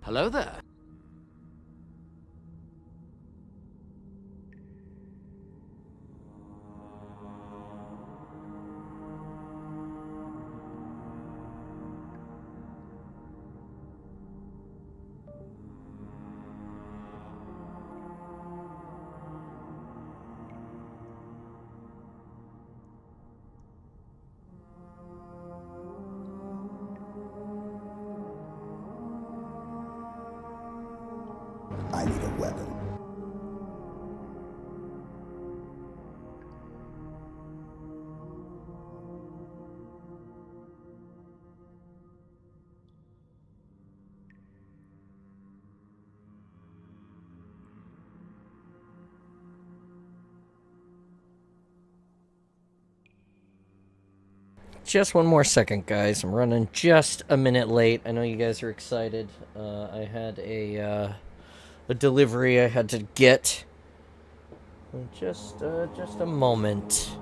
Hello there. I need a weapon. Just one more second, guys. I'm running just a minute late. I know you guys are excited. I had a delivery I had to get. Just a moment.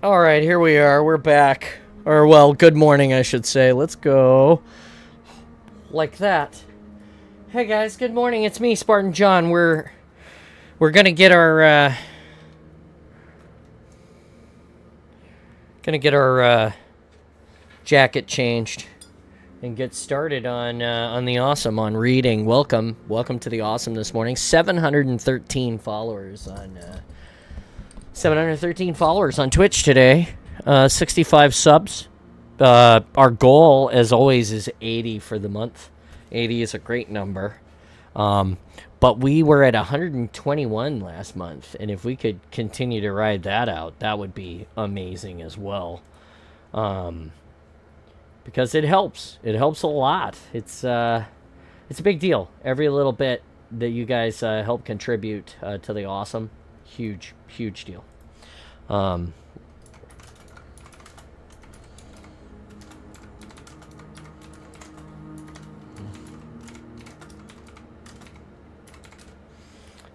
All right, here we are. We're back. Or, well, good morning, I should say. Let's go. Like that. Hey, guys, good morning. It's me, Spartan John. We're gonna get our, jacket changed and get started on the awesome, on reading. Welcome to the awesome this morning. 713 followers on 713 followers on Twitch today. 65 subs. Our goal, as always, is 80 for the month. 80 is a great number. But we were at 121 last month, and if we could continue to ride that out, that would be amazing as well. Because it helps. It helps a lot. It's a big deal. Every little bit that you guys help contribute to the awesome, huge deal.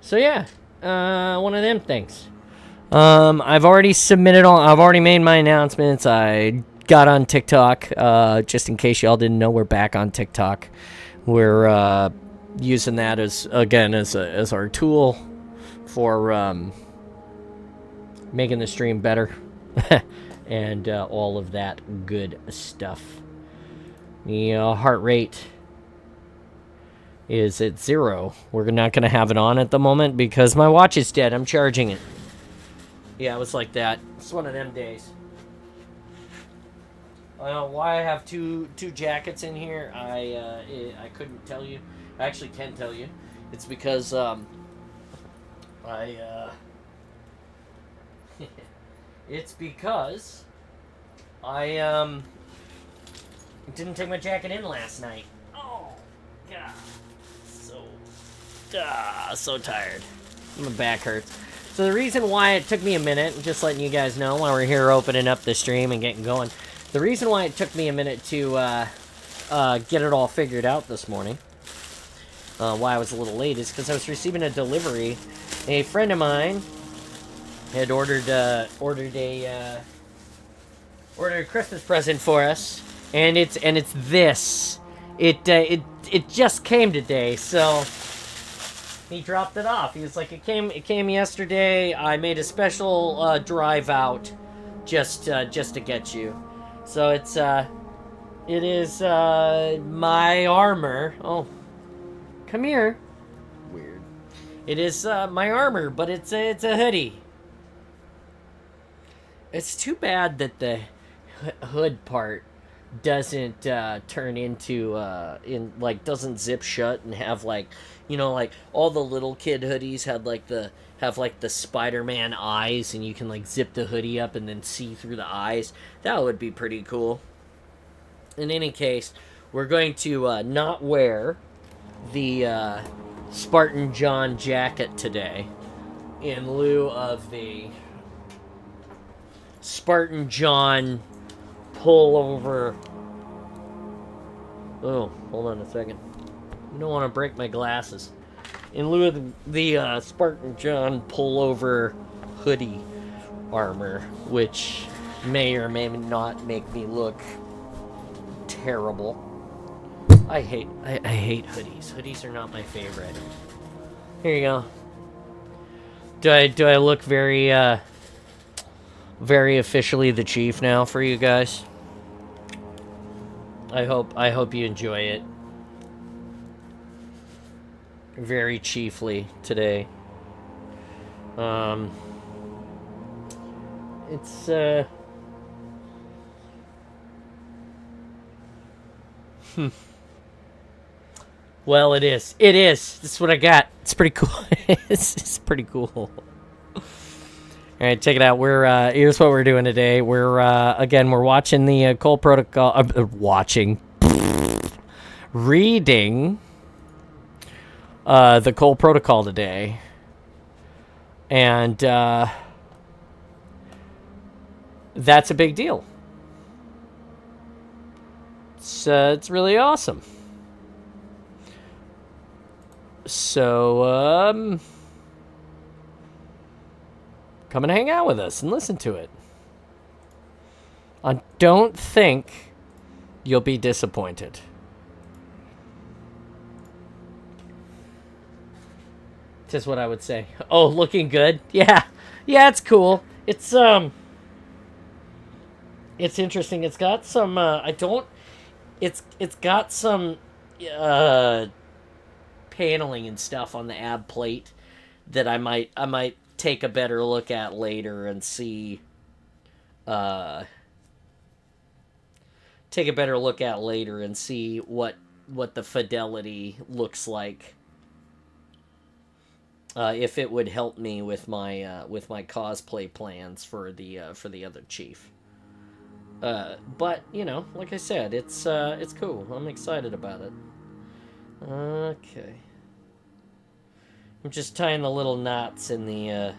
So yeah, one of them things. I've already made my announcements. I got on TikTok. Just in case y'all didn't know, we're back on TikTok. We're using that as our tool for making the stream better and all of that good stuff. The heart rate is at 0. We're not going to have it on at the moment because my watch is dead. I'm charging it. Yeah, it was like that. It's one of them days. I don't know why I have two jackets in here. I couldn't tell you. I actually can tell you. It's because it's because I didn't take my jacket in last night. Oh god. So tired. My back hurts. So the reason why it took me a minute, just letting you guys know while we're here opening up the stream and getting going, the reason why it took me a minute to get it all figured out this morning, why I was a little late, is because I was receiving a delivery. A friend of mine had ordered a Christmas present for us, and it's this. It just came today, so he dropped it off. He was like, it came yesterday. I made a special drive out just to get you. So it is my armor. Oh, come here. Weird. It is my armor, but it's a hoodie. It's too bad that the hood part doesn't turn into doesn't zip shut and have like all the little kid hoodies have the Spider-Man eyes, and you can like zip the hoodie up and then see through the eyes. That would be pretty cool. In any case, we're going to not wear the Spartan John jacket today in lieu of the Spartan John pullover. Oh, hold on a second. You don't want to break my glasses. In lieu of the Spartan John pullover hoodie armor, which may or may not make me look terrible. I hate hoodies. Hoodies are not my favorite. Here you go. Do I look very officially the chief now for you guys? I hope you enjoy it. Very chiefly today. It's well, it is. It is. This is what I got. It's pretty cool. It's pretty cool. All right, check it out. Here's what we're doing today. We're watching the Cole Protocol. Reading the Cole Protocol today, and that's a big deal. It's really awesome. So come and hang out with us and listen to it. I don't think you'll be disappointed. Just what I would say. Oh, looking good. Yeah, it's cool. It's interesting. It's got some. It's got some paneling and stuff on the ab plate that I might take a better look at later and see. Take a better look at later and see what the fidelity looks like. If it would help me with my cosplay plans for the other chief. But like I said, it's cool. I'm excited about it. Okay. I'm just tying the little knots in the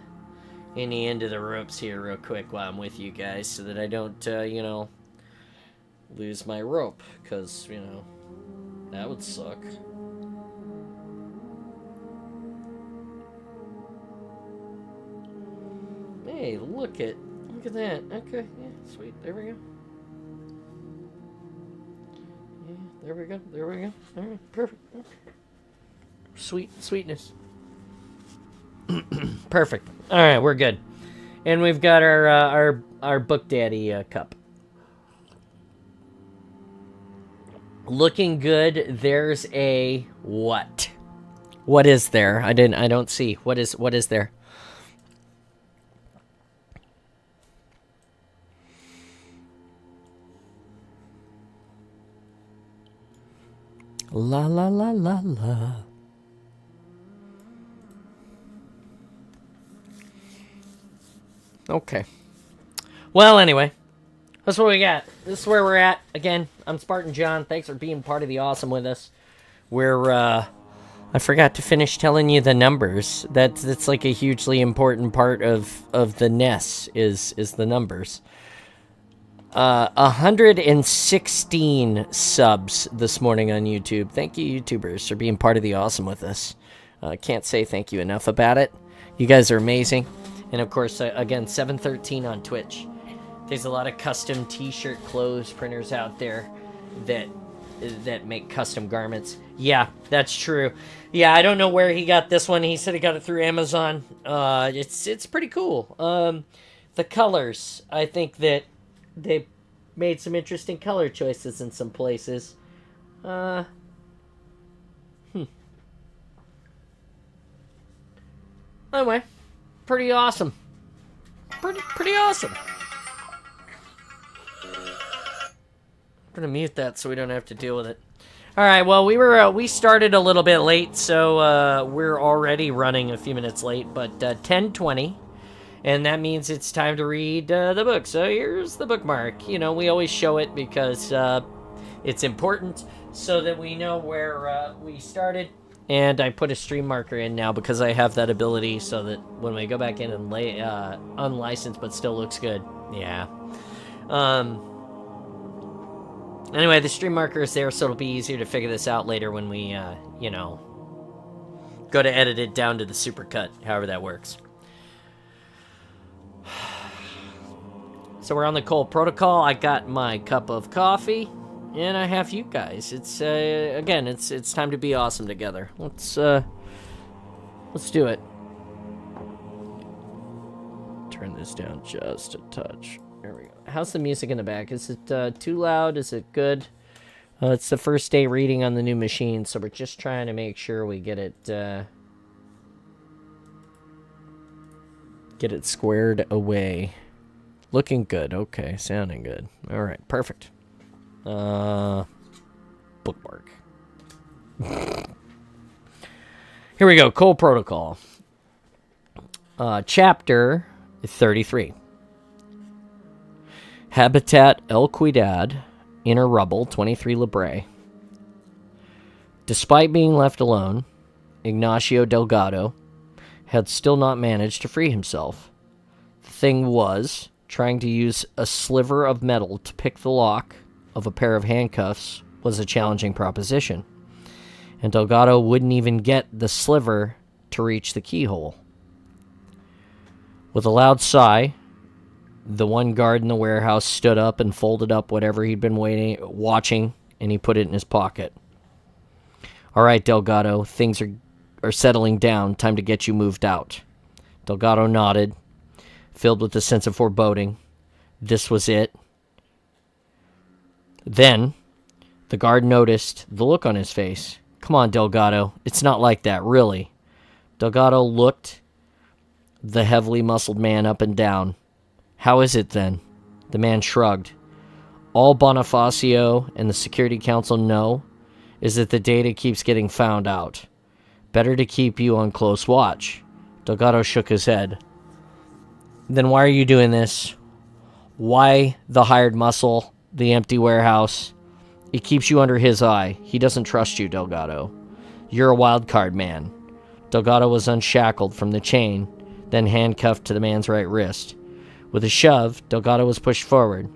end of the ropes here real quick while I'm with you guys, so that I don't lose my rope, because that would suck. Hey, look at that. Okay, yeah, sweet. There we go. Yeah, there we go. All right, perfect. Sweetness. Perfect. All right, we're good. And we've got our Book Daddy cup. Looking good. There's a what? What is there? I don't see. What is there? La la la la la. Okay. Well, anyway, that's what we got. This is where we're at. Again, I'm Spartan John. Thanks for being part of the awesome with us. I forgot to finish telling you the numbers. That's like a hugely important part of the NES is the numbers. 116 subs this morning on YouTube. Thank you, YouTubers, for being part of the awesome with us. Can't say thank you enough about it. You guys are amazing. And of course, again, 713 on Twitch. There's a lot of custom t-shirt clothes printers out there. that make custom garments. Yeah, that's true. Yeah, I don't know where he got this one. He said he got it through Amazon. It's pretty cool. The colors, I think that they made some interesting color choices in some places. Anyway, pretty awesome. Pretty awesome. I'm gonna mute that so we don't have to deal with it. All right. Well, we started a little bit late, so we're already running a few minutes late. But 10:20, and that means it's time to read the book. So here's the bookmark. You know, we always show it because it's important, so that we know where we started. And I put a stream marker in now because I have that ability, so that when we go back in and lay unlicensed but still looks good. Yeah. Anyway, the stream marker is there, so it'll be easier to figure this out later when we, you know, go to edit it down to the supercut, however that works. So we're on the Cole Protocol. I got my cup of coffee, and I have you guys. It's again, it's time to be awesome together. Let's do it. Turn this down just a touch. There we go. How's the music in the back? Is it too loud? Is it good? It's the first day reading on the new machine, so we're just trying to make sure we get it squared away. Looking good. Okay, sounding good. All right, perfect. Bookmark. Here we go. Cole Protocol. Chapter 33. Habitat El Cuidad, Inner Rubble, 23 Libre. Despite being left alone, Ignacio Delgado had still not managed to free himself. The thing was, trying to use a sliver of metal to pick the lock of a pair of handcuffs was a challenging proposition, and Delgado wouldn't even get the sliver to reach the keyhole. With a loud sigh, the one guard in the warehouse stood up and folded up whatever he'd been watching, and he put it in his pocket. All right, Delgado, things are settling down. Time to get you moved out. Delgado nodded, filled with a sense of foreboding. This was it. Then, the guard noticed the look on his face. Come on, Delgado. It's not like that, really. Delgado looked the heavily muscled man up and down. How is it, then? The man shrugged. All Bonifacio and the Security Council know is that the data keeps getting found out. Better to keep you on close watch. Delgado shook his head. Then why are you doing this? Why the hired muscle, the empty warehouse? It keeps you under his eye. He doesn't trust you, Delgado. You're a wild card man. Delgado was unshackled from the chain, then handcuffed to the man's right wrist. With a shove, Delgado was pushed forward.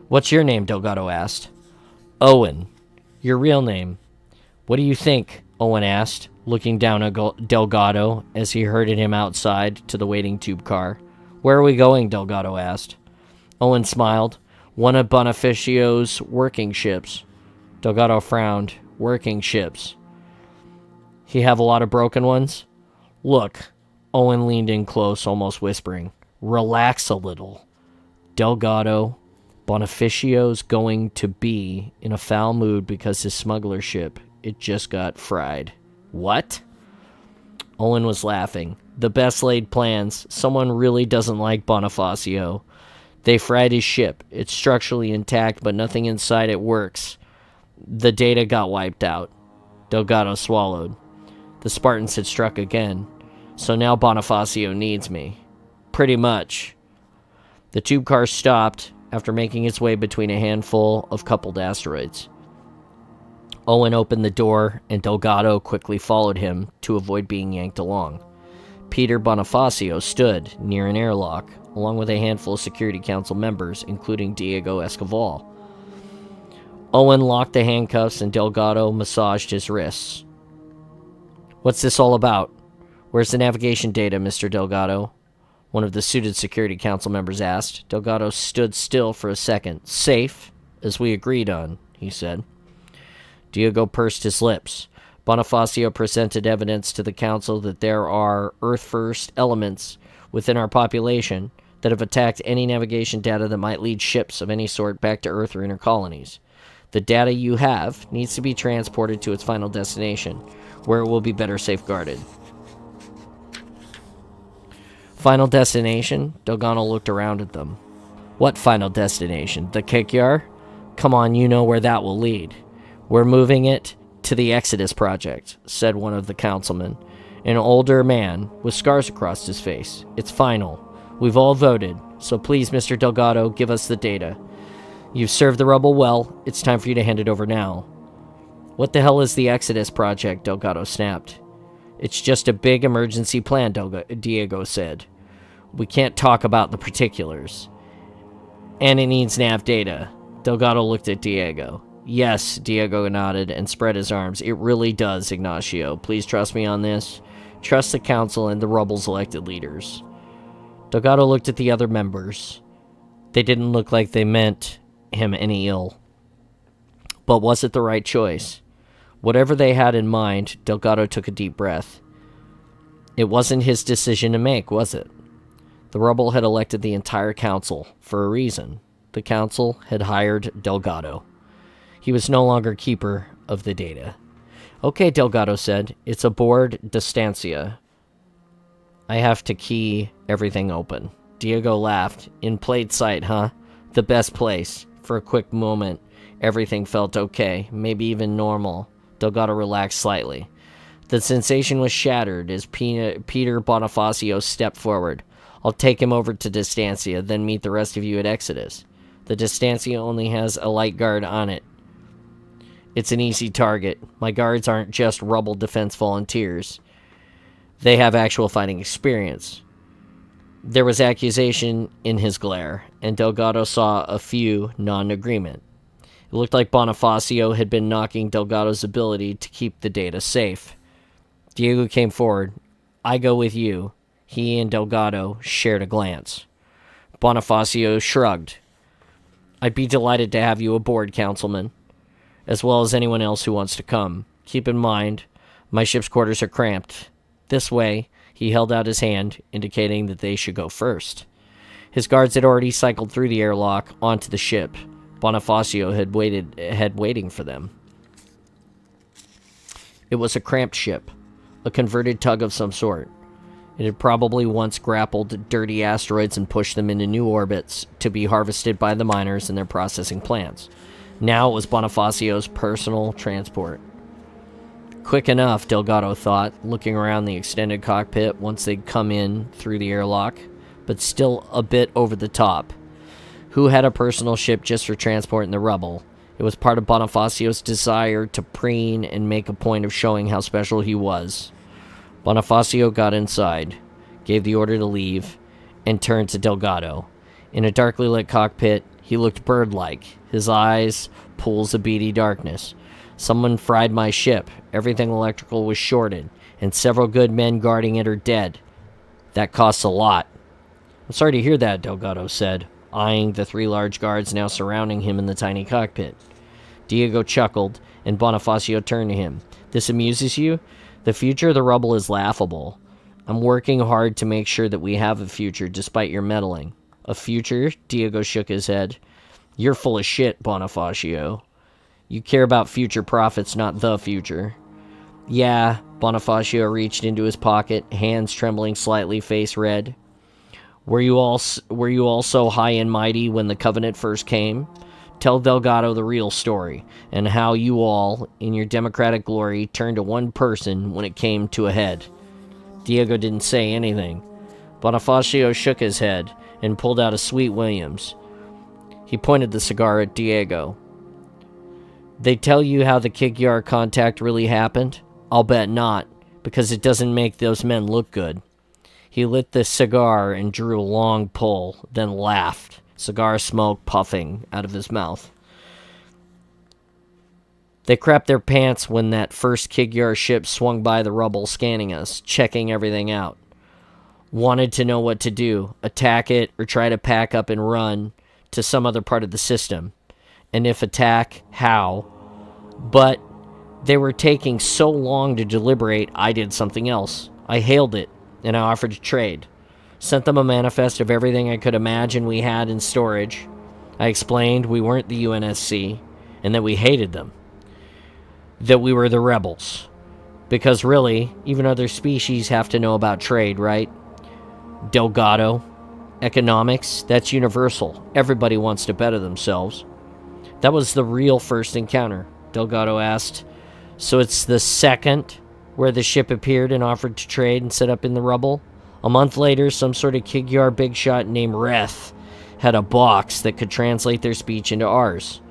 What's your name? Delgado asked. Owen. Your real name. What do you think? Owen asked, looking down at Delgado as he herded him outside to the waiting tube car. Where are we going? Delgado asked. Owen smiled. One of Bonificio's working ships. Delgado frowned. Working ships. He have a lot of broken ones? Look. Owen leaned in close, almost whispering. Relax a little. Delgado, Bonificio's going to be in a foul mood because his smuggler ship, it just got fried. What? Owen was laughing. The best laid plans. Someone really doesn't like Bonifacio. They fried his ship. It's structurally intact, but nothing inside it works. The data got wiped out. Delgado swallowed. The Spartans had struck again. So now Bonifacio needs me. Pretty much. The tube car stopped after making its way between a handful of coupled asteroids. Owen opened the door, and Delgado quickly followed him to avoid being yanked along. Peter Bonifacio stood near an airlock, along with a handful of Security Council members, including Diego Escoval. Owen locked the handcuffs, and Delgado massaged his wrists. What's this all about? Where's the navigation data, Mr. Delgado? One of the suited Security Council members asked. Delgado stood still for a second. Safe, as we agreed on. he said. Diego pursed his lips. Bonifacio presented evidence to the council that there are Earth-first elements within our population that have attacked any navigation data that might lead ships of any sort back to Earth or inner colonies. The data you have needs to be transported to its final destination, where it will be better safeguarded. Final destination? Delgado looked around at them. What final destination? The Kikyar? Come on, you know where that will lead. We're moving it to the Exodus Project, said one of the councilmen, an older man with scars across his face. It's final. We've all voted, so please, Mr. Delgado, give us the data. You've served the rebel well. It's time for you to hand it over now. What the hell is the Exodus Project? Delgado snapped. It's just a big emergency plan, Diego said. We can't talk about the particulars. And it needs nav data. Delgado looked at Diego. Yes, Diego nodded and spread his arms. It really does, Ignacio. Please trust me on this. Trust the council and the rebels' elected leaders. Delgado looked at the other members. They didn't look like they meant him any ill. But was it the right choice? Whatever they had in mind, Delgado took a deep breath. It wasn't his decision to make, was it? The rebel had elected the entire council for a reason. The council had hired Delgado. He was no longer keeper of the data. Okay, Delgado said. It's aboard Distancia. I have to key everything open. Diego laughed. In plain sight, huh? The best place. For a quick moment, everything felt okay, maybe even normal. Delgado relaxed slightly. The sensation was shattered as Peter Bonifacio stepped forward. I'll take him over to Distancia, then meet the rest of you at Exodus. The Distancia only has a light guard on it. It's an easy target. My guards aren't just rebel defense volunteers. They have actual fighting experience. There was accusation in his glare, and Delgado saw a few non-agreement. It looked like Bonifacio had been knocking Delgado's ability to keep the data safe. Diego came forward. I go with you. He and Delgado shared a glance. Bonifacio shrugged. I'd be delighted to have you aboard, Councilman, as well as anyone else who wants to come. Keep in mind, my ship's quarters are cramped. This way, he held out his hand, indicating that they should go first. His guards had already cycled through the airlock onto the ship. Bonifacio had waiting for them. It was a cramped ship, a converted tug of some sort. It had probably once grappled dirty asteroids and pushed them into new orbits to be harvested by the miners in their processing plants. Now it was Bonifacio's personal transport. Quick enough, Delgado thought, looking around the extended cockpit once they'd come in through the airlock, but still a bit over the top. Who had a personal ship just for transporting the rebel? It was part of Bonifacio's desire to preen and make a point of showing how special he was. Bonifacio got inside, gave the order to leave, and turned to Delgado. In a darkly lit cockpit, he looked bird-like, his eyes pools of beady darkness. Someone fried my ship. Everything electrical was shorted, and several good men guarding it are dead. That costs a lot. I'm sorry to hear that, Delgado said, eyeing the three large guards now surrounding him in the tiny cockpit. Diego chuckled, and Bonifacio turned to him. This amuses you? The future of the rebel is laughable. I'm working hard to make sure that we have a future despite your meddling. A future? Diego shook his head. You're full of shit, Bonifacio. You care about future profits, not the future. Yeah, Bonifacio reached into his pocket, hands trembling slightly, face red. Were you all so high and mighty when the Covenant first came? Tell Delgado the real story, and how you all, in your democratic glory, turned to one person when it came to a head. Diego didn't say anything. Bonifacio shook his head and pulled out a Sweet Williams. He pointed the cigar at Diego. They tell you how the Kikyar contact really happened? I'll bet not, because it doesn't make those men look good. He lit the cigar and drew a long pull, then laughed, cigar smoke puffing out of his mouth. They crapped their pants when that first Kikyar ship swung by the rubble, scanning us, checking everything out. Wanted to know what to do, attack it, or try to pack up and run to some other part of the system. And if attack, how? But they were taking so long to deliberate, I did something else. I hailed it, and I offered to trade. Sent them a manifest of everything I could imagine we had in storage. I explained we weren't the UNSC, and that we hated them. That we were the rebels. Because really, even other species have to know about trade, right? Delgado. Economics, that's universal. Everybody wants to better themselves. That was the real first encounter, Delgado asked. So it's the second where the ship appeared and offered to trade and set up in the rubble? A month later, some sort of Kigyar big shot named Reth had a box that could translate their speech into ours.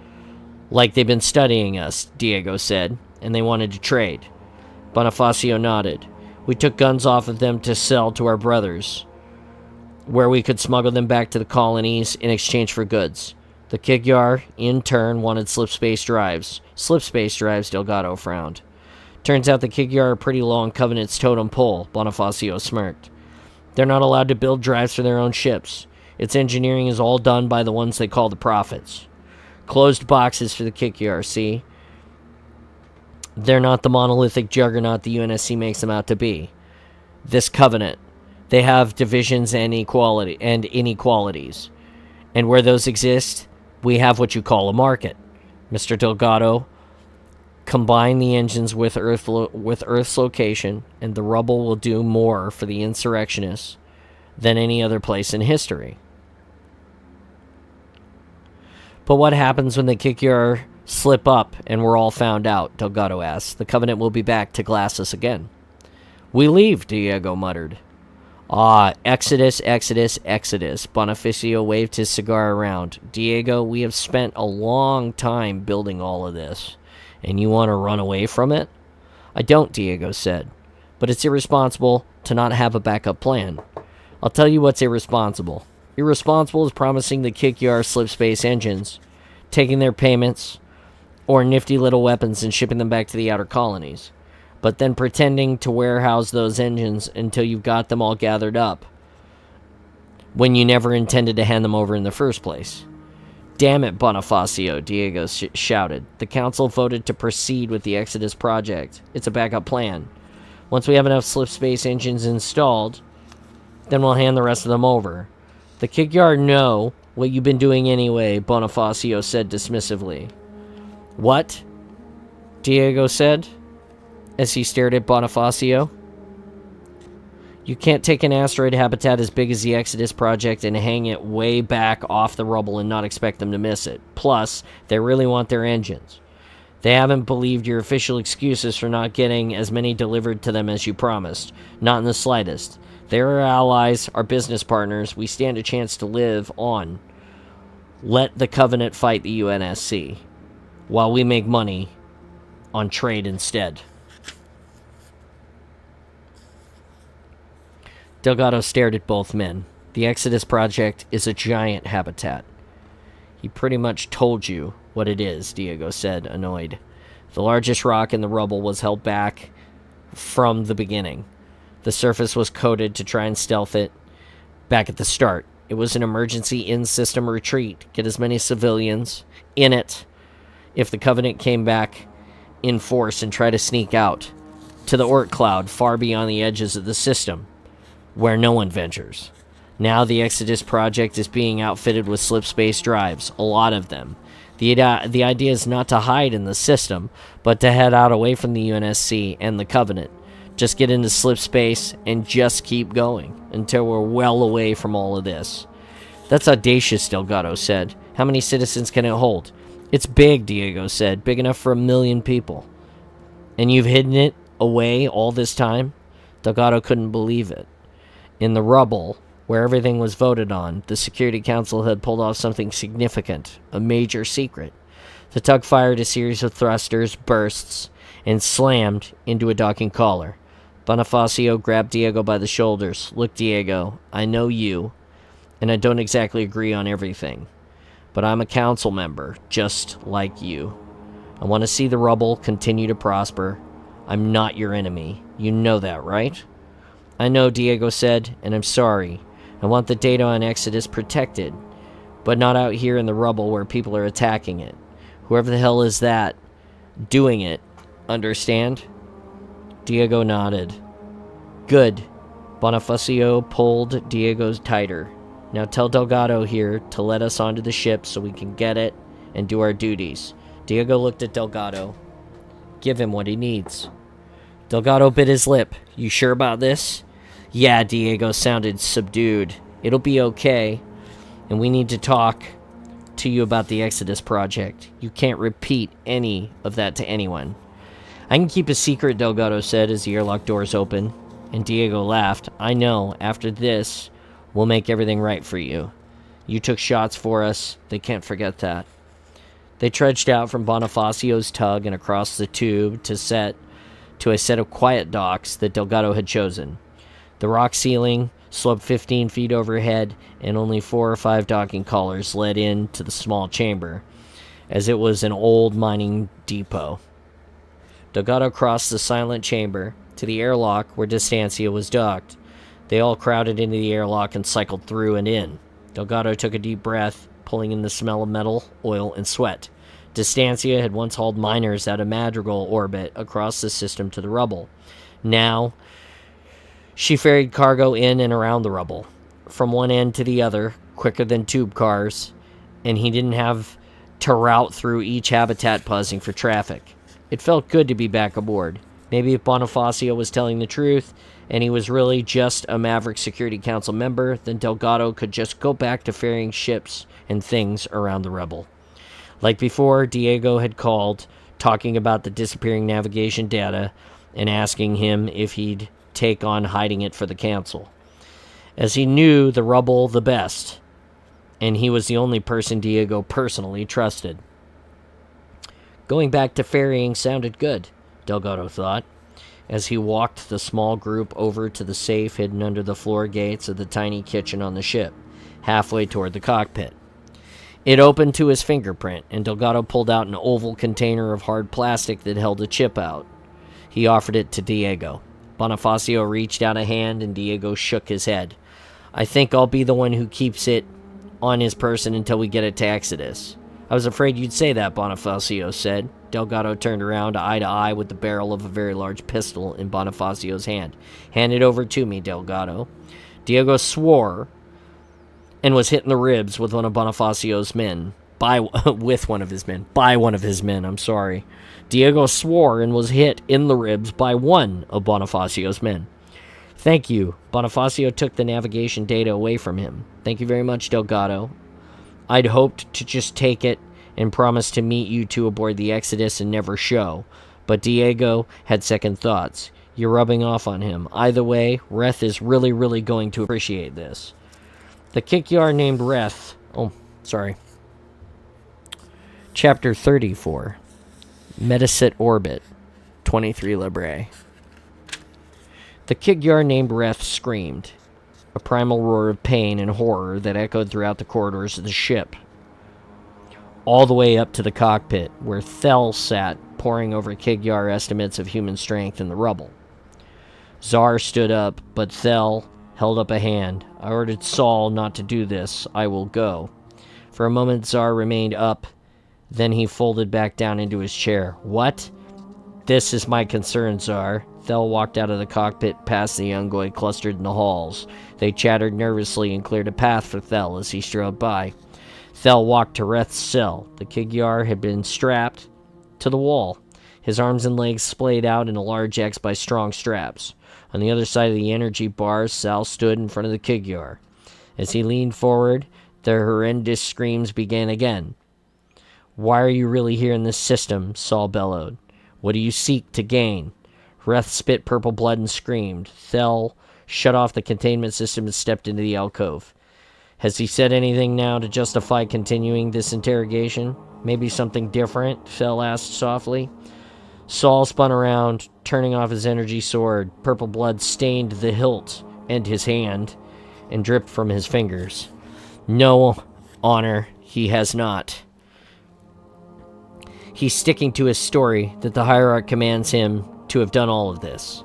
Like they've been studying us, Diego said, and they wanted to trade. Bonifacio nodded. We took guns off of them to sell to our brothers, where we could smuggle them back to the colonies in exchange for goods. The Kigyar, in turn, wanted slip-space drives. Slip-space drives, Delgado frowned. Turns out the Kigyar are pretty low on Covenant's totem pole, Bonifacio smirked. They're not allowed to build drives for their own ships. Its engineering is all done by the ones they call the Prophets. Closed boxes for the Kigyar, see? They're not the monolithic juggernaut the UNSC makes them out to be. This Covenant. They have divisions and inequalities. And where those exist, we have what you call a market. Mr. Delgado, combine the engines with Earth's location, and the rubble will do more for the insurrectionists than any other place in history. But what happens when the Kikyar slip up and we're all found out? Delgado asked. The Covenant will be back to glass us again. We leave, Diego muttered. Exodus, Exodus, Exodus. Bonifacio waved his cigar around. Diego, we have spent a long time building all of this, and you want to run away from it? I don't, Diego said, but it's irresponsible to not have a backup plan. I'll tell you what's irresponsible. Irresponsible is promising the Kikyar slipspace engines, taking their payments, or nifty little weapons and shipping them back to the outer colonies, but then pretending to warehouse those engines until you've got them all gathered up, when you never intended to hand them over in the first place. Damn it, Bonifacio, Diego shouted. The council voted to proceed with the Exodus project. It's a backup plan. Once we have enough slipspace engines installed, then we'll hand the rest of them over. The Kigyar know what you've been doing anyway, Bonifacio said dismissively. What? Diego said, as he stared at Bonifacio. You can't take an asteroid habitat as big as the Exodus project and hang it way back off the rubble and not expect them to miss it. Plus, they really want their engines. They haven't believed your official excuses for not getting as many delivered to them as you promised. Not in the slightest. They're our allies, our business partners. We stand a chance to live on. Let the Covenant fight the UNSC, while we make money on trade instead. Delgado stared at both men. The Exodus project is a giant habitat. He pretty much told you what it is, Diego said, annoyed. The largest rock in the rubble was held back from the beginning. The surface was coated to try and stealth it back at the start. It was an emergency in-system retreat. Get as many civilians in it if the Covenant came back in force and try to sneak out to the Oort cloud far beyond the edges of the system, where no one ventures. Now the Exodus project is being outfitted with slipspace drives, a lot of them. The idea is not to hide in the system, but to head out away from the UNSC and the Covenant. Just get into slipspace and just keep going until we're well away from all of this. That's audacious, Delgado said. How many citizens can it hold? It's big, Diego said. Big enough for 1 million people. And you've hidden it away all this time? Delgado couldn't believe it. In the rubble, where everything was voted on, the Security Council had pulled off something significant, a major secret. The tug fired a series of thrusters, bursts, and slammed into a docking collar. Bonifacio grabbed Diego by the shoulders. Look, Diego, I know you, and I don't exactly agree on everything, but I'm a council member, just like you. I want to see the rubble continue to prosper. I'm not your enemy. You know that, right? I know, Diego said, and I'm sorry. I want the data on Exodus protected, but not out here in the rubble where people are attacking it. Whoever the hell is that doing it, understand? Diego nodded. Good. Bonifacio pulled Diego tighter. Now tell Delgado here to let us onto the ship so we can get it and do our duties. Diego looked at Delgado. Give him what he needs. Delgado bit his lip. You sure about this? Yeah, Diego sounded subdued. It'll be okay. And we need to talk to you about the Exodus project. You can't repeat any of that to anyone. I can keep a secret, Delgado said as the airlock doors opened. And Diego laughed. I know, after this, we'll make everything right for you. You took shots for us. They can't forget that. They trudged out from Bonifacio's tug and across the tube to a set of quiet docks that Delgado had chosen. The rock ceiling sloped 15 feet overhead, and only 4 or 5 docking collars led into the small chamber, as it was an old mining depot. Delgado crossed the silent chamber to the airlock where Distancia was docked. They all crowded into the airlock and cycled through and in. Delgado took a deep breath, pulling in the smell of metal, oil, and sweat. Distancia had once hauled miners out of Madrigal orbit across the system to the rubble. Now, she ferried cargo in and around the rubble, from one end to the other, quicker than tube cars, and he didn't have to route through each habitat pausing for traffic. It felt good to be back aboard. Maybe if Bonifacio was telling the truth, and he was really just a Maverick Security Council member, then Delgado could just go back to ferrying ships and things around the rubble. Like before, Diego had called, talking about the disappearing navigation data, and asking him if he'd take on hiding it for the Council, as he knew the rubble the best, and he was the only person Diego personally trusted. Going back to ferrying sounded good, Delgado thought, as he walked the small group over to the safe hidden under the floor gates of the tiny kitchen on the ship, halfway toward the cockpit. It opened to his fingerprint, and Delgado pulled out an oval container of hard plastic that held a chip out. He offered it to Diego. Bonifacio reached out a hand, and Diego shook his head. I think I'll be the one who keeps it on his person until we get it to Exodus. I was afraid you'd say that, Bonifacio said. Delgado turned around eye to eye with the barrel of a very large pistol in Bonifacio's hand. Hand it over to me, Delgado. Diego swore and was hit in the ribs with one of Bonifacio's men. By one of his men, I'm sorry. Diego swore and was hit in the ribs by one of Bonifacio's men. Thank you. Bonifacio took the navigation data away from him. Thank you very much, Delgado. I'd hoped to just take it and promise to meet you two aboard the Exodus and never show, but Diego had second thoughts. You're rubbing off on him. Either way, Reth is really, really going to appreciate this. The Kikyar named Reth... Chapter 34. Medicis Orbit. 23 Libre. The Kikyar named Reth screamed, a primal roar of pain and horror that echoed throughout the corridors of the ship, all the way up to the cockpit, where Thel sat, poring over Kikyar estimates of human strength in the rubble. Zar stood up, but Thel held up a hand. I ordered Saul not to do this. I will go. For a moment, Zar remained up. Then he folded back down into his chair. What? This is my concern, Zar. Thel walked out of the cockpit past the Ungoi clustered in the halls. They chattered nervously and cleared a path for Thel as he strode by. Thel walked to Reth's cell. The Kigyar had been strapped to the wall, his arms and legs splayed out in a large X by strong straps. On the other side of the energy bars, Sal stood in front of the Kigyar. As he leaned forward, the horrendous screams began again. Why are you really here in this system? Saul bellowed. What do you seek to gain? Reth spit purple blood and screamed. Thel shut off the containment system and stepped into the alcove. Has he said anything now to justify continuing this interrogation? Maybe something different? Thel asked softly. Saul spun around, turning off his energy sword. Purple blood stained the hilt and his hand and dripped from his fingers. No, Honor, he has not. He's sticking to his story that the Hierarch commands him to have done all of this.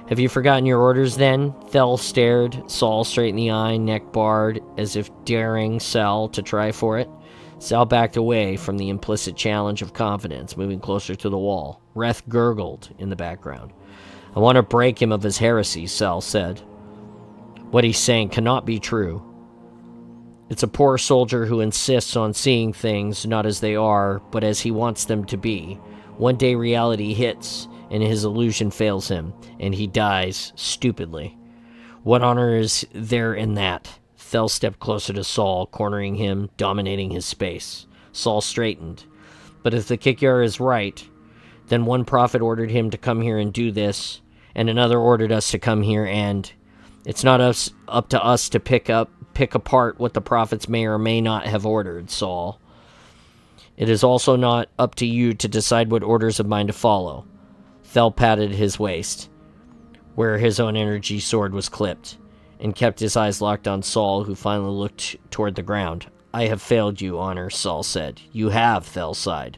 Have you forgotten your orders then? Thel stared Saul straight in the eye, neck bared, as if daring Sal to try for it. Sal backed away from the implicit challenge of confidence, moving closer to the wall. Reth gurgled in the background. I want to break him of his heresy, Sal said. What he's saying cannot be true. It's a poor soldier who insists on seeing things not as they are, but as he wants them to be. One day reality hits, and his illusion fails him, and he dies stupidly. What honor is there in that? Thel stepped closer to Saul, cornering him, dominating his space. Saul straightened. But if the Kikyar is right, then one prophet ordered him to come here and do this, and another ordered us to come here and... It's not up to us to pick apart what the prophets may or may not have ordered, Saul. It is also not up to you to decide what orders of mine to follow. Thel patted his waist, where his own energy sword was clipped, and kept his eyes locked on Saul, who finally looked toward the ground. I have failed you, Honor, Saul said. You have, Thel sighed.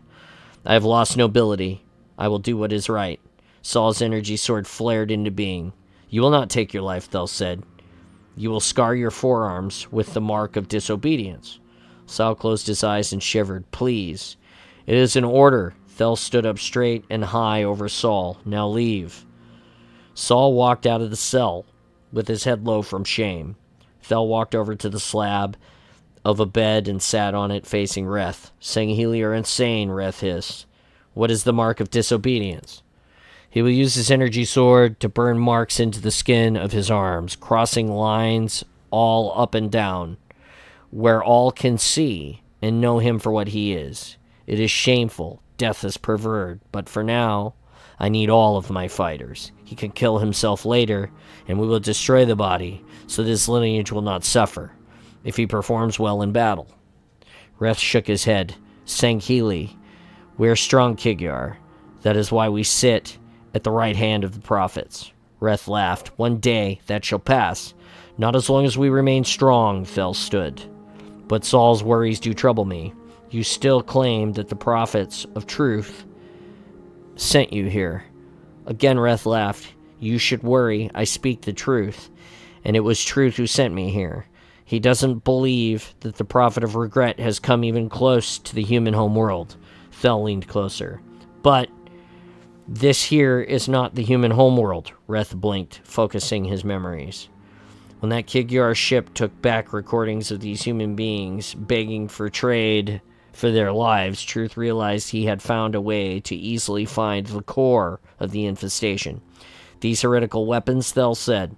I have lost nobility. I will do what is right. Saul's energy sword flared into being. You will not take your life, Thel said. You will scar your forearms with the mark of disobedience. Saul closed his eyes and shivered. Please. It is an order. Thel stood up straight and high over Saul. Now leave. Saul walked out of the cell, with his head low from shame. Thel walked over to the slab of a bed and sat on it facing Reth. Sangheli are insane, Reth hissed. What is the mark of disobedience? He will use his energy sword to burn marks into the skin of his arms, crossing lines all up and down, where all can see and know him for what he is. It is shameful. Death is perverted. But for now, I need all of my fighters. He can kill himself later, and we will destroy the body, so this lineage will not suffer, if he performs well in battle. Reth shook his head. Sangheli, we are strong, Kigyar. That is why we sit at the right hand of the prophets. Reth laughed. One day that shall pass. Not as long as we remain strong, Thel stood. But Saul's worries do trouble me. You still claim that the prophets of truth sent you here. Again Reth laughed. You should worry. I speak the truth. And it was truth who sent me here. He doesn't believe that the prophet of regret has come even close to the human homeworld. Thel leaned closer. But this here is not the human homeworld, Reth blinked, focusing his memories. When that Kigyar ship took back recordings of these human beings begging for trade for their lives, Truth realized he had found a way to easily find the core of the infestation. These heretical weapons, Thel said.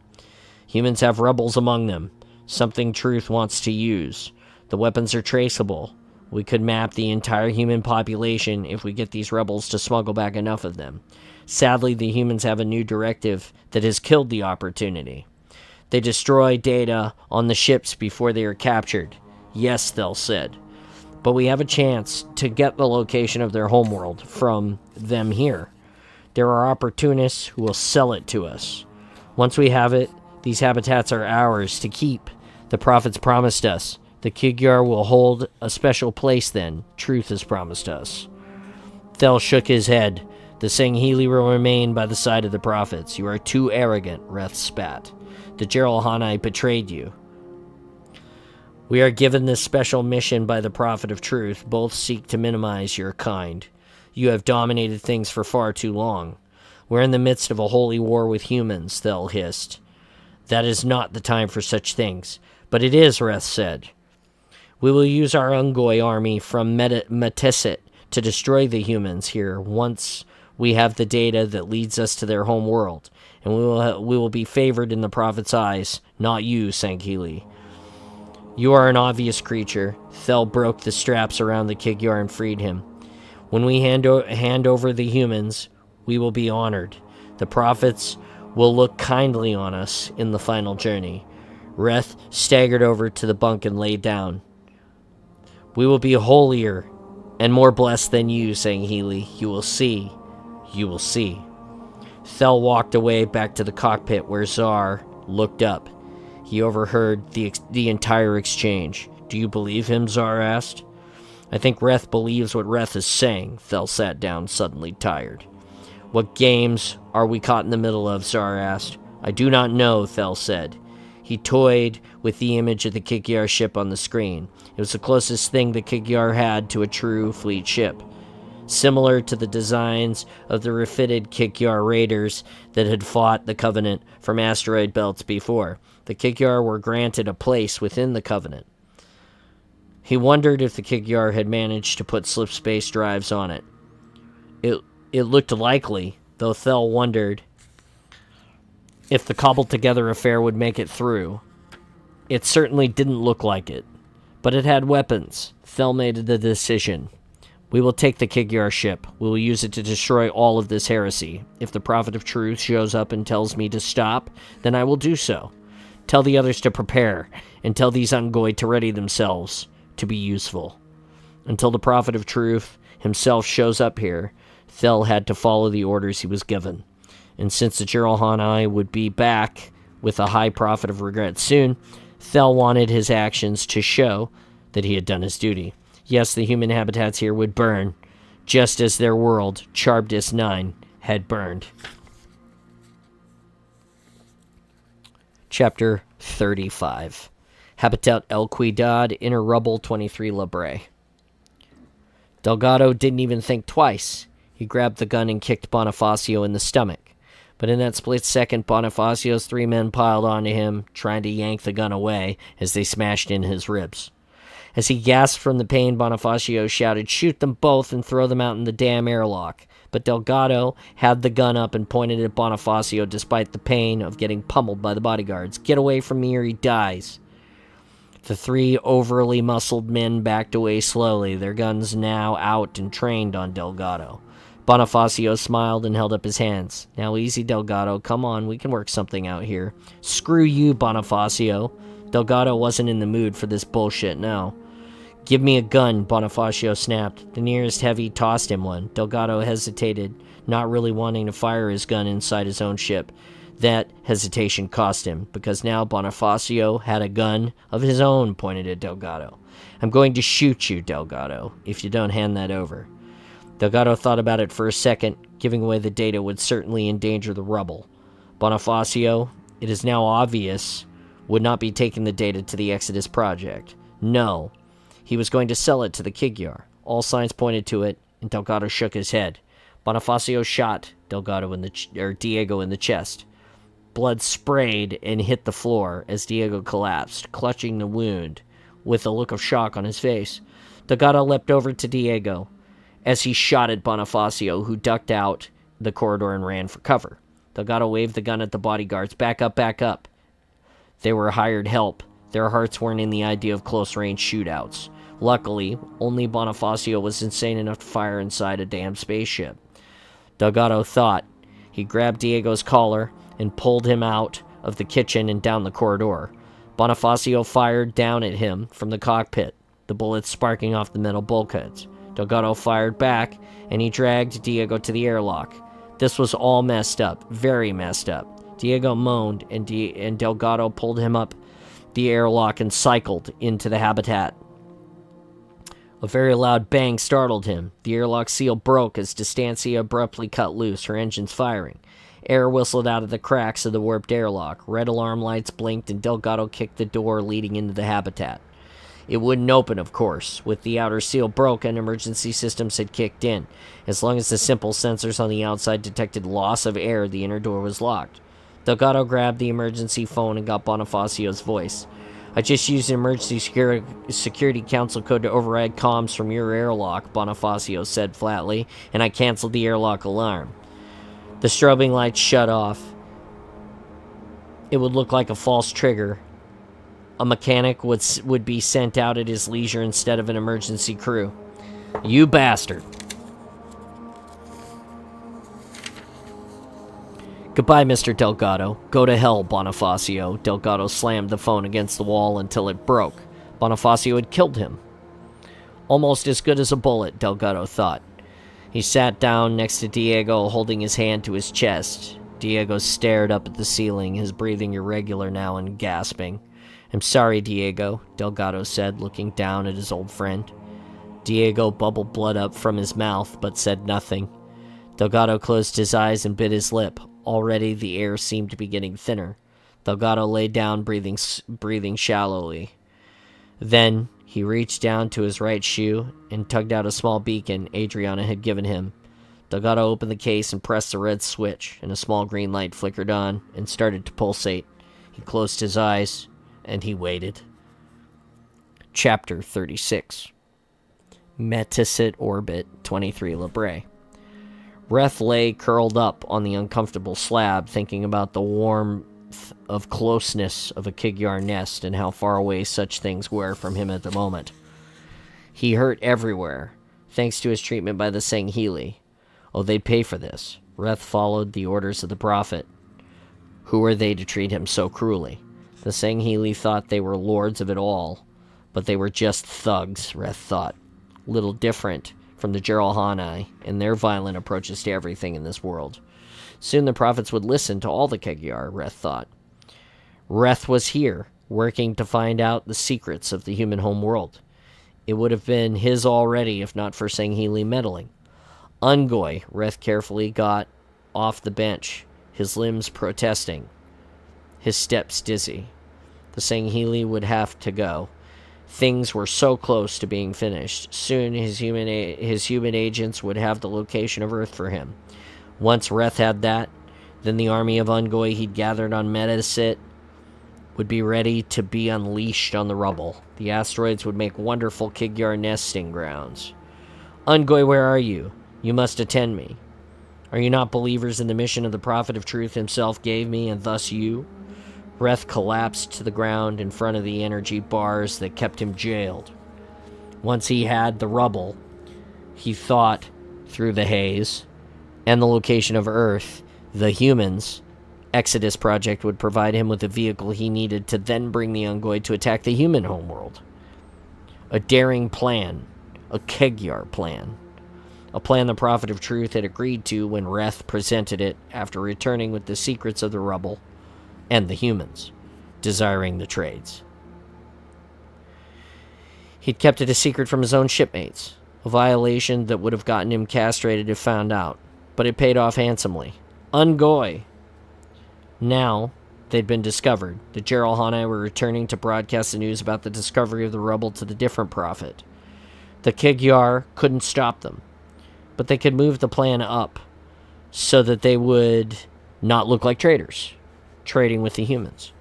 Humans have rebels among them, something Truth wants to use. The weapons are traceable. We could map the entire human population if we get these rebels to smuggle back enough of them. Sadly, the humans have a new directive that has killed the opportunity. They destroy data on the ships before they are captured. Yes, Thel said. But we have a chance to get the location of their homeworld from them here. There are opportunists who will sell it to us. Once we have it, these habitats are ours to keep. The prophets promised us. The Kigyar will hold a special place then. Truth has promised us. Thel shook his head. The Sangheli will remain by the side of the prophets. You are too arrogant, Reth spat. The Geralhanai betrayed you. We are given this special mission by the prophet of truth. Both seek to minimize your kind. You have dominated things for far too long. We're in the midst of a holy war with humans, Thel hissed. That is not the time for such things. But it is, Reth said. We will use our Ungoi army from Metesit to destroy the humans here once we have the data that leads us to their home world, and we will be favored in the prophet's eyes, not you, Sangheli. You are an obvious creature. Thel broke the straps around the Kigyar and freed him. When we hand over the humans, we will be honored. The prophets will look kindly on us in the final journey. Reth staggered over to the bunk and lay down. We will be holier and more blessed than you, Sangheli. You will see. You will see. Thel walked away back to the cockpit where Zar looked up. He overheard the entire exchange. Do you believe him? Zar asked. I think Reth believes what Reth is saying. Thel sat down, suddenly tired. What games are we caught in the middle of? Zar asked. I do not know, Thel said. He toyed with the image of the Kikyar ship on the screen. It was the closest thing the Kikyar had to a true fleet ship, similar to the designs of the refitted Kikyar raiders that had fought the Covenant from asteroid belts before. The Kikyar were granted a place within the Covenant. He wondered if the Kikyar had managed to put slip space drives on it. It looked likely, though Thel wondered if the cobbled-together affair would make it through. It certainly didn't look like it, but it had weapons. Thel made the decision. We will take the Kikyar ship. We will use it to destroy all of this heresy. If the Prophet of Truth shows up and tells me to stop, then I will do so. Tell the others to prepare, and tell these Ungoi to ready themselves to be useful. Until the Prophet of Truth himself shows up here, Thel had to follow the orders he was given. And since the Jiralhanai would be back with a high prophet of regret soon, Thel wanted his actions to show that he had done his duty. Yes, the human habitats here would burn, just as their world, Charbdis 9, had burned. Chapter 35. Habitat El Cuidad, Inner Rubble 23 Labre. Delgado didn't even think twice. He grabbed the gun and kicked Bonifacio in the stomach. But in that split second, Bonifacio's 3 men piled onto him, trying to yank the gun away as they smashed in his ribs. As he gasped from the pain, Bonifacio shouted, "Shoot them both and throw them out in the damn airlock." But Delgado had the gun up and pointed at Bonifacio despite the pain of getting pummeled by the bodyguards. "Get away from me or he dies." The 3 overly muscled men backed away slowly, their guns now out and trained on Delgado. Bonifacio smiled and held up his hands. "Now easy, Delgado. Come on, we can work something out here." "Screw you, Bonifacio." Delgado wasn't in the mood for this bullshit now. "Give me a gun," Bonifacio snapped. The nearest heavy tossed him one. Delgado hesitated, not really wanting to fire his gun inside his own ship. That hesitation cost him, because now Bonifacio had a gun of his own pointed at Delgado. "I'm going to shoot you, Delgado, if you don't hand that over." Delgado thought about it for a second. Giving away the data would certainly endanger the rubble. Bonifacio, it is now obvious, would not be taking the data to the Exodus project. No, he was going to sell it to the Kikyar. All signs pointed to it, and Delgado shook his head. Bonifacio shot Diego in the chest. Blood sprayed and hit the floor as Diego collapsed, clutching the wound, with a look of shock on his face. Delgado leapt over to Diego as he shot at Bonifacio, who ducked out the corridor and ran for cover. Delgado waved the gun at the bodyguards. "Back up, back up." They were hired help. Their hearts weren't in the idea of close-range shootouts. Luckily, only Bonifacio was insane enough to fire inside a damn spaceship. Delgado thought. He grabbed Diego's collar and pulled him out of the kitchen and down the corridor. Bonifacio fired down at him from the cockpit, the bullets sparking off the metal bulkheads. Delgado fired back, and he dragged Diego to the airlock. This was all messed up, very messed up. Diego moaned, and Delgado pulled him up the airlock and cycled into the habitat. A very loud bang startled him. The airlock seal broke as Distancia abruptly cut loose, her engines firing. Air whistled out of the cracks of the warped airlock. Red alarm lights blinked, and Delgado kicked the door leading into the habitat. It wouldn't open, of course. With the outer seal broken, emergency systems had kicked in. As long as the simple sensors on the outside detected loss of air, the inner door was locked. Delgado grabbed the emergency phone and got Bonifacio's voice. "I just used an emergency security council code to override comms from your airlock," Bonifacio said flatly, "and I canceled the airlock alarm." The strobing lights shut off. It would look like a false trigger. A mechanic would be sent out at his leisure instead of an emergency crew. "You bastard." "Goodbye, Mr. Delgado. Go to hell, Bonifacio." Delgado slammed the phone against the wall until it broke. Bonifacio had killed him. Almost as good as a bullet, Delgado thought. He sat down next to Diego, holding his hand to his chest. Diego stared up at the ceiling, his breathing irregular now and gasping. "I'm sorry, Diego," Delgado said, looking down at his old friend. Diego bubbled blood up from his mouth, but said nothing. Delgado closed his eyes and bit his lip. Already the air seemed to be getting thinner. Delgado lay down, breathing shallowly. Then he reached down to his right shoe and tugged out a small beacon Adriana had given him. Delgado opened the case and pressed the red switch, and a small green light flickered on and started to pulsate. He closed his eyes, and he waited. Chapter 36. Metisit Orbit 23 Labray. Reth lay curled up on the uncomfortable slab, thinking about the warmth of closeness of a Kigyar nest and how far away such things were from him at the moment. He hurt everywhere, thanks to his treatment by the Sangheili. Oh, they'd pay for this. Reth followed the orders of the Prophet. Who were they to treat him so cruelly? The Sangheili thought they were lords of it all, but they were just thugs, Reth thought. Little different from the Geralhani and their violent approaches to everything in this world. Soon the prophets would listen to all the Kigyar, Reth thought. Reth was here, working to find out the secrets of the human home world. It would have been his already if not for Sangheili meddling. Ungoy, Reth carefully got off the bench, his limbs protesting, his steps dizzy. The Sangheili would have to go. Things were so close to being finished. Soon his human agents would have the location of Earth for him. Once Reth had that, then the army of Ungoy he'd gathered on Metisit would be ready to be unleashed on the rubble. The asteroids would make wonderful Kigyar nesting grounds. Ungoy, where are you? You must attend me. Are you not believers in the mission of the Prophet of Truth himself gave me, and thus you? Reth collapsed to the ground in front of the energy bars that kept him jailed. Once he had the rubble, he thought through the haze, and the location of Earth, the humans, Exodus Project would provide him with the vehicle he needed to then bring the Ungoy to attack the human homeworld. A daring plan, a Kigyar plan. A plan the Prophet of Truth had agreed to when Reth presented it after returning with the secrets of the rubble and the humans, desiring the trades. He'd kept it a secret from his own shipmates, a violation that would have gotten him castrated if found out, but it paid off handsomely. Ungoy! Now, they'd been discovered. The Geralhani were returning to broadcast the news about the discovery of the rubble to the different Prophet. The Kigyar couldn't stop them, but they could move the plan up so that they would not look like traitors, trading with the humans.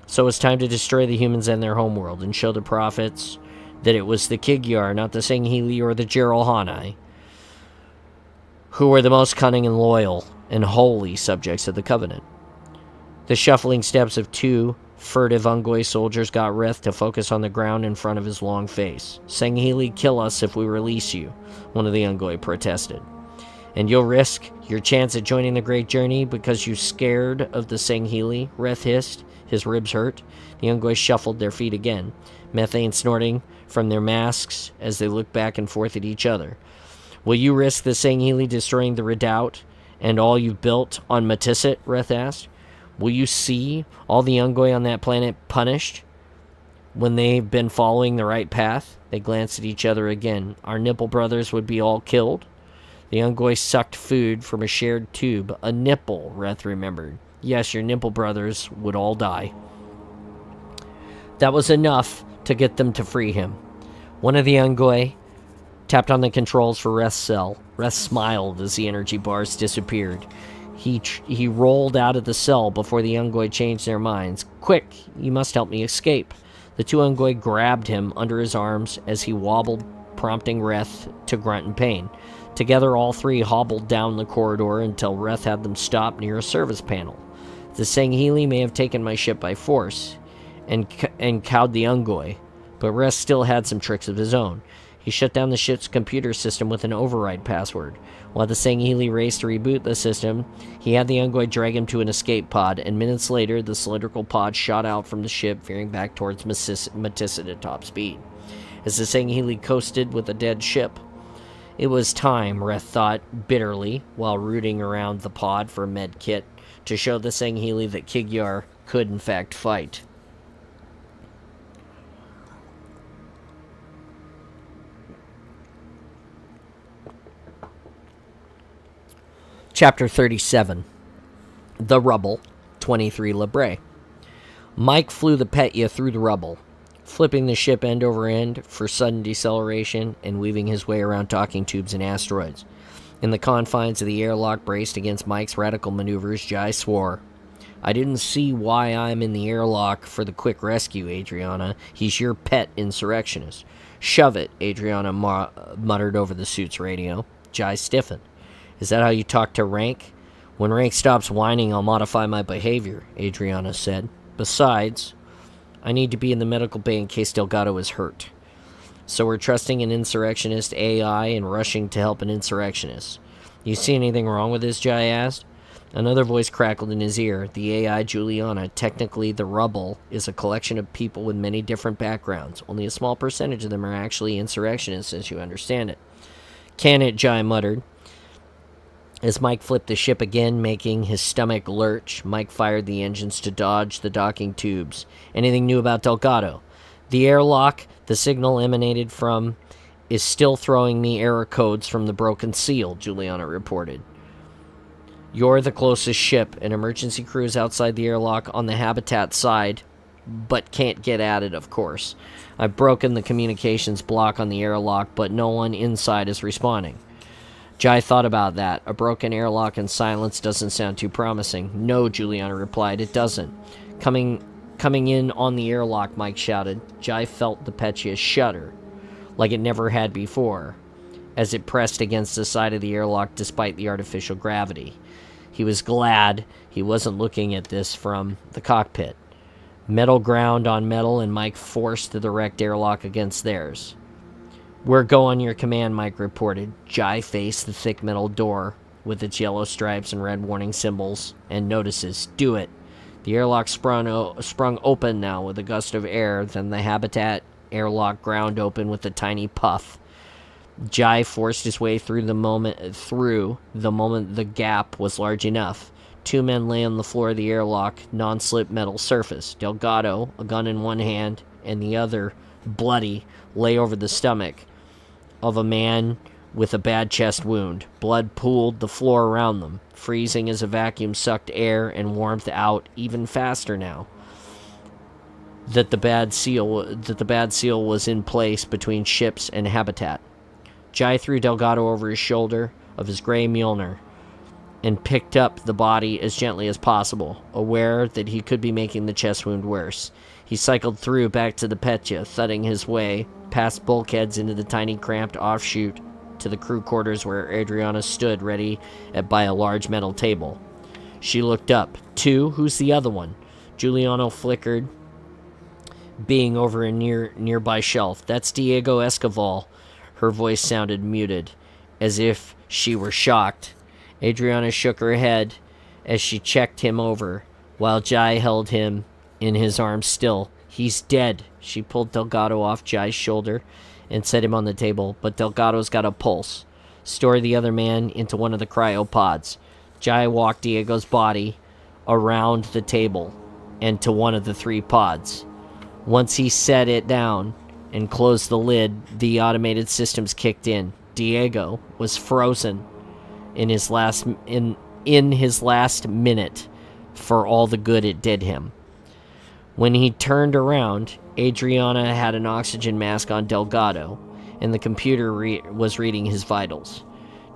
So it was time to destroy the humans and their homeworld and show the prophets that it was the Kigyar, not the Sangheili or the Geralhani, who were the most cunning and loyal and holy subjects of the Covenant. The shuffling steps of two furtive Ungoy soldiers got Reth to focus on the ground in front of his long face. Sangheili, kill us if we release you, one of the Ungoy protested. And you'll risk your chance at joining the great journey because you're scared of the Sangheili, Reth hissed. His ribs hurt. The Ungoy shuffled their feet again, methane snorting from their masks as they looked back and forth at each other. Will you risk the Sangheili destroying the redoubt and all you've built on Metisit? Reth asked. Will you see all the Ungoy on that planet punished when they've been following the right path? They glanced at each other again. Our nipple brothers would be all killed? The Ungoy sucked food from a shared tube. A nipple, Reth remembered. Yes, your nipple brothers would all die. That was enough to get them to free him. One of the Ungoy tapped on the controls for Reth's cell. Reth smiled as the energy bars disappeared. He rolled out of the cell before the Ungoy changed their minds. Quick, you must help me escape. The two Ungoy grabbed him under his arms as he wobbled, prompting Reth to grunt in pain. Together, all three hobbled down the corridor until Reth had them stop near a service panel. The Sangheili may have taken my ship by force and cowed the Ungoy, but Reth still had some tricks of his own. He shut down the ship's computer system with an override password. While the Sangheili raced to reboot the system, he had the Ungoy drag him to an escape pod, and minutes later, the cylindrical pod shot out from the ship, veering back towards Metisit at top speed. As the Sangheili coasted with a dead ship, it was time, Reth thought bitterly, while rooting around the pod for a med kit, to show the Sangheili that Kigyar could in fact fight. Chapter 37. The Rubble, 23 Labray. Mike flew the Petya through the rubble, flipping the ship end over end for sudden deceleration and weaving his way around docking tubes and asteroids. In the confines of the airlock braced against Mike's radical maneuvers, Jai swore. I didn't see why I'm in the airlock for the quick rescue, Adriana. He's your pet insurrectionist. Shove it, Adriana muttered over the suit's radio. Jai stiffened. Is that how you talk to Rank? When Rank stops whining, I'll modify my behavior, Adriana said. Besides, I need to be in the medical bay in case Delgado is hurt. So we're trusting an insurrectionist AI and rushing to help an insurrectionist. You see anything wrong with this, Jai asked. Another voice crackled in his ear. The AI Juliana, technically the rubble, is a collection of people with many different backgrounds. Only a small percentage of them are actually insurrectionists, as you understand it. Can it, Jai muttered. As Mike flipped the ship again, making his stomach lurch, Mike fired the engines to dodge the docking tubes. Anything new about Delgado? The airlock the signal emanated from is still throwing me error codes from the broken seal, Juliana reported. You're the closest ship. An emergency crew is outside the airlock on the habitat side, but can't get at it, of course. I've broken the communications block on the airlock, but no one inside is responding. Jai thought about that. A broken airlock and silence doesn't sound too promising. No, Juliana replied, it doesn't. Coming in on the airlock, Mike shouted. Jai felt the Petya shudder, like it never had before, as it pressed against the side of the airlock despite the artificial gravity. He was glad he wasn't looking at this from the cockpit. Metal ground on metal, and Mike forced the wrecked airlock against theirs. We're go on your command, Mike reported. Jai faced the thick metal door with its yellow stripes and red warning symbols and notices. Do it. The airlock sprung open now with a gust of air, then the habitat airlock ground open with a tiny puff. Jai forced his way through the moment the gap was large enough. Two men lay on the floor of the airlock, non-slip metal surface. Delgado, a gun in one hand, and the other, bloody, lay over the stomach of a man with a bad chest wound. Blood pooled the floor around them, freezing as a vacuum sucked air and warmth out even faster now that the bad seal was in place between ships and habitat. Jai threw Delgado over his shoulder of his gray Mjolnir and picked up the body as gently as possible, aware that he could be making the chest wound worse. He cycled through back to the Petya, thudding his way past bulkheads into the tiny cramped offshoot to the crew quarters where Adriana stood ready by a large metal table. She looked up. Two? Who's the other one? Juliano flickered, being over a nearby shelf. That's Diego Escoval. Her voice sounded muted, as if she were shocked. Adriana shook her head as she checked him over, while Jai held him in his arms still. He's dead. She pulled Delgado off Jai's shoulder and set him on the table, but Delgado's got a pulse. Store the other man into one of the cryopods. Jai walked Diego's body around the table and to one of the three pods. Once he set it down and closed the lid, the automated systems kicked in. Diego was frozen in his last minute for all the good it did him. When he turned around, Adriana had an oxygen mask on Delgado, and the computer was reading his vitals.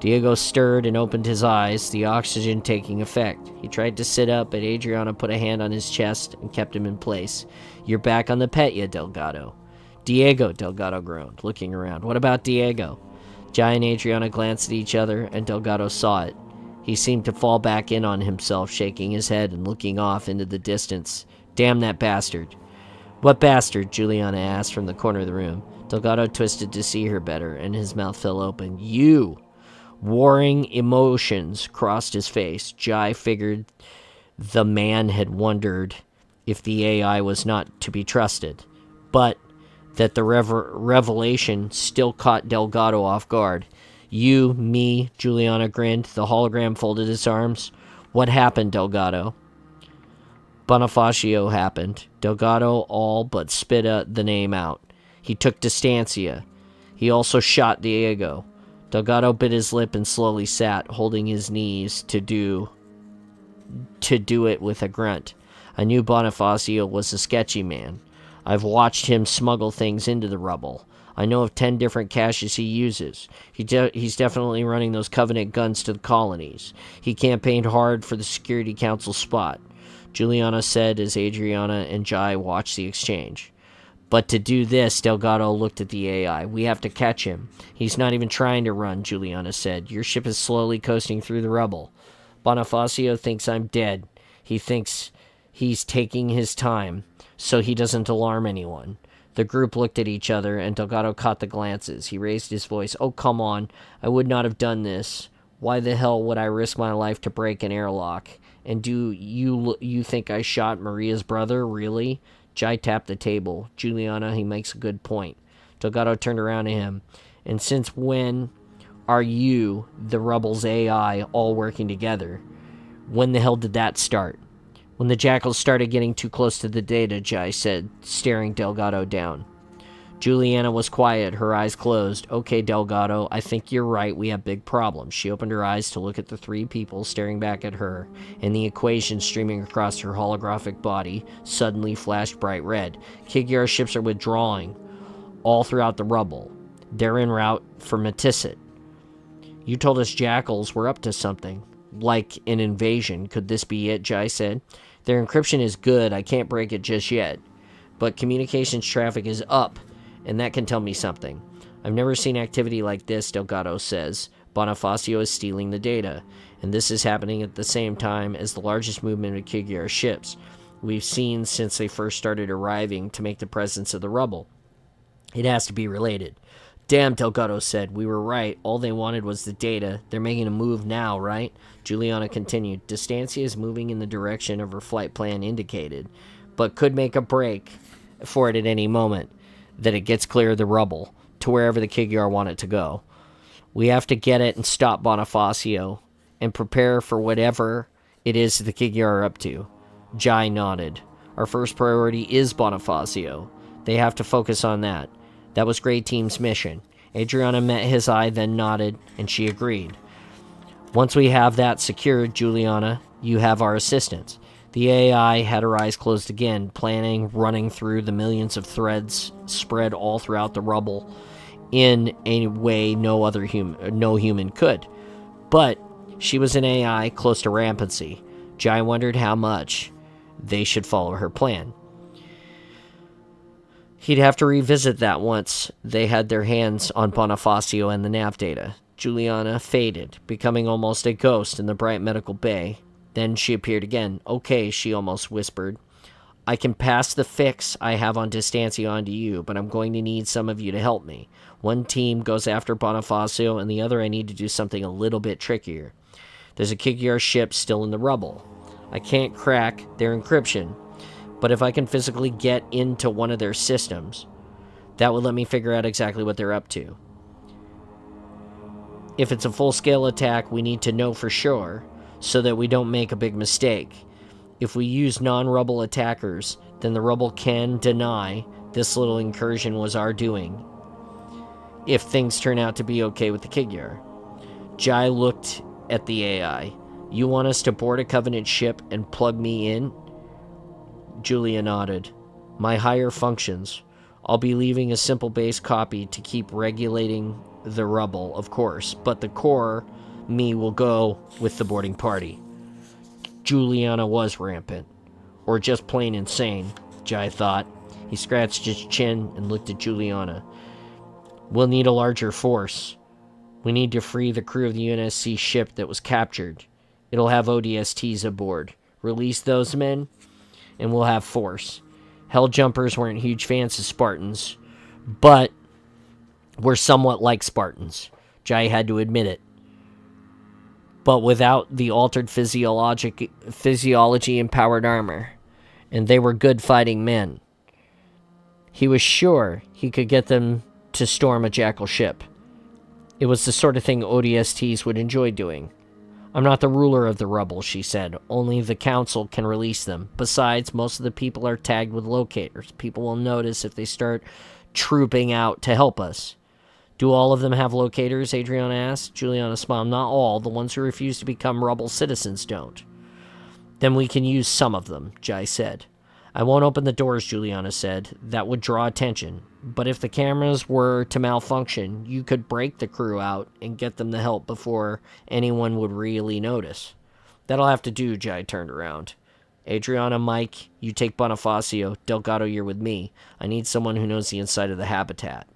Diego stirred and opened his eyes, the oxygen taking effect. He tried to sit up, but Adriana put a hand on his chest and kept him in place. You're back on the Petya, Delgado. Diego, Delgado groaned, looking around. What about Diego? Jai and Adriana glanced at each other, and Delgado saw it. He seemed to fall back in on himself, shaking his head and looking off into the distance. Damn that bastard. What bastard? Juliana asked from the corner of the room. Delgado twisted to see her better, and his mouth fell open. You! Warring emotions crossed his face. Jai figured the man had wondered if the AI was not to be trusted, but that the revelation still caught Delgado off guard. You, me, Juliana grinned. The hologram folded its arms. What happened, Delgado? Bonifacio happened. Delgado all but spit the name out. He took Distancia. He also shot Diego. Delgado bit his lip and slowly sat, holding his knees to do it with a grunt. I knew Bonifacio was a sketchy man. I've watched him smuggle things into the rubble. I know of 10 different caches he uses. He's definitely running those Covenant guns to the colonies. He campaigned hard for the Security Council spot, Juliana said as Adriana and Jai watched the exchange. But to do this, Delgado looked at the AI. We have to catch him. He's not even trying to run, Juliana said. Your ship is slowly coasting through the rubble. Bonifacio thinks I'm dead. He thinks he's taking his time, so he doesn't alarm anyone. The group looked at each other, and Delgado caught the glances. He raised his voice. Oh, come on. I would not have done this. Why the hell would I risk my life to break an airlock? And do you think I shot Maria's brother? Really? Jai tapped the table. Juliana, he makes a good point. Delgado turned around to him. And since when are you, the Rebels AI, all working together? When the hell did that start? When the Jackals started getting too close to the data, Jai said, staring Delgado down. Juliana was quiet, her eyes closed. Okay, Delgado, I think you're right, we have big problems. She opened her eyes to look at the three people staring back at her, and the equation streaming across her holographic body suddenly flashed bright red. Kigyar ships are withdrawing all throughout the rubble. They're en route for Matisset. You told us Jackals were up to something, like an invasion. Could this be it, Jai said. Their encryption is good, I can't break it just yet. But communications traffic is up, and that can tell me something. I've never seen activity like this, Delgado says. Bonifacio is stealing the data, and this is happening at the same time as the largest movement of Kigyar ships we've seen since they first started arriving to make the presence of the rubble. It has to be related. Damn, Delgado said. We were right. All they wanted was the data. They're making a move now, right? Juliana continued. Distancia is moving in the direction of her flight plan indicated, but could make a break for it at any moment, that it gets clear of the rubble, to wherever the Kigyar want it to go. We have to get it and stop Bonifacio, and prepare for whatever it is the Kigyar are up to. Jai nodded. Our first priority is Bonifacio. They have to focus on that. That was Grey Team's mission. Adriana met his eye, then nodded, and she agreed. Once we have that secured, Juliana, you have our assistance. The AI had her eyes closed again, planning running through the millions of threads spread all throughout the rubble in a way no human could. But she was an AI close to rampancy. Jai wondered how much they should follow her plan. He'd have to revisit that once they had their hands on Bonifacio and the nav data. Juliana faded, becoming almost a ghost in the bright medical bay. Then she appeared again. Okay, she almost whispered. I can pass the fix I have on Distancia on to you, but I'm going to need some of you to help me. One team goes after Bonifacio, and the other I need to do something a little bit trickier. There's a Kigyar ship still in the rubble. I can't crack their encryption, but if I can physically get into one of their systems, that would let me figure out exactly what they're up to. If it's a full-scale attack, we need to know for sure, so that we don't make a big mistake. If we use non-rubble attackers, then the rubble can deny this little incursion was our doing, if things turn out to be okay with the Kigyar. Jai looked at the AI. You want us to board a Covenant ship and plug me in? Julia nodded. My higher functions. I'll be leaving a simple base copy to keep regulating the rubble, of course, but the core me will go with the boarding party. Juliana was rampant, or just plain insane, Jai thought. He scratched his chin and looked at Juliana. We'll need a larger force. We need to free the crew of the UNSC ship that was captured. It'll have ODSTs aboard. Release those men, and we'll have force. Helljumpers weren't huge fans of Spartans, but were somewhat like Spartans. Jai had to admit it. But without the altered physiology-empowered armor, and they were good fighting men. He was sure he could get them to storm a Jackal ship. It was the sort of thing ODSTs would enjoy doing. I'm not the ruler of the rubble, she said. Only the council can release them. Besides, most of the people are tagged with locators. People will notice if they start trooping out to help us. Do all of them have locators? Adriana asked. Juliana smiled. Not all. The ones who refuse to become rubble citizens don't. Then we can use some of them, Jai said. I won't open the doors, Juliana said. That would draw attention. But if the cameras were to malfunction, you could break the crew out and get them the help before anyone would really notice. That'll have to do, Jai turned around. Adriana, Mike, you take Bonifacio. Delgado, you're with me. I need someone who knows the inside of the habitat.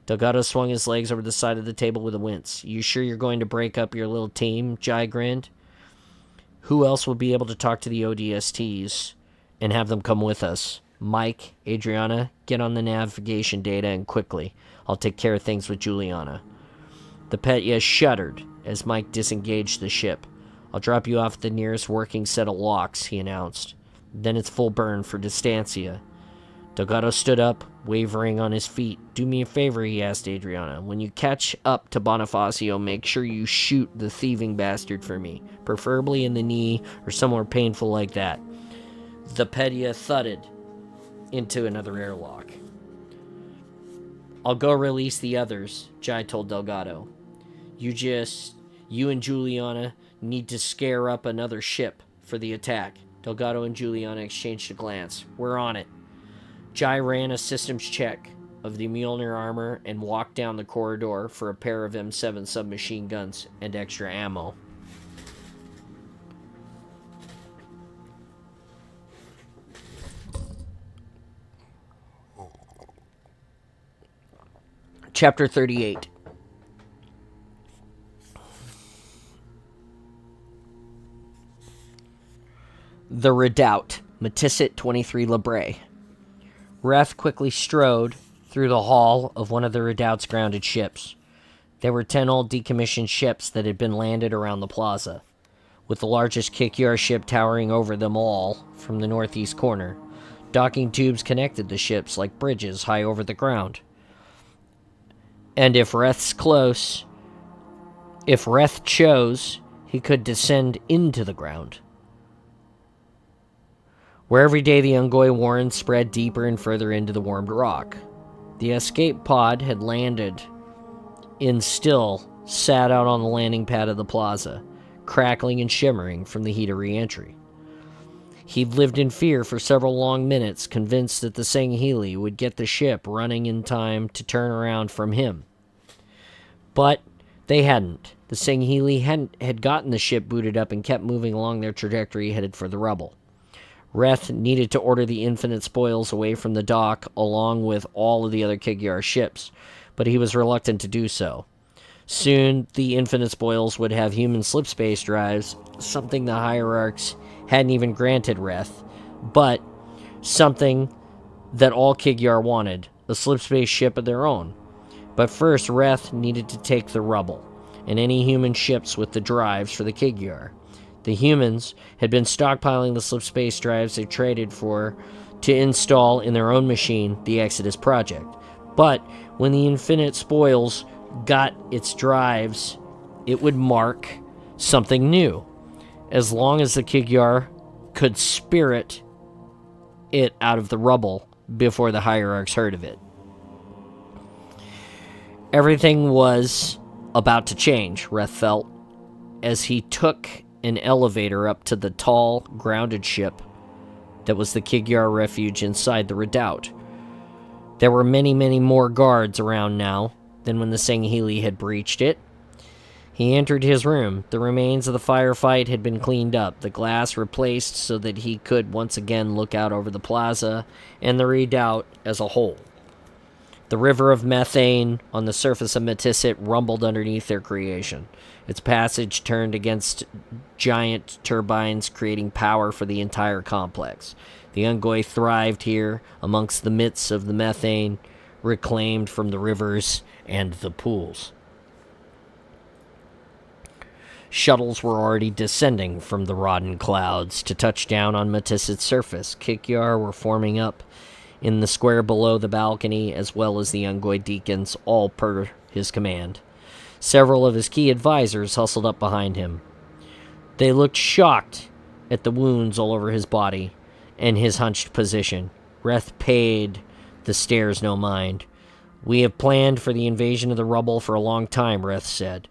Delgado swung his legs over the side of the table with a wince. You sure you're going to break up your little team? Jai grinned. Who else will be able to talk to the ODSTs and have them come with us? Mike, Adriana, get on the navigation data and quickly. I'll take care of things with Juliana. The Petya shuddered as Mike disengaged the ship. I'll drop you off at the nearest working set of locks, he announced. Then it's full burn for Distancia. Delgado stood up, wavering on his feet. Do me a favor, he asked Adriana. When you catch up to Bonifacio, make sure you shoot the thieving bastard for me, preferably in the knee or somewhere painful like that. The Petya thudded into another airlock. I'll go release the others, Jai told Delgado. You and Juliana need to scare up another ship for the attack. Delgado and Juliana exchanged a glance. We're on it. Jai ran a systems check of the Mjolnir armor and walked down the corridor for a pair of M7 submachine guns and extra ammo. Chapter 38. The Redoubt, Matisset 23 Labray. Reth quickly strode through the hull of one of the Redoubt's grounded ships. There were 10 old decommissioned ships that had been landed around the plaza, with the largest Kikyar ship towering over them all from the northeast corner. Docking tubes connected the ships like bridges high over the ground. And if Reth chose, he could descend into the ground. Where every day the Ungoi warren spread deeper and further into the warmed rock. The escape pod had landed and still sat out on the landing pad of the plaza, crackling and shimmering from the heat of re-entry. He'd lived in fear for several long minutes, convinced that the Sangheili would get the ship running in time to turn around from him. But they hadn't. The Sangheili had gotten the ship booted up and kept moving along their trajectory headed for the rubble. Reth needed to order the infinite spoils away from the dock along with all of the other Kigyar ships, but he was reluctant to do so. Soon, the infinite spoils would have human slipspace drives, something the hierarchs hadn't even granted Reth, but something that all Kigyar wanted, a slipspace ship of their own. But first, Reth needed to take the rubble, and any human ships with the drives for the Kigyar. The humans had been stockpiling the slipspace drives they traded for to install in their own machine, the Exodus Project. But when the Infinite Spoils got its drives, it would mark something new, as long as the Kigyar could spirit it out of the rubble before the hierarchs heard of it. Everything was about to change, Reth felt, as he took an elevator up to the tall, grounded ship that was the Kigyar refuge inside the Redoubt. There were many, many more guards around now than when the Sangheili had breached it. He entered his room. The remains of the firefight had been cleaned up, the glass replaced so that he could once again look out over the plaza and the Redoubt as a whole. The river of methane on the surface of Matisset rumbled underneath their creation. Its passage turned against giant turbines, creating power for the entire complex. The Ungoi thrived here, amongst the midst of the methane, reclaimed from the rivers and the pools. Shuttles were already descending from the rodden clouds to touch down on Matisset's surface. Kikyar were forming up in the square below the balcony, as well as the Ungoi deacons, all per his command. Several of his key advisors hustled up behind him. They looked shocked at the wounds all over his body and his hunched position. Reth paid the stares no mind. We have planned for the invasion of the rubble for a long time, Reth said.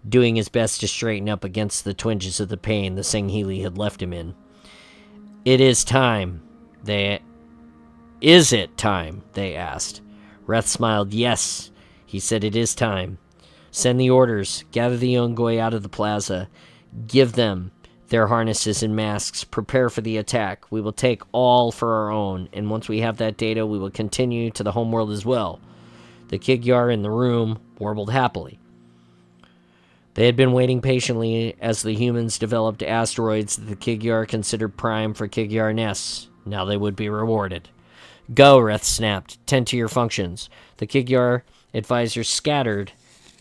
doing his best to straighten up against the twinges of the pain the Sangheili had left him in. Is it time? They asked. Reth smiled. Yes, he said, it is time. Send the orders. Gather the Ungoi out of the plaza. Give them their harnesses and masks. Prepare for the attack. We will take all for our own, and once we have that data, we will continue to the homeworld as well. The Kigyar in the room warbled happily. They had been waiting patiently as the humans developed asteroids that the Kigyar considered prime for Kigyar nests. Now they would be rewarded. Go, Reth snapped. Tend to your functions. The Kigyar advisors scattered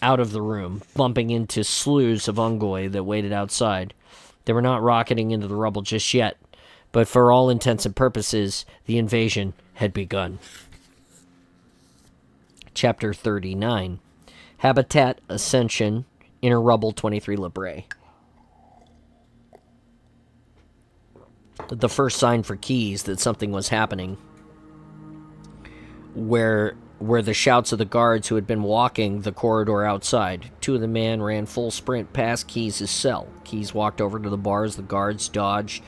out of the room, bumping into slews of Ungoi that waited outside. They were not rocketing into the rubble just yet, but for all intents and purposes, the invasion had begun. Chapter 39. Habitat Ascension, Inner Rubble 23 Libre. The first sign for Keys that something was happening, where the shouts of the guards who had been walking the corridor outside. Two of the men ran full sprint past Keys' cell. Keys walked over to the bars. The guards dodged,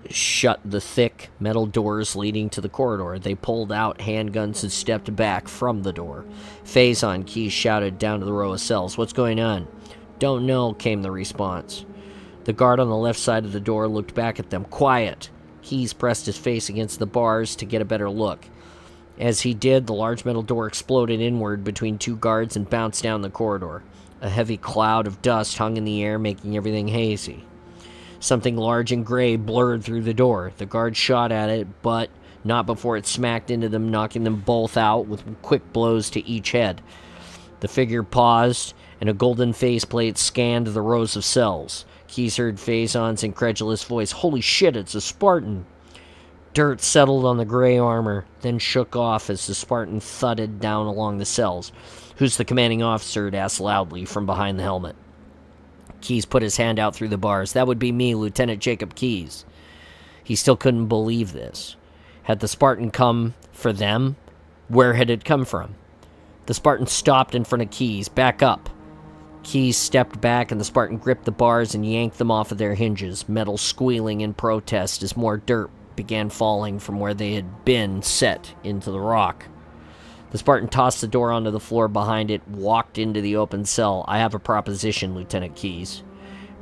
shut the thick metal doors leading to the corridor. They pulled out handguns and stepped back from the door. Phazon, Keys shouted down to the row of cells. What's going on? Don't know, came the response. The guard on the left side of the door looked back at them. Quiet. Keys pressed his face against the bars to get a better look. As he did, the large metal door exploded inward between two guards and bounced down the corridor. A heavy cloud of dust hung in the air, making everything hazy. Something large and gray blurred through the door. The guard shot at it, but not before it smacked into them, knocking them both out with quick blows to each head. The figure paused, and a golden faceplate scanned the rows of cells. Keys heard Phazon's incredulous voice. Holy shit, it's a Spartan! Dirt settled on the gray armor, then shook off as the Spartan thudded down along the cells. Who's the commanding officer? It asked loudly from behind the helmet. Keys put his hand out through the bars. That would be me, Lieutenant Jacob Keys. He still couldn't believe this. Had the Spartan come for them? Where had it come from? The Spartan stopped in front of Keys. Back up. Keys stepped back, and the Spartan gripped the bars and yanked them off of their hinges, metal squealing in protest as more dirt began falling from where they had been set into the rock. The Spartan tossed the door onto the floor behind it, walked into the open cell. I have a proposition, Lieutenant Keys.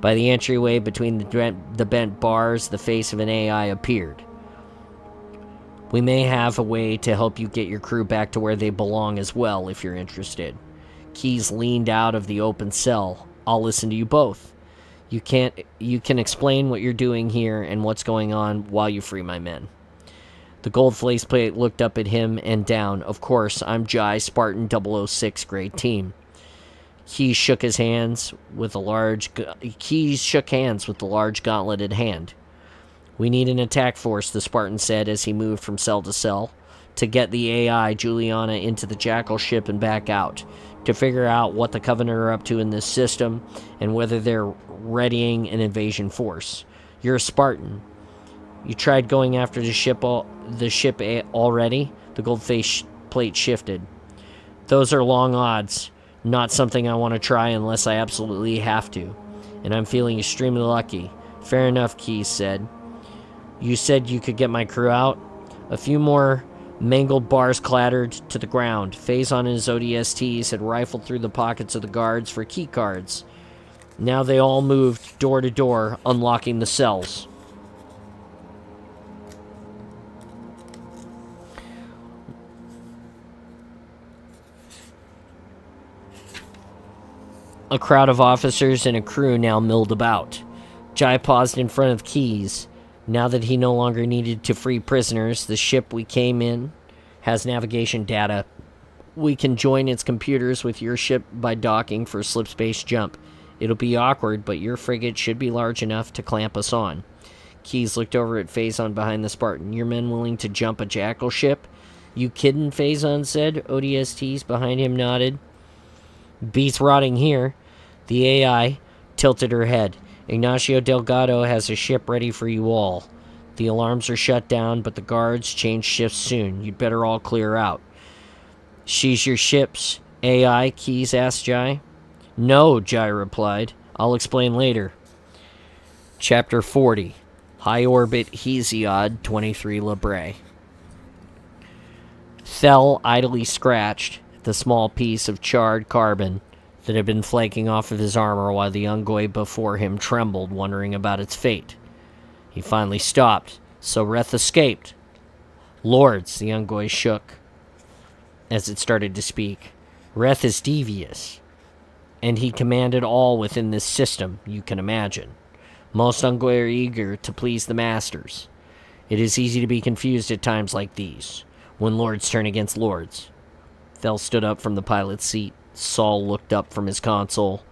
By the entryway between the bent bars, the face of an AI appeared. We may have a way to help you get your crew back to where they belong as well, if you're interested. Keys leaned out of the open cell. I'll listen to you both. You can explain what you're doing here and what's going on while you free my men. The gold faceplate looked up at him and down. Of course, I'm Jai, Spartan 006, great team. Keys shook hands with the large gauntleted hand. We need an attack force, the Spartan said as he moved from cell to cell, to get the AI Juliana into the Jackal ship and back out, to figure out what the Covenant are up to in this system and whether they're readying an invasion force. You're a Spartan. You tried going after the ship already? The gold face plate shifted. Those are long odds. Not something I want to try unless I absolutely have to. And I'm feeling extremely lucky. Fair enough, Keys said. You said you could get my crew out? A few more mangled bars clattered to the ground. Phazon and his ODSTs had rifled through the pockets of the guards for key cards. Now they all moved door to door, unlocking the cells. A crowd of officers and a crew now milled about. Jai paused in front of Keys. Now that he no longer needed to free prisoners, the ship we came in has navigation data. We can join its computers with your ship by docking for a slip space jump. It'll be awkward, but your frigate should be large enough to clamp us on. Keys looked over at Phazon behind the Spartan. Your men willing to jump a Jackal ship? You kiddin', Phazon said. ODSTs behind him nodded. Beats rotting here. The AI tilted her head. Ignacio Delgado has a ship ready for you all. The alarms are shut down, but the guards change shifts soon. You'd better all clear out. She's your ship's AI? Keys asked Jai. No, Jai replied. I'll explain later. Chapter 40. High Orbit Hesiod 23 Labrae. Thel idly scratched at the small piece of charred carbon that had been flaking off of his armor while the Ungoi before him trembled, wondering about its fate. He finally stopped, so Reth escaped. Lords, the Ungoi shook as it started to speak. Reth is devious, and he commanded all within this system, you can imagine. Most Ungoi are eager to please the masters. It is easy to be confused at times like these, when lords turn against lords. Thel stood up from the pilot's seat. Saul looked up from his console.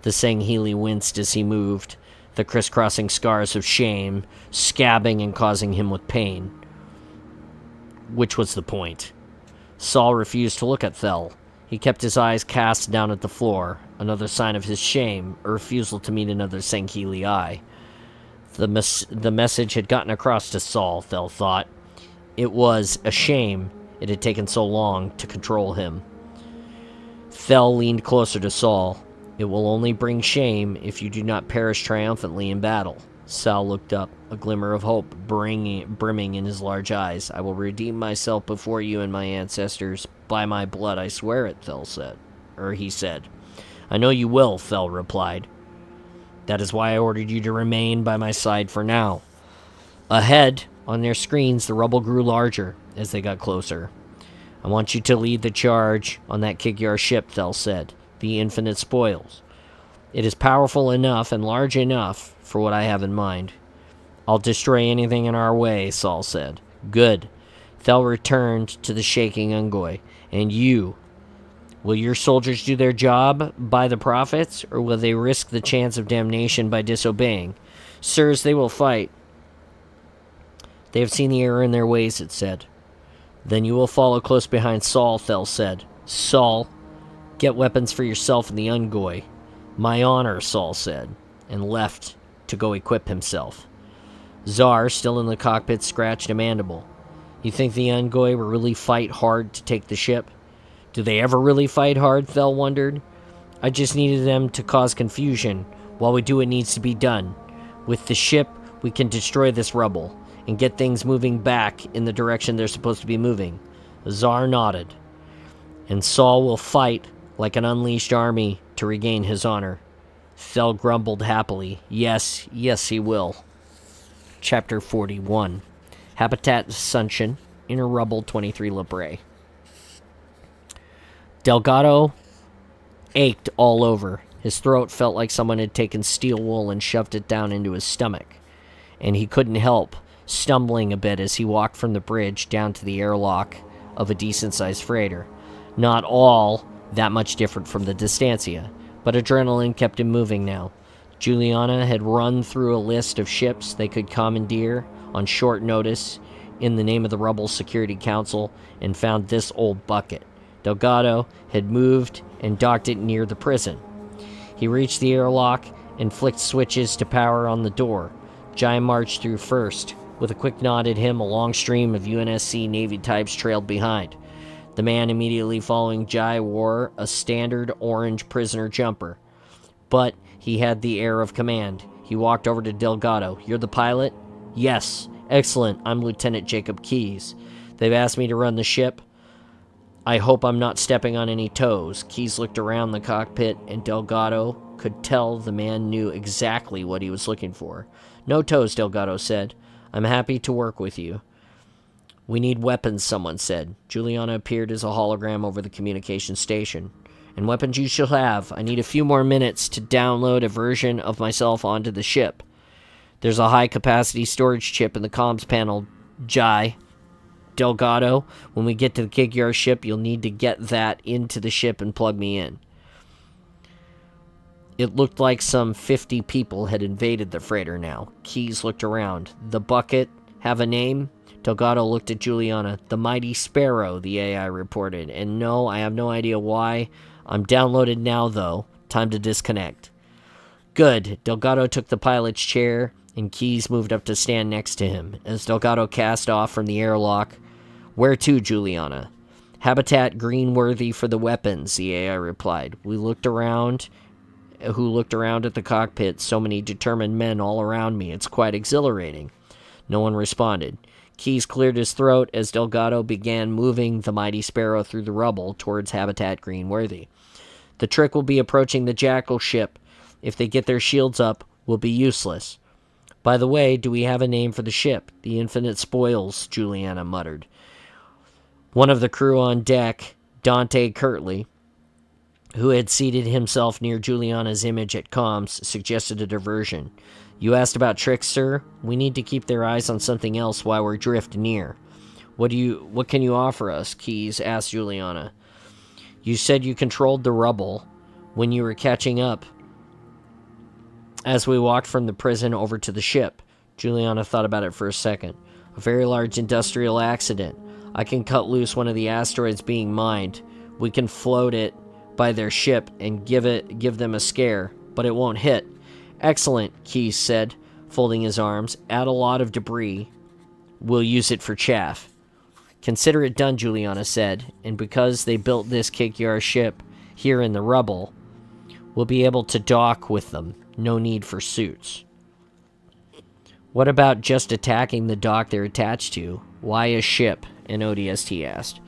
The Sangheili winced as he moved, the crisscrossing scars of shame scabbing and causing him with pain. Which was the point? Saul refused to look at Thel. He kept his eyes cast down at the floor, another sign of his shame, a refusal to meet another Sangheili eye. The message had gotten across to Saul, Thel thought. It was a shame it had taken so long to control him. Thel leaned closer to Saul. It will only bring shame if you do not perish triumphantly in battle. Saul looked up, a glimmer of hope brimming in his large eyes. I will redeem myself before you and my ancestors. By my blood, I swear it, he said. I know you will, Thel replied. That is why I ordered you to remain by my side for now. Ahead, on their screens, the rubble grew larger as they got closer. I want you to lead the charge on that Kigyar ship, Thel said. The Infinite Spoils. It is powerful enough and large enough for what I have in mind. I'll destroy anything in our way, Saul said. Good. Thel returned to the shaking Ungoi. And you? Will your soldiers do their job by the prophets, or will they risk the chance of damnation by disobeying? Sirs, they will fight. They have seen the error in their ways, it said. Then you will follow close behind Saul, Thel said. Saul, get weapons for yourself and the Ungoi. My honor, Saul said, and left to go equip himself. Zar, still in the cockpit, scratched a mandible. You think the Ungoi will really fight hard to take the ship? Do they ever really fight hard, Thel wondered. I just needed them to cause confusion while we do what needs to be done. With the ship, we can destroy this rubble and get things moving back in the direction they're supposed to be moving. Zar nodded. And Saul will fight like an unleashed army to regain his honor. Thel grumbled happily. Yes, he will. Chapter 41. Habitat Sunshine, Inner Rubble 23 Labrae. Delgado ached all over. His throat felt like someone had taken steel wool and shoved it down into his stomach. And he couldn't help stumbling a bit as he walked from the bridge down to the airlock of a decent-sized freighter. Not all that much different from the Distancia, but adrenaline kept him moving now. Juliana had run through a list of ships they could commandeer on short notice in the name of the Rubble Security Council and found this old bucket. Delgado had moved and docked it near the prison. He reached the airlock and flicked switches to power on the door. Jai marched through first. With a quick nod at him, a long stream of UNSC Navy types trailed behind. The man immediately following Jai wore a standard orange prisoner jumper, but he had the air of command. He walked over to Delgado. You're the pilot? Yes. Excellent. I'm Lieutenant Jacob Keyes. They've asked me to run the ship. I hope I'm not stepping on any toes. Keyes looked around the cockpit, and Delgado could tell the man knew exactly what he was looking for. No toes, Delgado said. I'm happy to work with you. We need weapons, someone said. Juliana appeared as a hologram over the communication station. And weapons you shall have. I need a few more minutes to download a version of myself onto the ship. There's a high-capacity storage chip in the comms panel, Jai. Delgado, when we get to the Kigyar ship, you'll need to get that into the ship and plug me in. It looked like some 50 people had invaded the freighter now. Keyes looked around. The bucket have a name? Delgado looked at Juliana. The Mighty Sparrow, the AI reported. And no, I have no idea why. I'm downloaded now, though. Time to disconnect. Good. Delgado took the pilot's chair, and Keyes moved up to stand next to him. As Delgado cast off from the airlock, where to, Juliana? Habitat Greenworthy for the weapons, the AI replied. We looked around who looked around at the cockpit. So many determined men all around me. It's quite exhilarating. No one responded. Keyes cleared his throat as Delgado began moving the mighty Sparrow through the rubble towards Habitat Greenworthy. The trick will be approaching the Jackal ship. If they get their shields up, we'll be useless. By the way, do we have a name for the ship? The Infinite Spoils, Juliana muttered. One of the crew on deck, Dante Kirtley, who had seated himself near Juliana's image at comms, suggested a diversion. You asked about tricks, sir? We need to keep their eyes on something else while we're drift near. What can you offer us? Keyes asked Juliana. You said you controlled the rubble when you were catching up as we walked from the prison over to the ship. Juliana thought about it for a second. A very large industrial accident. I can cut loose one of the asteroids being mined. We can float it by their ship and give them a scare, but it won't hit. Excellent, Keyes said, folding his arms. Add a lot of debris. We'll use it for chaff. Consider it done, Juliana said, and because they built this Kikyar ship here in the rubble, we'll be able to dock with them. No need for suits. What about just attacking the dock they're attached to? Why a ship? An ODST asked.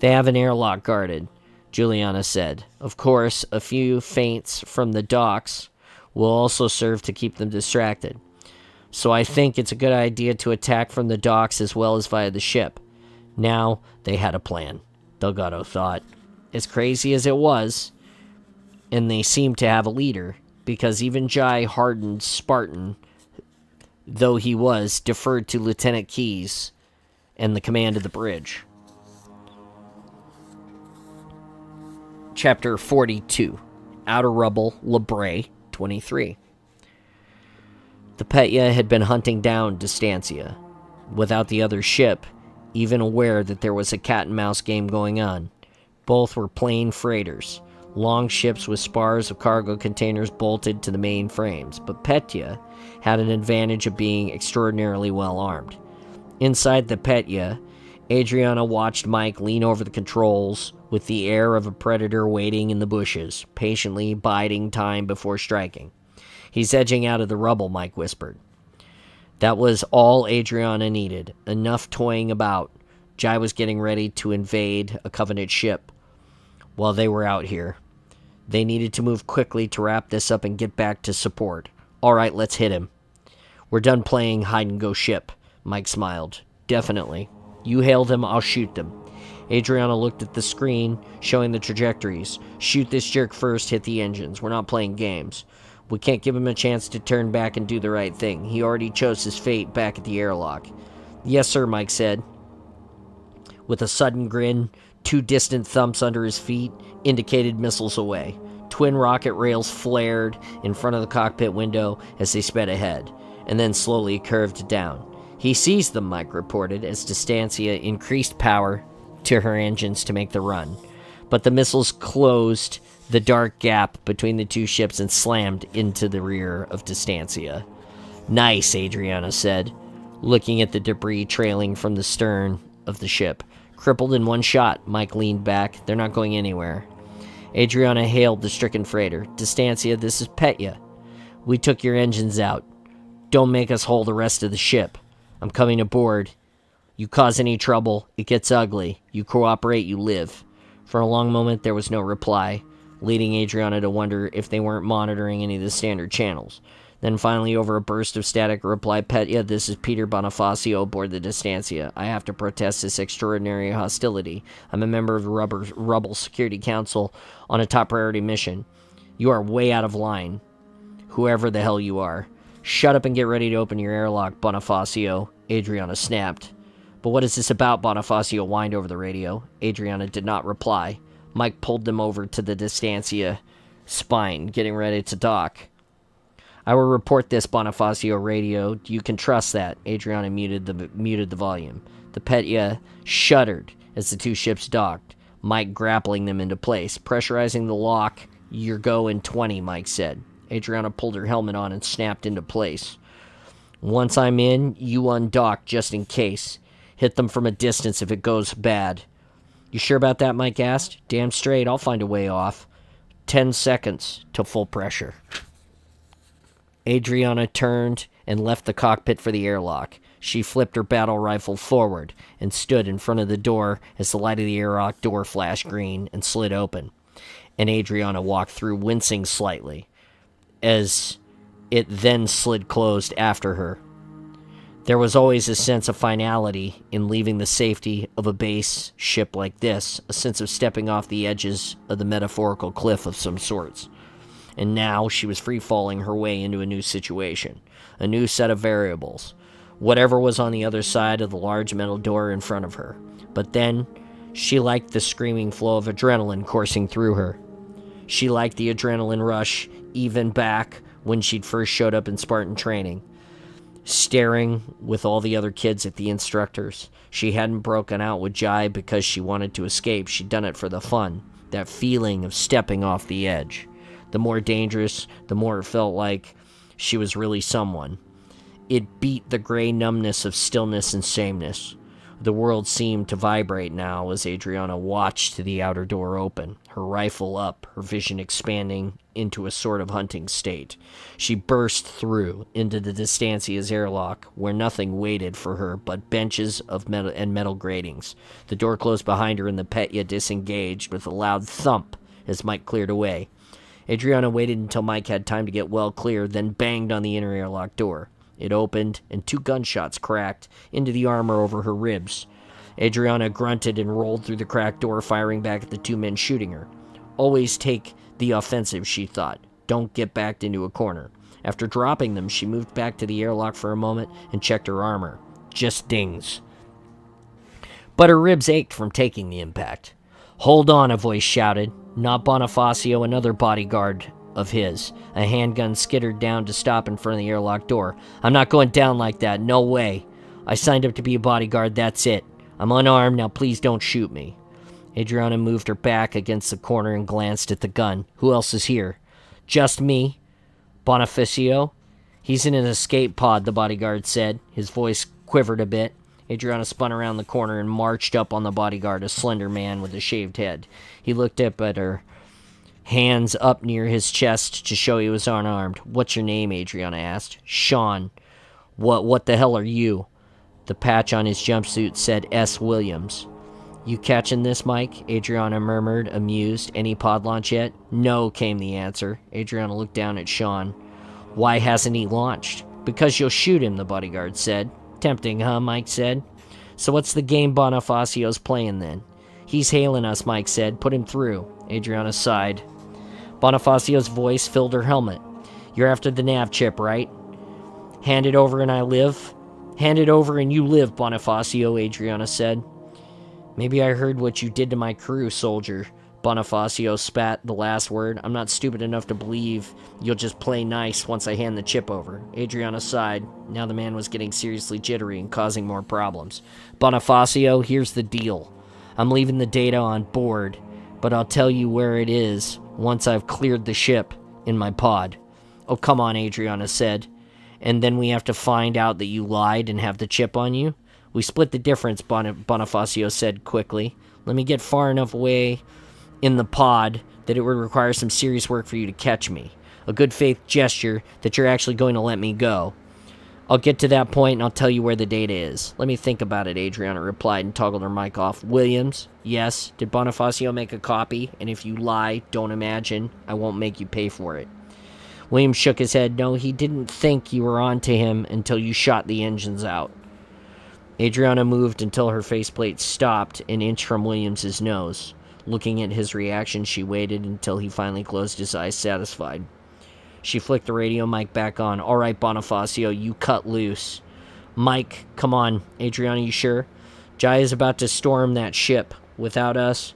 They have an airlock guarded, Juliana said. Of course, a few feints from the docks will also serve to keep them distracted. So I think it's a good idea to attack from the docks as well as via the ship. Now, they had a plan, Delgado thought. As crazy as it was, and they seemed to have a leader, because even Jai, hardened Spartan, though he was, deferred to Lieutenant Keyes and the command of the bridge. Chapter 42. Outer Rubble, Labray, 23. The Petya had been hunting down Distancia, without the other ship even aware that there was a cat-and-mouse game going on. Both were plain freighters, long ships with spars of cargo containers bolted to the main frames, but Petya had an advantage of being extraordinarily well armed. Inside the Petya, Adriana watched Mike lean over the controls with the air of a predator waiting in the bushes, patiently biding time before striking. He's edging out of the rubble, Mike whispered. That was all Adriana needed, enough toying about. Jai was getting ready to invade a Covenant ship while they were out here. They needed to move quickly to wrap this up and get back to support. All right, let's hit him. We're done playing hide-and-go ship, Mike smiled. Definitely. You hail them, I'll shoot them. Adriana looked at the screen, showing the trajectories. Shoot this jerk first, hit the engines. We're not playing games. We can't give him a chance to turn back and do the right thing. He already chose his fate back at the airlock. Yes, sir, Mike said. With a sudden grin, two distant thumps under his feet indicated missiles away. Twin rocket rails flared in front of the cockpit window as they sped ahead, and then slowly curved down. He seized them, Mike reported, as Distancia increased power to her engines to make the run. But the missiles closed the dark gap between the two ships and slammed into the rear of Distancia. Nice, Adriana said, looking at the debris trailing from the stern of the ship. Crippled in one shot, Mike leaned back. They're not going anywhere. Adriana hailed the stricken freighter. Distancia, this is Petya. We took your engines out. Don't make us haul the rest of the ship. I'm coming aboard. You cause any trouble, it gets ugly. You cooperate, you live. For a long moment, there was no reply, leading Adriana to wonder if they weren't monitoring any of the standard channels. Then finally, over a burst of static, replied, Petya, this is Peter Bonifacio aboard the Distancia. I have to protest this extraordinary hostility. I'm a member of the Rubble Security Council on a top priority mission. You are way out of line, whoever the hell you are. Shut up and get ready to open your airlock, Bonifacio, Adriana snapped. But what is this about? Bonifacio whined over the radio. Adriana did not reply. Mike pulled them over to the Distancia spine, getting ready to dock. I will report this, Bonifacio radio. You can trust that. Adriana muted the volume. The Petya shuddered as the two ships docked, Mike grappling them into place. Pressurizing the lock, you're go in 20, Mike said. Adriana pulled her helmet on and snapped into place. Once I'm in, you undock just in case. Hit them from a distance if it goes bad. You sure about that, Mike asked. Damn straight, I'll find a way off. 10 seconds to full pressure. Adriana turned and left the cockpit for the airlock. She flipped her battle rifle forward and stood in front of the door as the light of the airlock door flashed green and slid open. And Adriana walked through, wincing slightly, as it then slid closed after her. There was always a sense of finality in leaving the safety of a base ship like this, a sense of stepping off the edges of the metaphorical cliff of some sorts. And now she was free-falling her way into a new situation, a new set of variables, whatever was on the other side of the large metal door in front of her. But then, she liked the screaming flow of adrenaline coursing through her. She liked the adrenaline rush even back when she'd first showed up in Spartan training, staring with all the other kids at the instructors. She hadn't broken out with Jai because she wanted to escape. She'd done it for the fun, that feeling of stepping off the edge. The more dangerous, the more it felt like she was really someone. It beat the gray numbness of stillness and sameness. The world seemed to vibrate now as Adriana watched the outer door open, her rifle up, her vision expanding into a sort of hunting state. She burst through into the Distancia's airlock, where nothing waited for her but benches of metal gratings. The door closed behind her and the Petya disengaged with a loud thump as Mike cleared away. Adriana waited until Mike had time to get well clear, then banged on the inner airlock door. It opened, and 2 gunshots cracked into the armor over her ribs. Adriana grunted and rolled through the cracked door, firing back at the 2 men shooting her. Always take the offensive, she thought. Don't get backed into a corner. After dropping them, she moved back to the airlock for a moment and checked her armor. Just dings. But her ribs ached from taking the impact. "Hold on," a voice shouted. Not Bonifacio, another bodyguard of his. A handgun skittered down to stop in front of the airlock door. "I'm not going down like that. No way. I signed up to be a bodyguard. That's it. I'm unarmed. Now please don't shoot me." Adriana moved her back against the corner and glanced at the gun. "Who else is here?" "Just me. Bonifacio?" "He's in an escape pod," the bodyguard said. His voice quivered a bit. Adriana spun around the corner and marched up on the bodyguard, a slender man with a shaved head. He looked up at her, hands up near his chest to show he was unarmed. "What's your name?" Adriana asked. "Sean." What the hell are you?" The patch on his jumpsuit said S. Williams. "You catching this, Mike?" Adriana murmured, amused. "Any pod launch yet?" "No," came the answer. Adriana looked down at Sean. "Why hasn't he launched?" "Because you'll shoot him," the bodyguard said. "Tempting, huh?" Mike said. "So what's the game Bonifacio's playing then?" "He's hailing us," Mike said. "Put him through." Adriana sighed. Bonifacio's voice filled her helmet. "You're after the nav chip, right?" "Hand it over and I live." "Hand it over and you live, Bonifacio," Adriana said. "Maybe I heard what you did to my crew, soldier." Bonifacio spat the last word. "I'm not stupid enough to believe you'll just play nice once I hand the chip over." Adriana sighed. Now the man was getting seriously jittery and causing more problems. "Bonifacio, here's the deal. I'm leaving the data on board, but I'll tell you where it is once I've cleared the ship in my pod." "Oh, come on," Adriana said. "And then we have to find out that you lied and have the chip on you?" "We split the difference," Bonifacio said quickly. "Let me get far enough away in the pod that it would require some serious work for you to catch me. A good faith gesture that you're actually going to let me go. I'll get to that point and I'll tell you where the data is." "Let me think about it," Adriana replied and toggled her mic off. "Williams?" "Yes." "Did Bonifacio make a copy? And if you lie, don't imagine I won't make you pay for it." Williams shook his head. "No, he didn't think you were on to him until you shot the engines out." Adriana moved until her faceplate stopped an inch from Williams's nose. Looking at his reaction, she waited until he finally closed his eyes, satisfied. She flicked the radio mic back on. "All right, Bonifacio, you cut loose." "Mike, come on." "Adriana, you sure?" "Jai is about to storm that ship. Without us,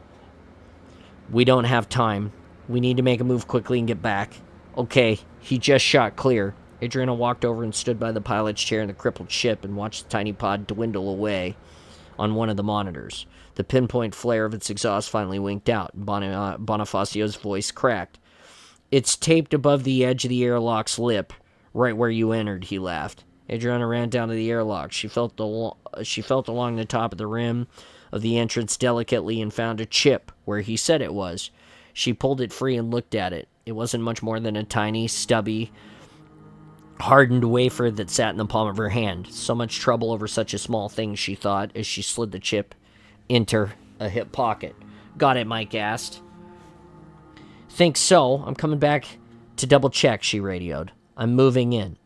we don't have time. We need to make a move quickly and get back." "Okay." He just shot clear. Adriana walked over and stood by the pilot's chair in the crippled ship and watched the tiny pod dwindle away on one of the monitors. The pinpoint flare of its exhaust finally winked out. Bonifacio's voice cracked. "It's taped above the edge of the airlock's lip, right where you entered," he laughed. Adriana ran down to the airlock. She felt along the top of the rim of the entrance delicately and found a chip where he said it was. She pulled it free and looked at it. It wasn't much more than a tiny, stubby, hardened wafer that sat in the palm of her hand. So much trouble over such a small thing, she thought, as she slid the chip into a hip pocket. Got it, Mike asked. Think so. I'm coming back to double check, she radioed. I'm moving in.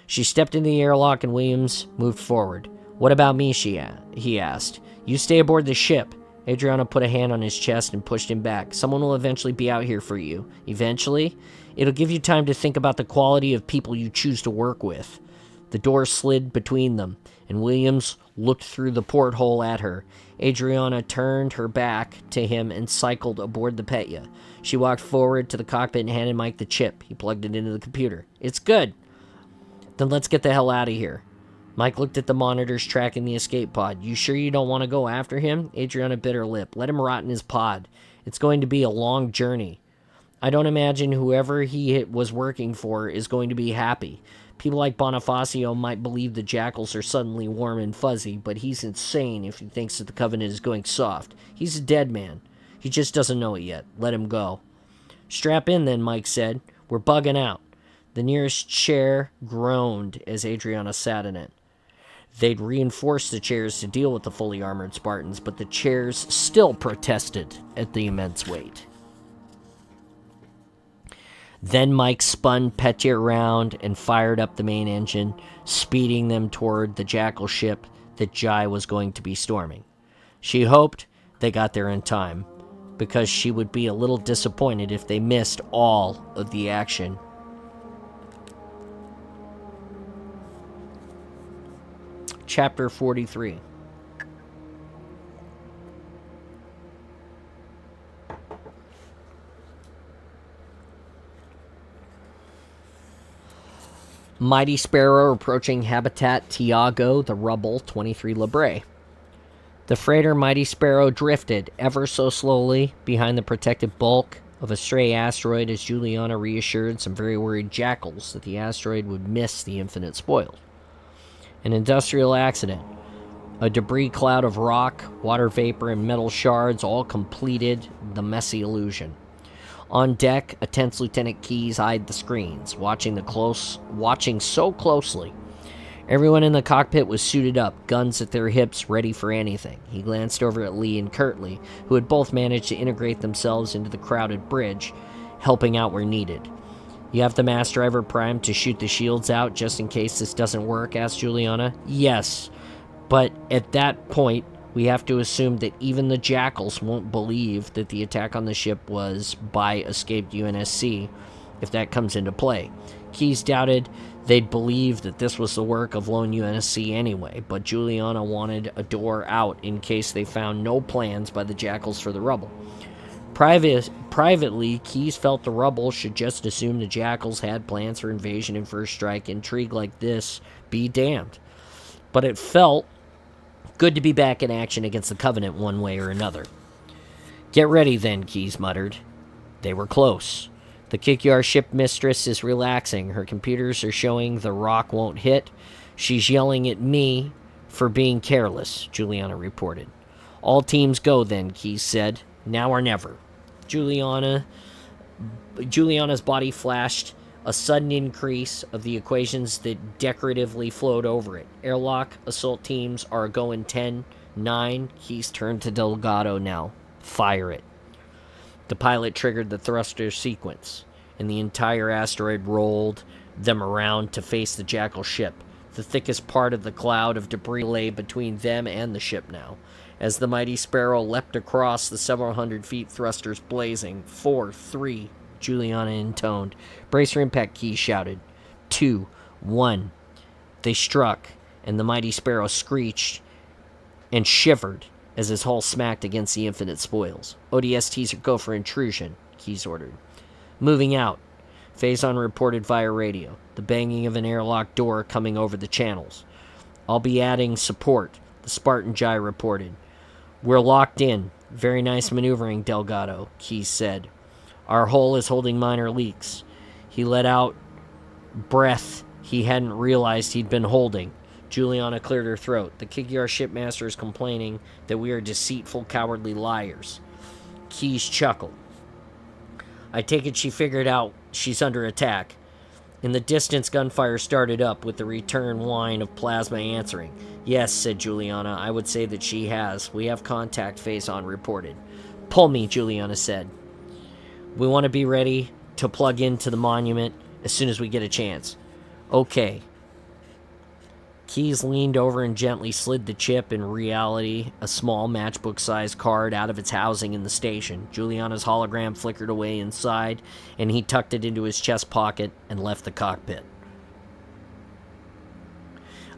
She stepped into the airlock and Williams moved forward. What about me, he asked. You stay aboard the ship. Adriana put a hand on his chest and pushed him back. Someone will eventually be out here for you. Eventually? It'll give you time to think about the quality of people you choose to work with. The door slid between them, and Williams looked through the porthole at her. Adriana turned her back to him and cycled aboard the Petya. She walked forward to the cockpit and handed Mike the chip. He plugged it into the computer. It's good. Then let's get the hell out of here. Mike looked at the monitors tracking the escape pod. You sure you don't want to go after him? Adriana bit her lip. Let him rot in his pod. It's going to be a long journey. I don't imagine whoever he was working for is going to be happy. People like Bonifacio might believe the jackals are suddenly warm and fuzzy, but he's insane if he thinks that the Covenant is going soft. He's a dead man. He just doesn't know it yet. Let him go. Strap in then, Mike said. We're bugging out. The nearest chair groaned as Adriana sat in it. They'd reinforced the chairs to deal with the fully armored Spartans, but the chairs still protested at the immense weight. Then Mike spun Petya around and fired up the main engine, speeding them toward the jackal ship that Jai was going to be storming. She hoped they got there in time, because she would be a little disappointed if they missed all of the action. Chapter 43. Mighty Sparrow approaching Habitat Tiago, the rubble, 23 Libre. The freighter Mighty Sparrow drifted ever so slowly behind the protective bulk of a stray asteroid as Juliana reassured some very worried jackals that the asteroid would miss the infinite spoils. An industrial accident. A debris cloud of rock, water vapor, and metal shards all completed the messy illusion. On deck, a tense Lieutenant Keyes eyed the screens, watching so closely. Everyone in the cockpit was suited up, guns at their hips, ready for anything. He glanced over at Lee and Kirtley, who had both managed to integrate themselves into the crowded bridge, helping out where needed. You have the mass driver primed to shoot the shields out just in case this doesn't work, asked Juliana. Yes, but at that point, we have to assume that even the jackals won't believe that the attack on the ship was by escaped UNSC, if that comes into play. Keyes doubted they'd believe that this was the work of lone UNSC anyway, but Juliana wanted a door out in case they found no plans by the jackals for the rubble. Privately, Keyes felt the rubble should just assume the jackals had plans for invasion and first strike. Intrigue like this be damned. But it felt good to be back in action against the Covenant one way or another. Get ready then, Keyes muttered. They were close. The Kikyar ship mistress is relaxing. Her computers are showing the rock won't hit. She's yelling at me for being careless, Juliana reported. All teams go then, Keyes said. Now or never. Juliana's body flashed a sudden increase of the equations that decoratively flowed over it. Airlock assault teams are going 10, 9. He's turned to Delgado now. Fire it. The pilot triggered the thruster sequence, and the entire asteroid rolled them around to face the jackal ship. The thickest part of the cloud of debris lay between them and the ship now. As the Mighty Sparrow leapt across the several hundred feet, thrusters blazing. 4, 3, Juliana intoned. Brace for impact, Keyes shouted. 2, 1. They struck, and the Mighty Sparrow screeched and shivered as his hull smacked against the infinite spoils. ODSTs go for intrusion, Keyes ordered. Moving out. Faison reported via radio. The banging of an airlock door coming over the channels. I'll be adding support, the Spartan Jai reported. We're locked in. Very nice maneuvering, Delgado, Keyes said. Our hull is holding minor leaks. He let out breath he hadn't realized he'd been holding. Juliana cleared her throat. The Kikyar shipmaster is complaining that we are deceitful, cowardly liars. Keyes chuckled. I take it she figured out she's under attack. In the distance, gunfire started up, with the return whine of plasma answering. Yes, said Juliana, I would say that she has. We have contact, Faison reported. Pull me, Juliana said. We want to be ready to plug into the monument as soon as we get a chance. Okay. Keyes leaned over and gently slid the chip, in reality a small matchbook-sized card, out of its housing in the station. Juliana's hologram flickered away inside, and he tucked it into his chest pocket and left the cockpit.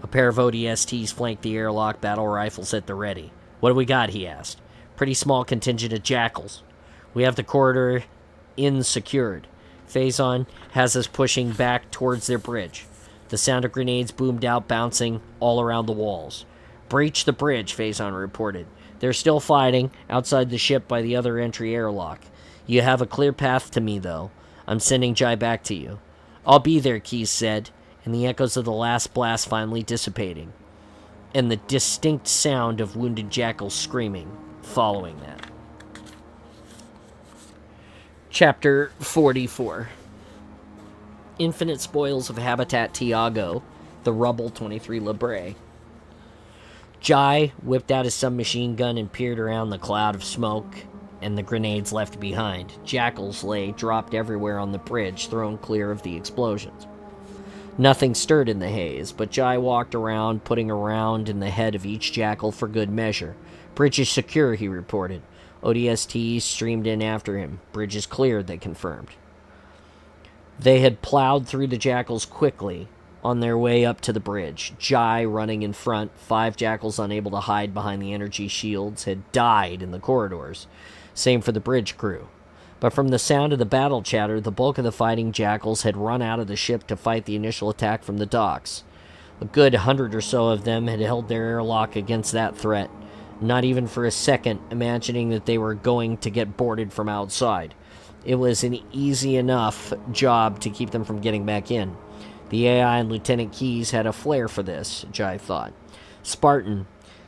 A pair of ODSTs flanked the airlock, battle rifles at the ready. What do we got, he asked. Pretty small contingent of jackals. We have the corridor in secured. Faison has us pushing back towards their bridge. The sound of grenades boomed out, bouncing all around the walls. Breach the bridge, Faison reported. They're still fighting outside the ship by the other entry airlock. You have a clear path to me, though. I'm sending Jai back to you. I'll be there, Keyes said, and the echoes of the last blast finally dissipating, and the distinct sound of wounded jackals screaming following that. Chapter 44. Infinite Spoils of Habitat Tiago, the Rubble 23 Libre. Jai whipped out his submachine gun and peered around the cloud of smoke and the grenades left behind. Jackals lay dropped everywhere on the bridge, thrown clear of the explosions. Nothing stirred in the haze, but Jai walked around, putting a round in the head of each jackal for good measure. Bridge is secure, he reported. ODSTs streamed in after him. Bridge is cleared, they confirmed. They had plowed through the jackals quickly on their way up to the bridge. Jai running in front, 5 jackals unable to hide behind the energy shields had died in the corridors. Same for the bridge crew. But from the sound of the battle chatter, the bulk of the fighting jackals had run out of the ship to fight the initial attack from the docks. A good 100 or so of them had held their airlock against that threat, not even for a second imagining that they were going to get boarded from outside. It was an easy enough job to keep them from getting back in. The AI and Lieutenant Keyes had a flair for this, Jai thought. Spartan,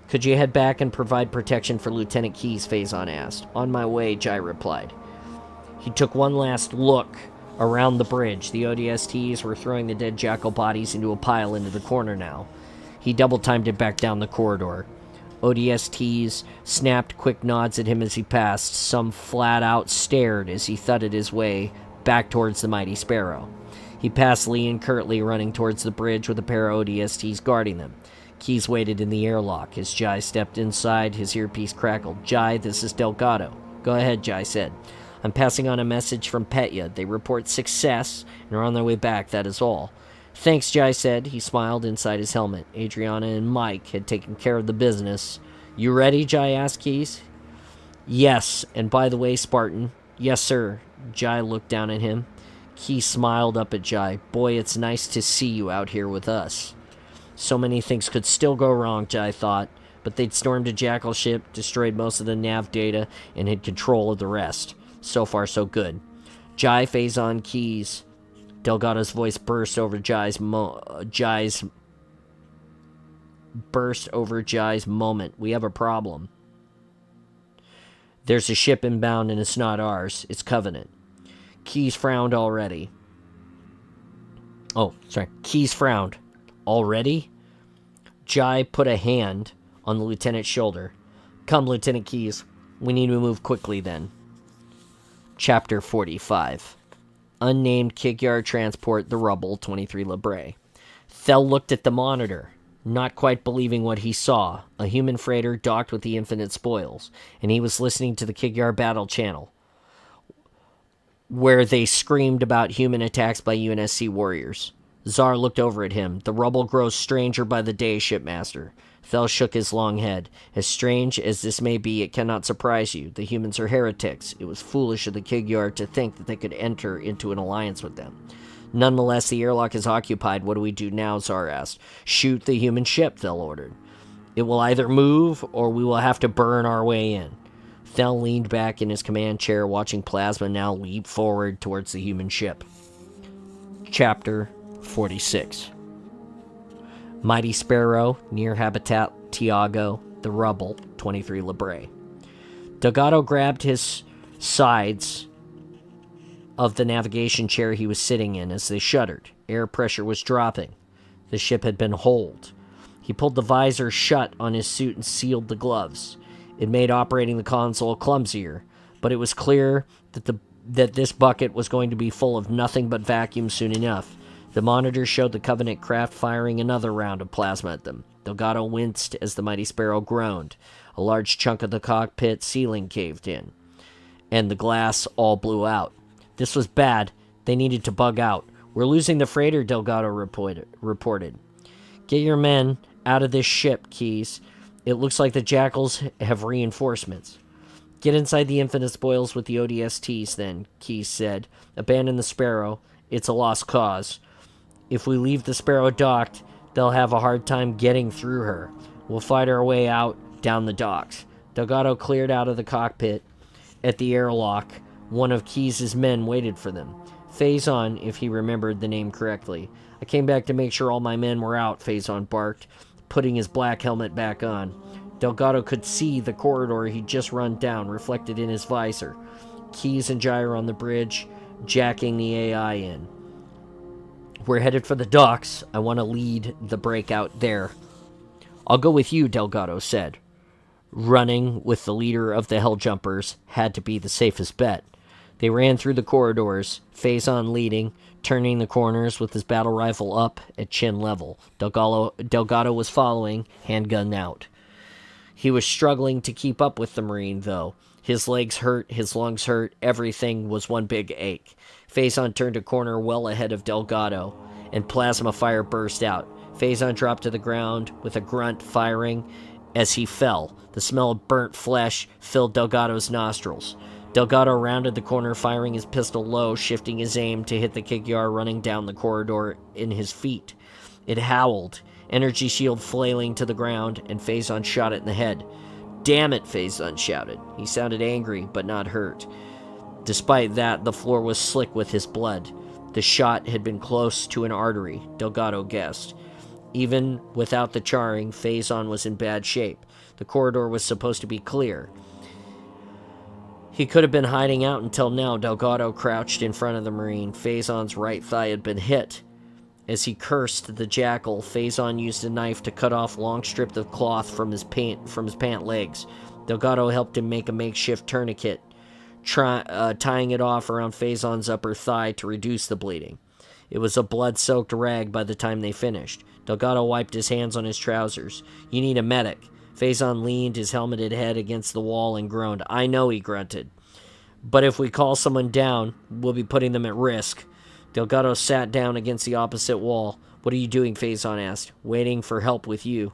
could you head back and provide protection for Lieutenant Keyes, Faison asked. On my way, Jai replied. He took one last look around the bridge. The ODSTs were throwing the dead jackal bodies into a pile into the corner now. He double-timed it back down the corridor. ODSTs snapped quick nods at him as he passed. Some flat-out stared as he thudded his way back towards the mighty Sparrow. He passed Lee and Kirtley running towards the bridge with a pair of ODSTs guarding them. Keyes waited in the airlock. As Jai stepped inside, his earpiece crackled. Jai, this is Delgado. Go ahead, Jai said. I'm passing on a message from Petya. They report success and are on their way back, that is all. Thanks, Jai said. He smiled inside his helmet. Adriana and Mike had taken care of the business. You ready, Jai asked Keyes. Yes, and by the way, Spartan. Yes, sir. Jai looked down at him. Keyes smiled up at Jai. Boy, it's nice to see you out here with us. So many things could still go wrong, Jai thought, but they'd stormed a jackal ship, destroyed most of the nav data, and had control of the rest. So far, so good. Jai, Faison, Keyes. Delgado's voice burst over Jai's moment. We have a problem. There's a ship inbound and it's not ours. It's Covenant. Keyes frowned already. Keyes frowned. Already? Jai put a hand on the lieutenant's shoulder. Come, Lieutenant Keyes. We need to move quickly then. Chapter 45. Unnamed Kigyar transport, the Rubble 23 Libre. Thel looked at the monitor, not quite believing what he saw. A human freighter docked with the Infinite Spoils, and he was listening to the Kigyar battle channel, where they screamed about human attacks by UNSC warriors. Zar looked over at him. The rubble grows stranger by the day, Shipmaster. Thel shook his long head. As strange as this may be, it cannot surprise you. The humans are heretics. It was foolish of the Kigyar to think that they could enter into an alliance with them. Nonetheless, the airlock is occupied. What do we do now? Zar asked. Shoot the human ship, Thel ordered. It will either move, or we will have to burn our way in. Thel leaned back in his command chair, watching Plasma now leap forward towards the human ship. Chapter 46. Mighty Sparrow, near Habitat Tiago, the Rubble, 23 Libre. Delgado grabbed his sides of the navigation chair he was sitting in as they shuddered. Air pressure was dropping. The ship had been holed. He pulled the visor shut on his suit and sealed the gloves. It made operating the console clumsier, but it was clear that this bucket was going to be full of nothing but vacuum soon enough. The monitor showed the Covenant craft firing another round of plasma at them. Delgado winced as the mighty Sparrow groaned. A large chunk of the cockpit ceiling caved in, and the glass all blew out. This was bad. They needed to bug out. We're losing the freighter, Delgado reported. Get your men out of this ship, Keyes. It looks like the Jackals have reinforcements. Get inside the infinite spoils with the ODSTs, then, Keyes said. Abandon the Sparrow. It's a lost cause. If we leave the Sparrow docked, they'll have a hard time getting through her. We'll fight our way out down the docks. Delgado cleared out of the cockpit. At the airlock, one of Keyes' men waited for them. Faison, if he remembered the name correctly. I came back to make sure all my men were out, Faison barked, putting his black helmet back on. Delgado could see the corridor he'd just run down, reflected in his visor. Keyes and Gyro on the bridge, jacking the AI in. We're headed for the docks. I want to lead the breakout there. I'll go with you, Delgado said. Running with the leader of the Helljumpers had to be the safest bet. They ran through the corridors, Faison leading, turning the corners with his battle rifle up at chin level. Delgado was following, handgun out. He was struggling to keep up with the Marine, though. His legs hurt, his lungs hurt, everything was one big ache. Faison turned a corner well ahead of Delgado, and plasma fire burst out. Faison dropped to the ground with a grunt, firing as he fell. The smell of burnt flesh filled Delgado's nostrils. Delgado rounded the corner, firing his pistol low, shifting his aim to hit the Kikyar running down the corridor in his feet. It howled, energy shield flailing to the ground, and Faison shot it in the head. Damn it, Faison shouted. He sounded angry, but not hurt. Despite that, the floor was slick with his blood. The shot had been close to an artery, Delgado guessed. Even without the charring, Faison was in bad shape. The corridor was supposed to be clear. He could have been hiding out until now. Delgado crouched in front of the Marine. Faison's right thigh had been hit. As he cursed the Jackal, Faison used a knife to cut off long strips of cloth from his pant legs. Delgado helped him make a makeshift tourniquet, tying it off around Faison's upper thigh to reduce the bleeding. It was a blood-soaked rag by the time they finished. Delgado wiped his hands on his trousers. You need a medic. Faison leaned his helmeted head against the wall and groaned. I know, he grunted. But if we call someone down, we'll be putting them at risk. Delgado sat down against the opposite wall. What are you doing, Faison asked. Waiting for help with you,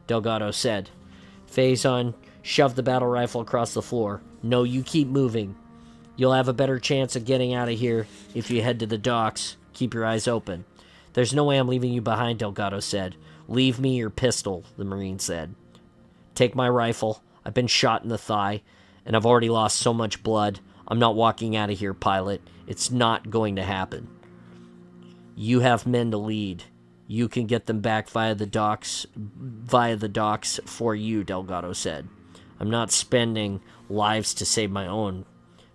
Delgado said. Faison shoved the battle rifle across the floor. No, you keep moving. You'll have a better chance of getting out of here if you head to the docks. Keep your eyes open. There's no way I'm leaving you behind, Delgado said. Leave me your pistol, the Marine said. Take my rifle. I've been shot in the thigh, and I've already lost so much blood. I'm not walking out of here, pilot. It's not going to happen. You have men to lead. You can get them back via the docks for you, Delgado said. I'm not spending lives to save my own,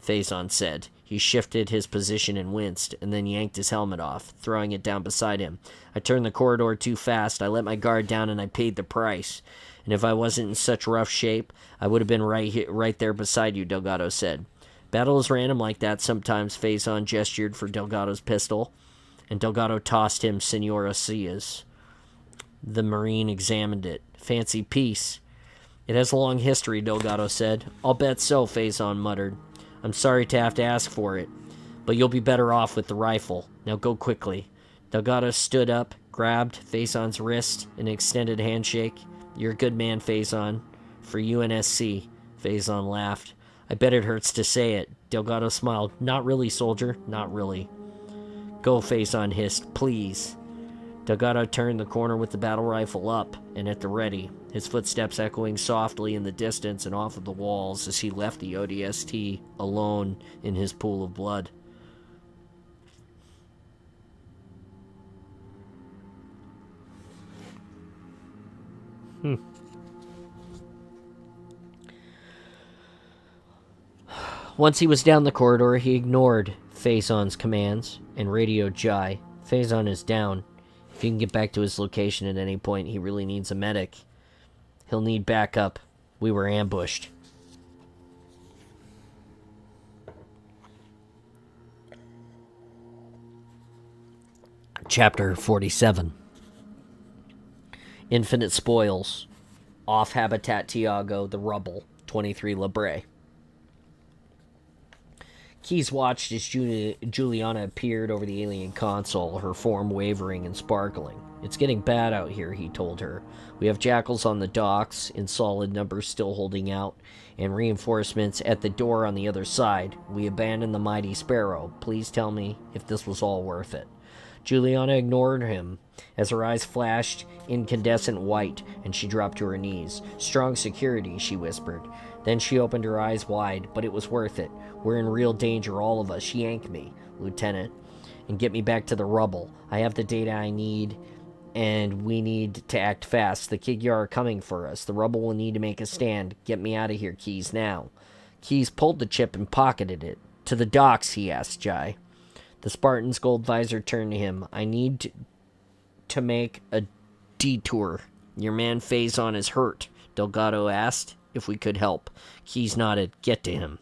Faison said. He shifted his position and winced, and then yanked his helmet off, throwing it down beside him. I turned the corridor too fast. I let my guard down, and I paid the price. And if I wasn't in such rough shape, I would have been right there beside you, Delgado said. Battle is random like that sometimes, Faison gestured for Delgado's pistol, and Delgado tossed him Senora Cia's. The Marine examined it. Fancy piece. It has a long history, Delgado said. I'll bet so, Faison muttered. I'm sorry to have to ask for it, but you'll be better off with the rifle. Now go quickly. Delgado stood up, grabbed Faison's wrist, and extended a handshake. You're a good man, Faison. For UNSC, Faison laughed. I bet it hurts to say it. Delgado smiled. Not really, soldier. Not really. Go, Faison hissed. Please. Delgado turned the corner with the battle rifle up and at the ready, his footsteps echoing softly in the distance and off of the walls as he left the ODST alone in his pool of blood. Once he was down the corridor, he ignored Faison's commands and radioed Jai. Faison is down. If he can get back to his location at any point, he really needs a medic. He'll need backup. We were ambushed. Chapter 47. Infinite Spoils. Off Habitat Tiago, the Rubble, 23 Labre. Keyes watched as Juliana appeared over the alien console, her form wavering and sparkling. It's getting bad out here, he told her. We have jackals on the docks, in solid numbers still holding out, and reinforcements at the door on the other side. We abandoned the mighty Sparrow. Please tell me if this was all worth it. Juliana ignored him as her eyes flashed incandescent white and she dropped to her knees. Strong security, she whispered. Then she opened her eyes wide, but it was worth it. We're in real danger, all of us. Yank me, Lieutenant, and get me back to the rubble. I have the data I need, and we need to act fast. The Kigyar are coming for us. The rubble will need to make a stand. Get me out of here, Keyes, now. Keyes pulled the chip and pocketed it. To the docks, he asked Jai. The Spartan's gold visor turned to him. I need to make a detour. Your man Faison is hurt, Delgado asked if we could help. Keyes nodded. Get to him.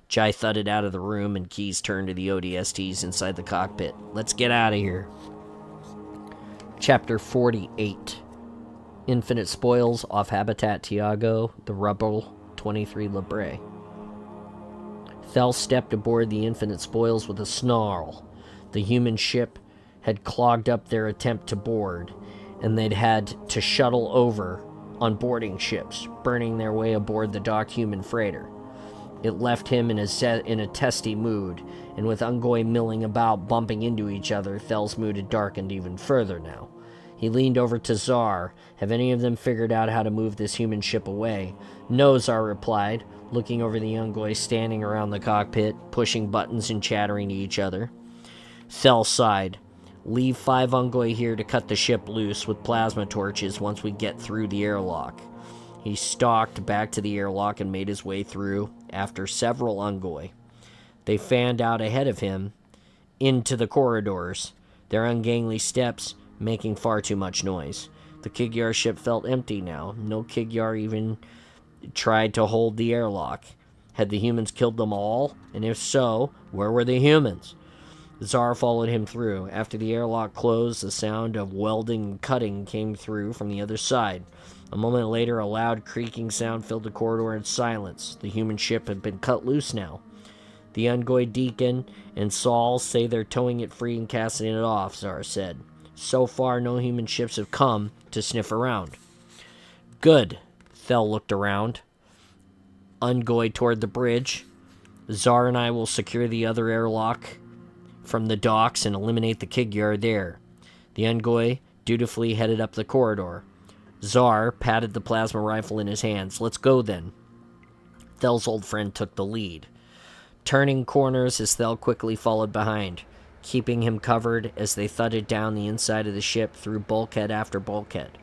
Jai thudded out of the room and Keyes turned to the ODSTs inside the cockpit. Let's get out of here. Chapter 48. Infinite Spoils off Habitat Tiago, the Rubble, 23 Labre. Thel stepped aboard the Infinite Spoils with a snarl. The human ship had clogged up their attempt to board, and they'd had to shuttle over on boarding ships, burning their way aboard the docked human freighter. It left him in a testy mood, and with Ungoy milling about, bumping into each other, Thel's mood had darkened even further now. He leaned over to Zar. Have any of them figured out how to move this human ship away? No, Zar replied, looking over the Ungoy standing around the cockpit, pushing buttons and chattering to each other. Thel sighed. Leave 5 Ungoy here to cut the ship loose with plasma torches once we get through the airlock. He stalked back to the airlock and made his way through after several Ungoy. They fanned out ahead of him into the corridors, their ungainly steps making far too much noise. The Kigyar ship felt empty now. No Kigyar even tried to hold the airlock. Had the humans killed them all? And if so, where were the humans? Zar followed him through. After the airlock closed, the sound of welding and cutting came through from the other side. A moment later, a loud creaking sound filled the corridor in silence. The human ship had been cut loose now. The Ungoy Deacon and Saul say they're towing it free and casting it off, Zar said. So far, no human ships have come to sniff around. Good. Thel looked around. Ungoy toward the bridge. Zar and I will secure the other airlock from the docks and eliminate the Kigyar there. The Ungoy dutifully headed up the corridor. Zar patted the plasma rifle in his hands. Let's go then. Thel's old friend took the lead, turning corners as Thel quickly followed behind, keeping him covered as they thudded down the inside of the ship through bulkhead after bulkhead.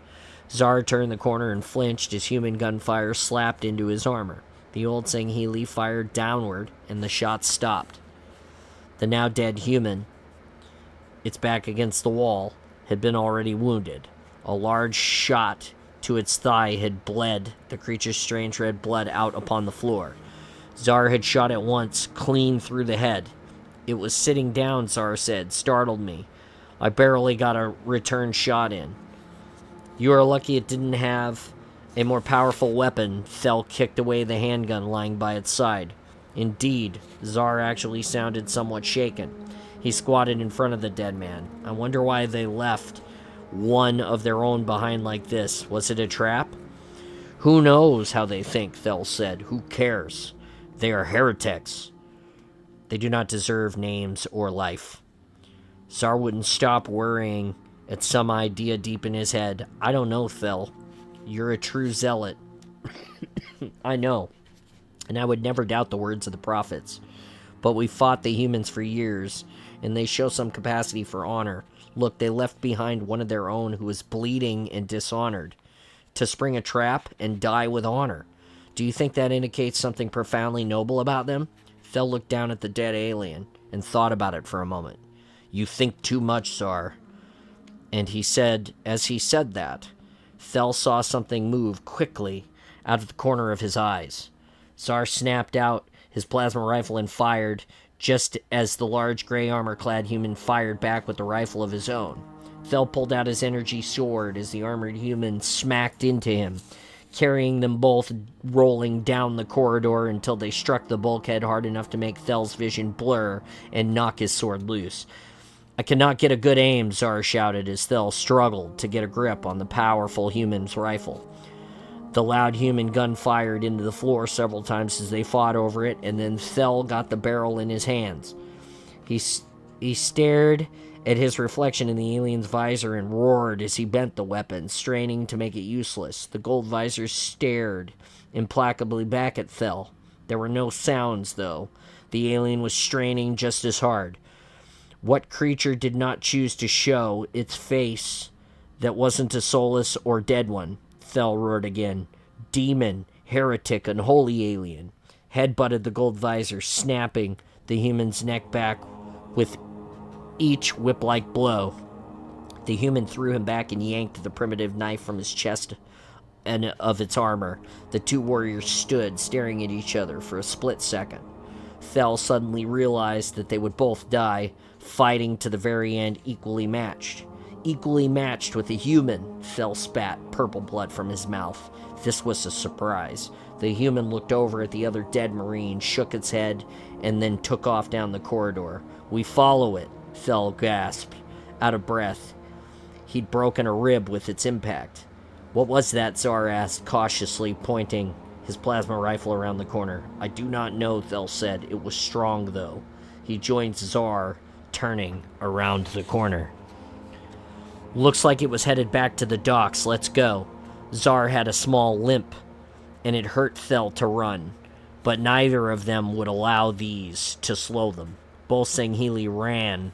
Zar turned the corner and flinched as human gunfire slapped into his armor. The old Sangheili fired downward, and the shots stopped. The now dead human, its back against the wall, had been already wounded. A large shot to its thigh had bled the creature's strange red blood out upon the floor. Zar had shot it once, clean through the head. It was sitting down, Zar said, startled me. I barely got a return shot in. You are lucky it didn't have a more powerful weapon. Thel kicked away the handgun lying by its side. Indeed, Zar actually sounded somewhat shaken. He squatted in front of the dead man. I wonder why they left one of their own behind like this. Was it a trap? Who knows how they think, Thel said. Who cares? They are heretics. They do not deserve names or life. Zar wouldn't stop worrying at some idea deep in his head. I don't know, Thel. You're a true zealot. I know. And I would never doubt the words of the prophets. But we fought the humans for years, and they show some capacity for honor. Look, they left behind one of their own who was bleeding and dishonored, to spring a trap and die with honor. Do you think that indicates something profoundly noble about them? Thel looked down at the dead alien. and thought about it for a moment. "You think too much, Tsar." And he said, as he said that, Thel saw something move quickly out of the corner of his eyes. Tsar snapped out his plasma rifle and fired, just as the large gray armor-clad human fired back with the rifle of his own. Thel pulled out his energy sword as the armored human smacked into him, carrying them both rolling down the corridor until they struck the bulkhead hard enough to make Thel's vision blur and knock his sword loose. "I cannot get a good aim," Tsar shouted as Thel struggled to get a grip on the powerful human's rifle. The loud human gun fired into the floor several times as they fought over it, and then Thel got the barrel in his hands. He stared at his reflection in the alien's visor and roared as he bent the weapon, straining to make it useless. The gold visor stared implacably back at Thel. There were no sounds, though. The alien was straining just as hard. What creature did not choose to show its face that wasn't a soulless or dead one? Thel roared again. "Demon, heretic, unholy alien." Head-butted the gold visor, snapping the human's neck back with each whip-like blow. The human threw him back and yanked the primitive knife from his chest and of its armor. The two warriors stood, staring at each other for a split second. Thel suddenly realized that they would both die, fighting to the very end, equally matched. Equally matched with a human. Thel spat purple blood from his mouth. This was a surprise. The human looked over at the other dead Marine, shook its head, and then took off down the corridor. "We follow it," Thel gasped, out of breath. He'd broken a rib with its impact. "What was that?" Tsar asked, cautiously pointing his plasma rifle around the corner. "I do not know," Thel said. "It was strong, though." He joined Tsar, turning around the corner. "Looks like it was headed back to the docks. Let's go." Tsar had a small limp, and it hurt Thel to run, but neither of them would allow these to slow them. Both Sanghili ran,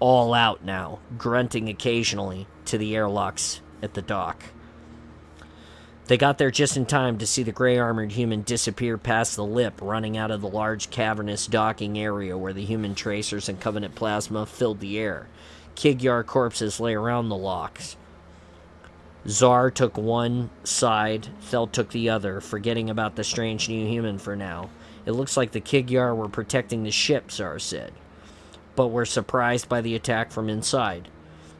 all out now, grunting occasionally, to the airlocks at the dock. They got there just in time to see the gray-armored human disappear past the lip, running out of the large cavernous docking area where the human tracers and Covenant plasma filled the air. Kigyar corpses lay around the locks. Tsar took one side, Thel took the other, forgetting about the strange new human for now. "It looks like the Kigyar were protecting the ship," Tsar said, "but were surprised by the attack from inside.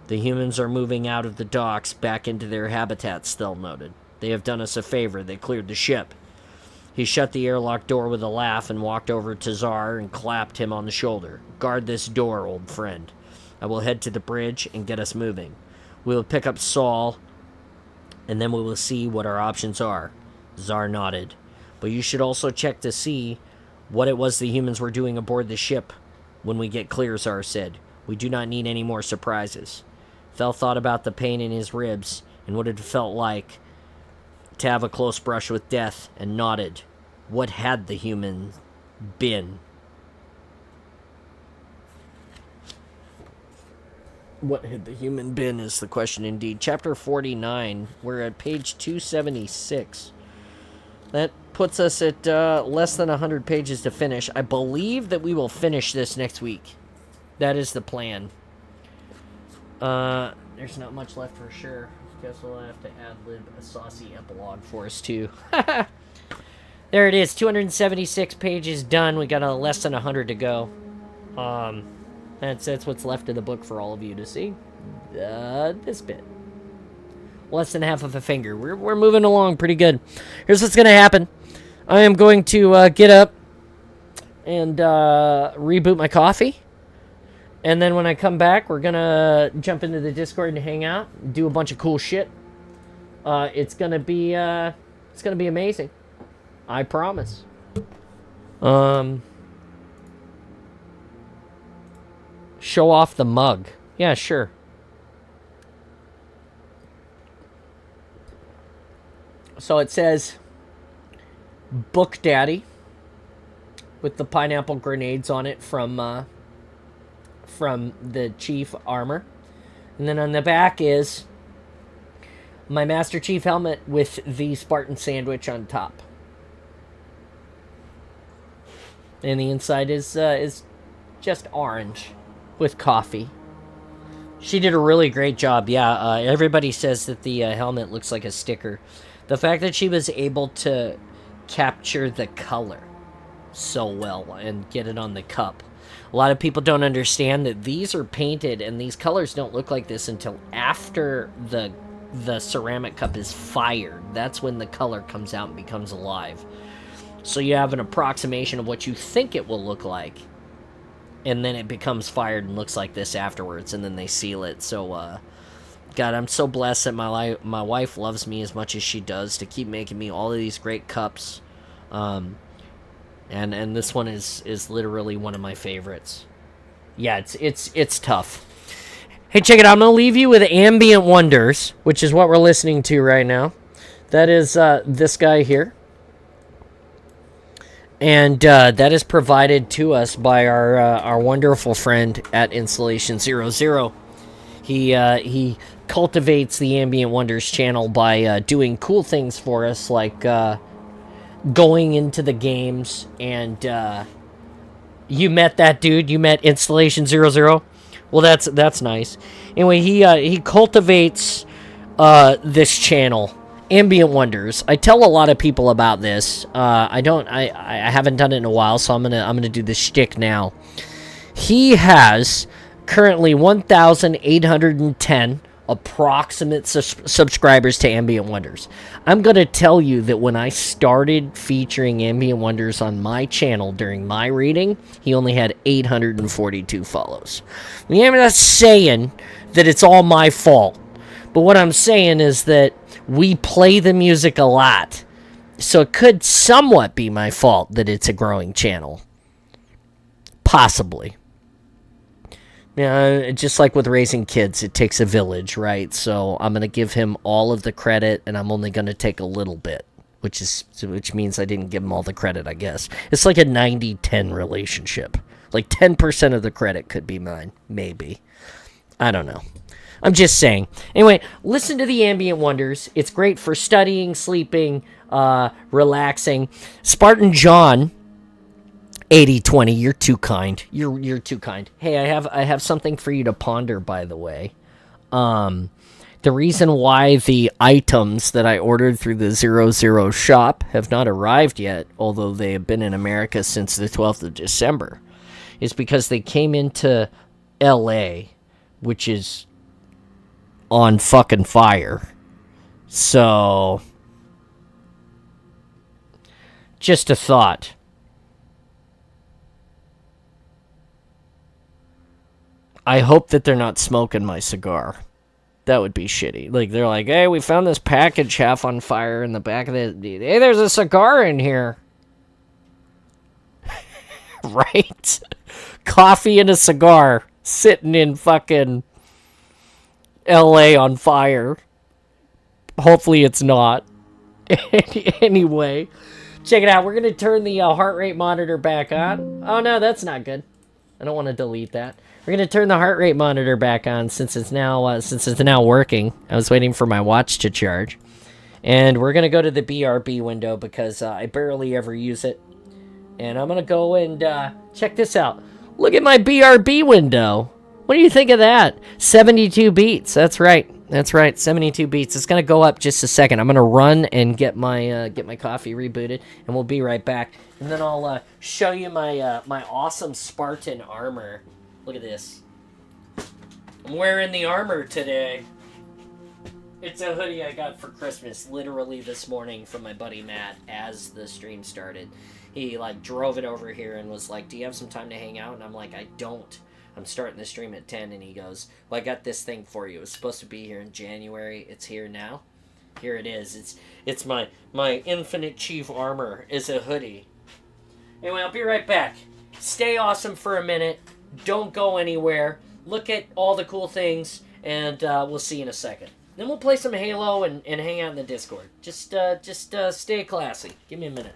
The humans are moving out of the docks back into their habitats," Thel noted. "They have done us a favor. They cleared the ship." He shut the airlock door with a laugh and walked over to Tsar and clapped him on the shoulder. "Guard this door, old friend. I will head to the bridge and get us moving. We will pick up Saul, and then we will see what our options are." Tsar nodded. "But you should also check to see what it was the humans were doing aboard the ship when we get clear," Tsar said. "We do not need any more surprises." Thel thought about the pain in his ribs and what it felt like to have a close brush with death, and nodded. What had the human been? What had the human been is the question indeed. Chapter 49, we're at page 276. That puts us at less than 100 pages to finish. I believe that we will finish this next week. That is the plan. There's not much left for sure. Guess we'll have to ad-lib a saucy epilogue for us, too. There it is, 276 pages done. We got less than 100 to go. That's what's left of the book for all of you to see. This bit. Less than half of a finger. We're moving along pretty good. Here's what's going to happen. I am going to get up and reboot my coffee. And then when I come back, we're going to jump into the Discord and hang out. Do a bunch of cool shit. It's going to be amazing. I promise. Show off the mug. Yeah, sure. So it says Book Daddy with the pineapple grenades on it from the Chief armor. And then on the back is my Master Chief helmet with the Spartan sandwich on top. And the inside is just orange with coffee. She did a really great job. Yeah, everybody says that the helmet looks like a sticker. The fact that she was able to capture the color so well and get it on the cup. A lot of people don't understand that these are painted and these colors don't look like this until after the ceramic cup is fired. That's when the color comes out and becomes alive. So you have an approximation of what you think it will look like. And then it becomes fired and looks like this afterwards, and then they seal it. So, God, I'm so blessed that my wife loves me as much as she does to keep making me all of these great cups. And this one is literally one of my favorites. Yeah, it's tough. Hey, check it out. I'm gonna leave you with Ambient Wonders, which is what we're listening to right now. That is this guy here. And that is provided to us by our wonderful friend at Installation 00. He cultivates the Ambient Wonders channel by doing cool things for us, like going into the games. And you met that dude. You met Installation 00. Well, that's nice. Anyway, he cultivates this channel. Ambient Wonders. I tell a lot of people about this. I haven't done it in a while, so I'm gonna do this shtick now. He has currently 1,810 approximate subscribers to Ambient Wonders. I'm gonna tell you that when I started featuring Ambient Wonders on my channel during my reading, he only had 842 follows. I'm not saying that it's all my fault, but what I'm saying is that we play the music a lot, so it could somewhat be my fault that it's a growing channel. Possibly. Yeah, just like with raising kids, it takes a village, right? So I'm going to give him all of the credit, and I'm only going to take a little bit, which means I didn't give him all the credit, I guess. It's like a 90-10 relationship. Like 10% of the credit could be mine, maybe. I don't know. I'm just saying. Anyway, listen to the Ambient Wonders. It's great for studying, sleeping, relaxing. Spartan John, 8020. You're too kind. You're too kind. Hey, I have something for you to ponder. By the way, the reason why the items that I ordered through the 00 shop have not arrived yet, although they have been in America since the 12th of December, is because they came into L.A., which is on fucking fire. So, just a thought. I hope that they're not smoking my cigar. That would be shitty. Like, they're like, hey, we found this package half on fire in the back of the... Hey, there's a cigar in here. Right? Coffee and a cigar sitting in fucking LA on fire. Hopefully it's not. Anyway, check it out. We're going to turn the heart rate monitor back on. Oh, no, that's not good. I don't want to delete that. We're going to turn the heart rate monitor back on since it's now working. I was waiting for my watch to charge. And we're going to go to the BRB window because I barely ever use it. And I'm going to go and check this out. Look at my BRB window. What do you think of that? 72 beats. That's right. 72 beats. It's going to go up just a second. I'm going to run and get my coffee rebooted, and we'll be right back. And then I'll show you my my awesome Spartan armor. Look at this. I'm wearing the armor today. It's a hoodie I got for Christmas literally this morning from my buddy Matt as the stream started. He drove it over here and was like, do you have some time to hang out? And I'm like, I don't. I'm starting the stream at 10, and he goes, well, I got this thing for you. It was supposed to be here in January. It's here now. Here it is. It's my Infinite Chief armor is a hoodie. Anyway, I'll be right back. Stay awesome for a minute. Don't go anywhere. Look at all the cool things, and we'll see you in a second. Then we'll play some Halo and hang out in the Discord. Just stay classy. Give me a minute.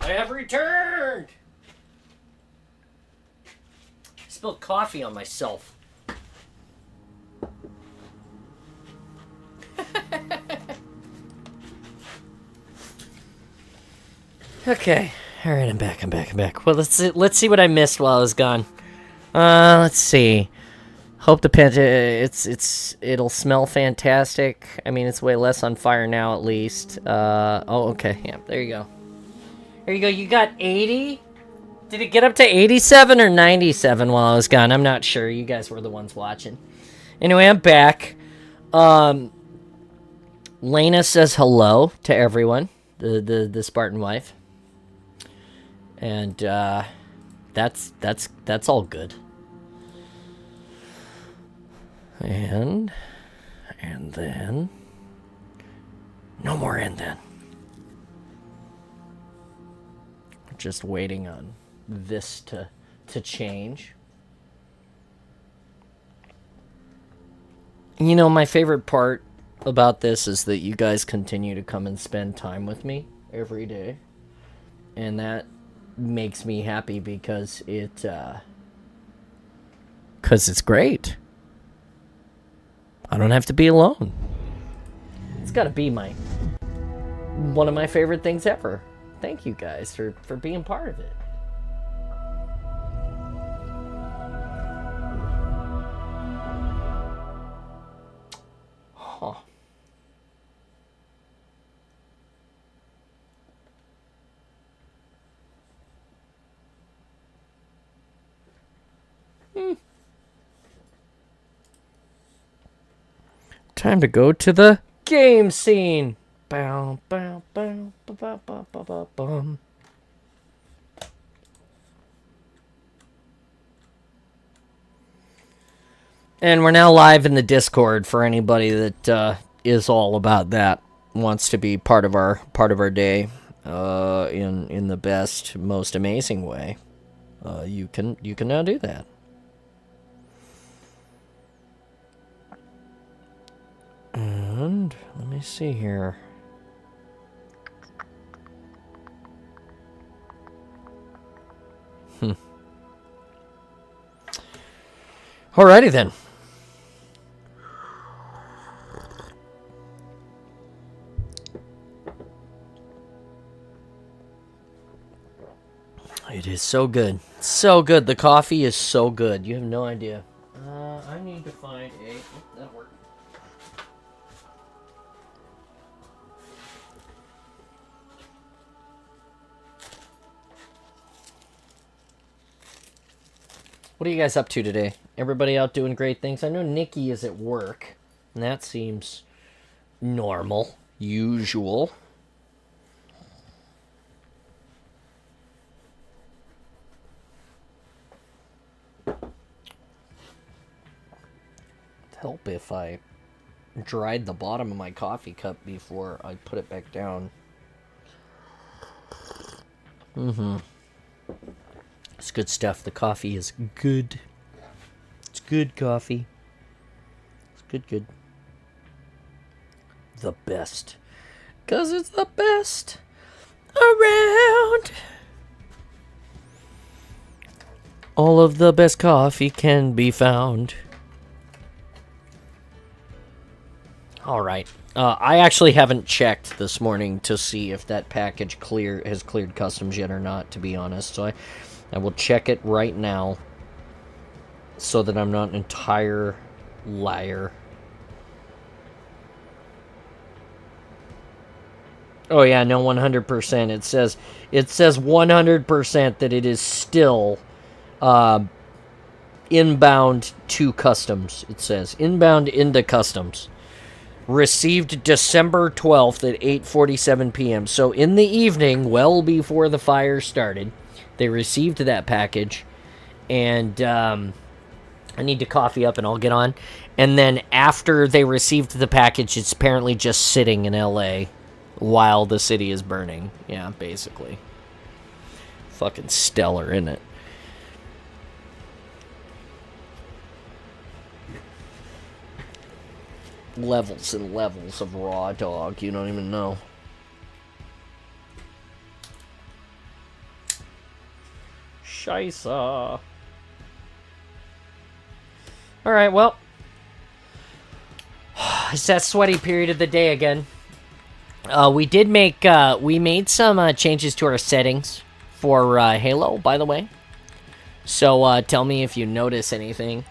I have returned! I spilled coffee on myself. Okay. Alright, I'm back. Well, let's see what I missed while I was gone. Let's see. Hope the pen, it'll smell fantastic. I mean, it's way less on fire now, at least. Oh, okay. Yeah, there you go. There you go. You got 80? Did it get up to 87 or 97 while I was gone? I'm not sure. You guys were the ones watching. Anyway, I'm back. Lena says hello to everyone. The Spartan wife. And, that's all good. And then... No more and then. Just waiting on this to change. You know, my favorite part about this is that you guys continue to come and spend time with me every day. And that makes me happy because it's great. I don't have to be alone. It's got to be one of my favorite things ever. Thank you guys for being part of it. Huh. Time to go to the game scene. Bow, bow, bow, bow, bow, bow, bow, bow, bow. And we're now live in the Discord for anybody that is all about that, wants to be part of our day in the best, most amazing way. You can now do that. And let me see here. Alrighty then. It is so good. So good. The coffee is so good. You have no idea. I need to find a... Oh, that'll work. What are you guys up to today? Everybody out doing great things? I know Nikki is at work, and that seems normal, usual. It'd help if I dried the bottom of my coffee cup before I put it back down. It's good stuff. The coffee is good. It's good coffee. It's good. The best. 'Cause it's the best around. All of the best coffee can be found. Alright. I actually haven't checked this morning to see if that package has cleared customs yet or not, to be honest. So I will check it right now so that I'm not an entire liar. Oh yeah, no, 100%. It says 100% that it is still inbound to customs. It says inbound into customs. Received December 12th at 8:47 p.m. So in the evening, well before the fire started, they received that package, and I need to coffee up and I'll get on. And then after they received the package, it's apparently just sitting in LA while the city is burning. Yeah, basically. Fucking stellar, isn't it? Levels and levels of raw dog, you don't even know. Scheisse. All right, well, it's that sweaty period of the day again. We made some changes to our settings for Halo, by the way. So tell me if you notice anything.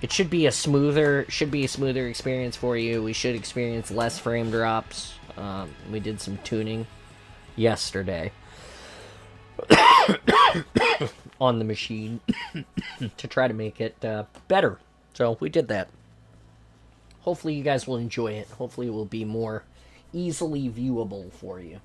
It should be a smoother experience for you. We should experience less frame drops. We did some tuning yesterday on the machine to try to make it better. So we did that. Hopefully you guys will enjoy it. Hopefully it will be more easily viewable for you.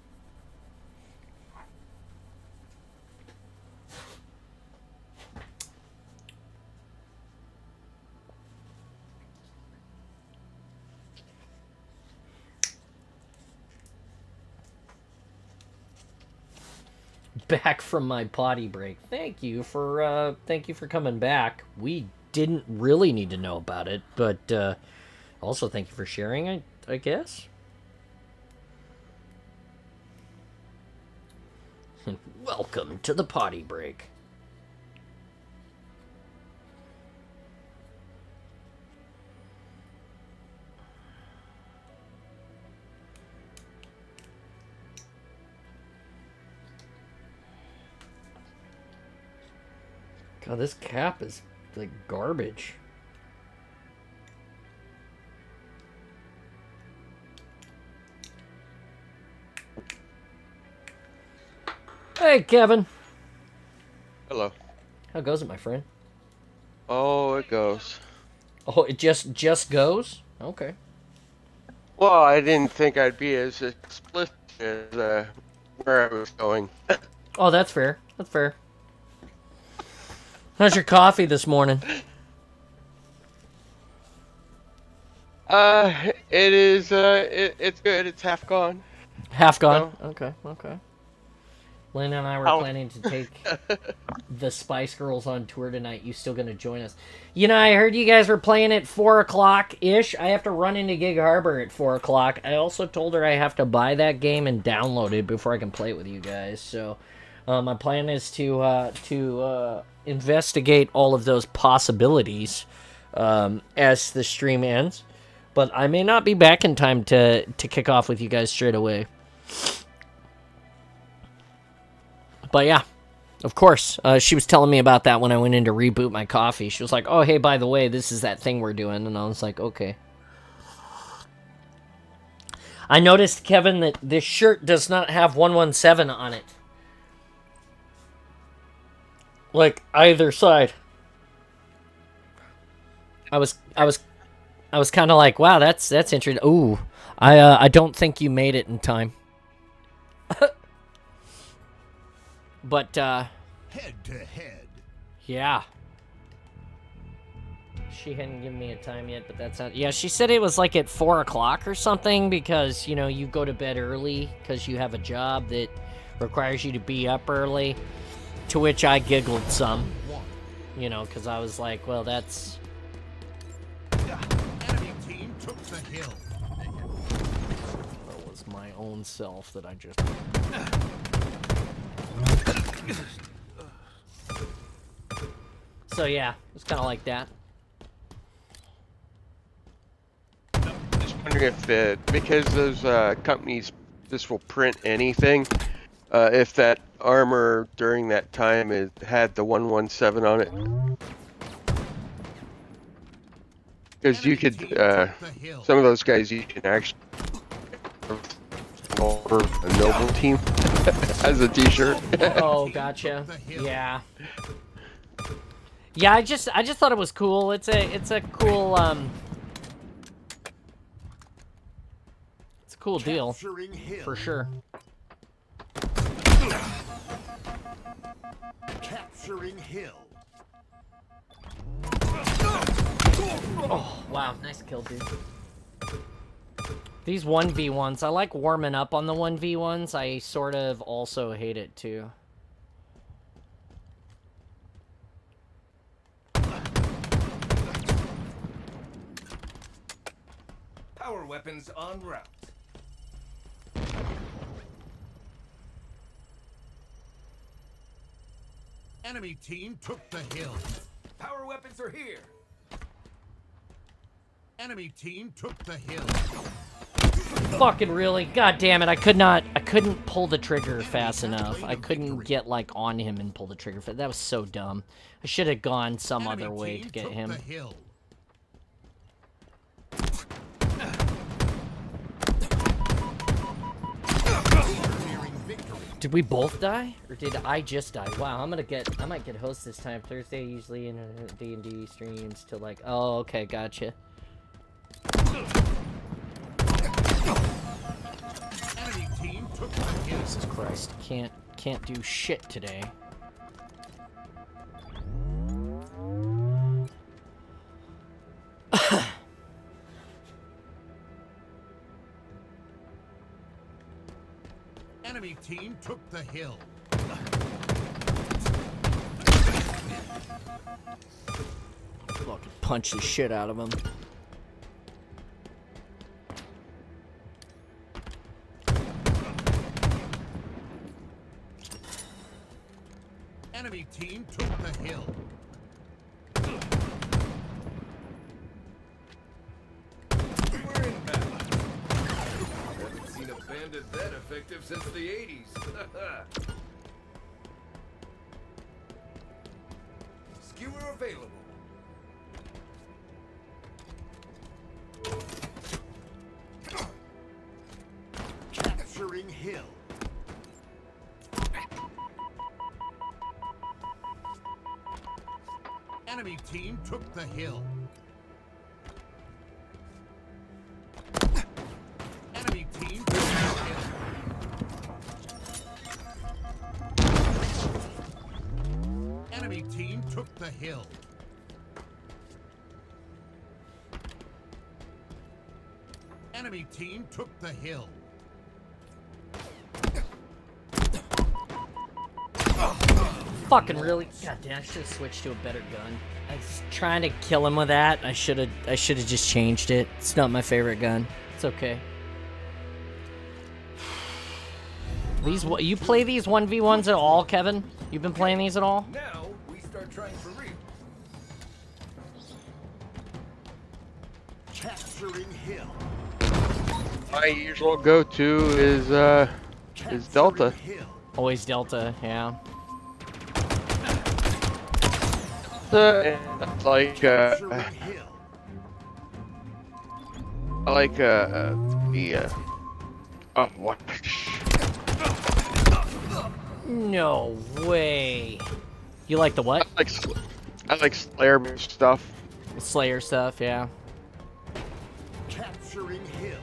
Back from my potty break. Thank you for coming back. We didn't really need to know about it, but also thank you for sharing, I guess. Welcome to the potty break. God, this cap is like garbage. Hey, Kevin. Hello. How goes it, my friend? Oh, it goes. Oh, it just goes? Okay. Well, I didn't think I'd be as explicit as where I was going. Oh, that's fair. That's fair. How's your coffee this morning? It is, it's good. It's half gone. Half gone? No. Okay. Lynn and I were planning to take the Spice Girls on tour tonight. You still gonna join us? You know, I heard you guys were playing at 4 o'clock-ish. I have to run into Gig Harbor at 4 o'clock. I also told her I have to buy that game and download it before I can play it with you guys. So, my plan is to investigate all of those possibilities as the stream ends. But I may not be back in time to kick off with you guys straight away. But yeah, of course. She was telling me about that when I went in to reboot my coffee. She was like, oh, hey, by the way, this is that thing we're doing. And I was like, okay. I noticed, Kevin, that this shirt does not have 117 on it. Like, either side. I was kind of like, wow, that's interesting. Ooh, I don't think you made it in time. But, Head to head. Yeah. She hadn't given me a time yet, but that's not... Yeah, she said it was like at 4 o'clock or something because, you know, you go to bed early because you have a job that requires you to be up early. To which I giggled some. You know, because I was like, well, that's... Enemy team took the hill. That was my own self that I just... So yeah, it's kind of like that. Just wondering if, because those companies, this will print anything, if that armor during that time had the 117 on it. Because you could, some of those guys you can actually for a noble team as a t-shirt. Oh, gotcha. Yeah. Yeah, I just thought it was cool. It's a cool it's a cool deal for sure. Capturing hill. Oh, wow, nice kill, dude. These 1v1s, I like warming up on the 1v1s. I sort of also hate it too. Power weapons en route. Enemy team took the hill. Power weapons are here. Enemy team took the hill. Fucking really? God damn it! I couldn't pull the trigger fast enough. I couldn't get like on him and pull the trigger. That was so dumb. I should have gone some Enemy other way team to get took him. the hill. Nearing victory. Did we both die, or did I just die? Wow, I might get host this time. Thursday usually in D&D streams till like. Oh, okay, gotcha. Enemy team took the hill. Jesus Christ, can't do shit today. Enemy team took the hill. Fucking punch the shit out of him. Enemy team took the hill. We're in battle. Haven't seen a bandit that effective since the 80s. Skewer available. Capturing hill. Enemy team took the hill. Enemy team took the hill. Enemy team took the hill. Enemy team took the hill. Fucking really? God damn, I should have switched to a better gun. I was trying to kill him with that. I should have just changed it. It's not my favorite gun. It's okay. These you play these 1v1s at all, Kevin? You've been playing these at all? Now we start trying for real. Capturing hill. My usual go-to is Delta. Capturing hill. Always Delta, yeah. And Capturing hill. I like the oh what? No way. You like the what? I like Slayer stuff. Slayer stuff, yeah. Capturing hill.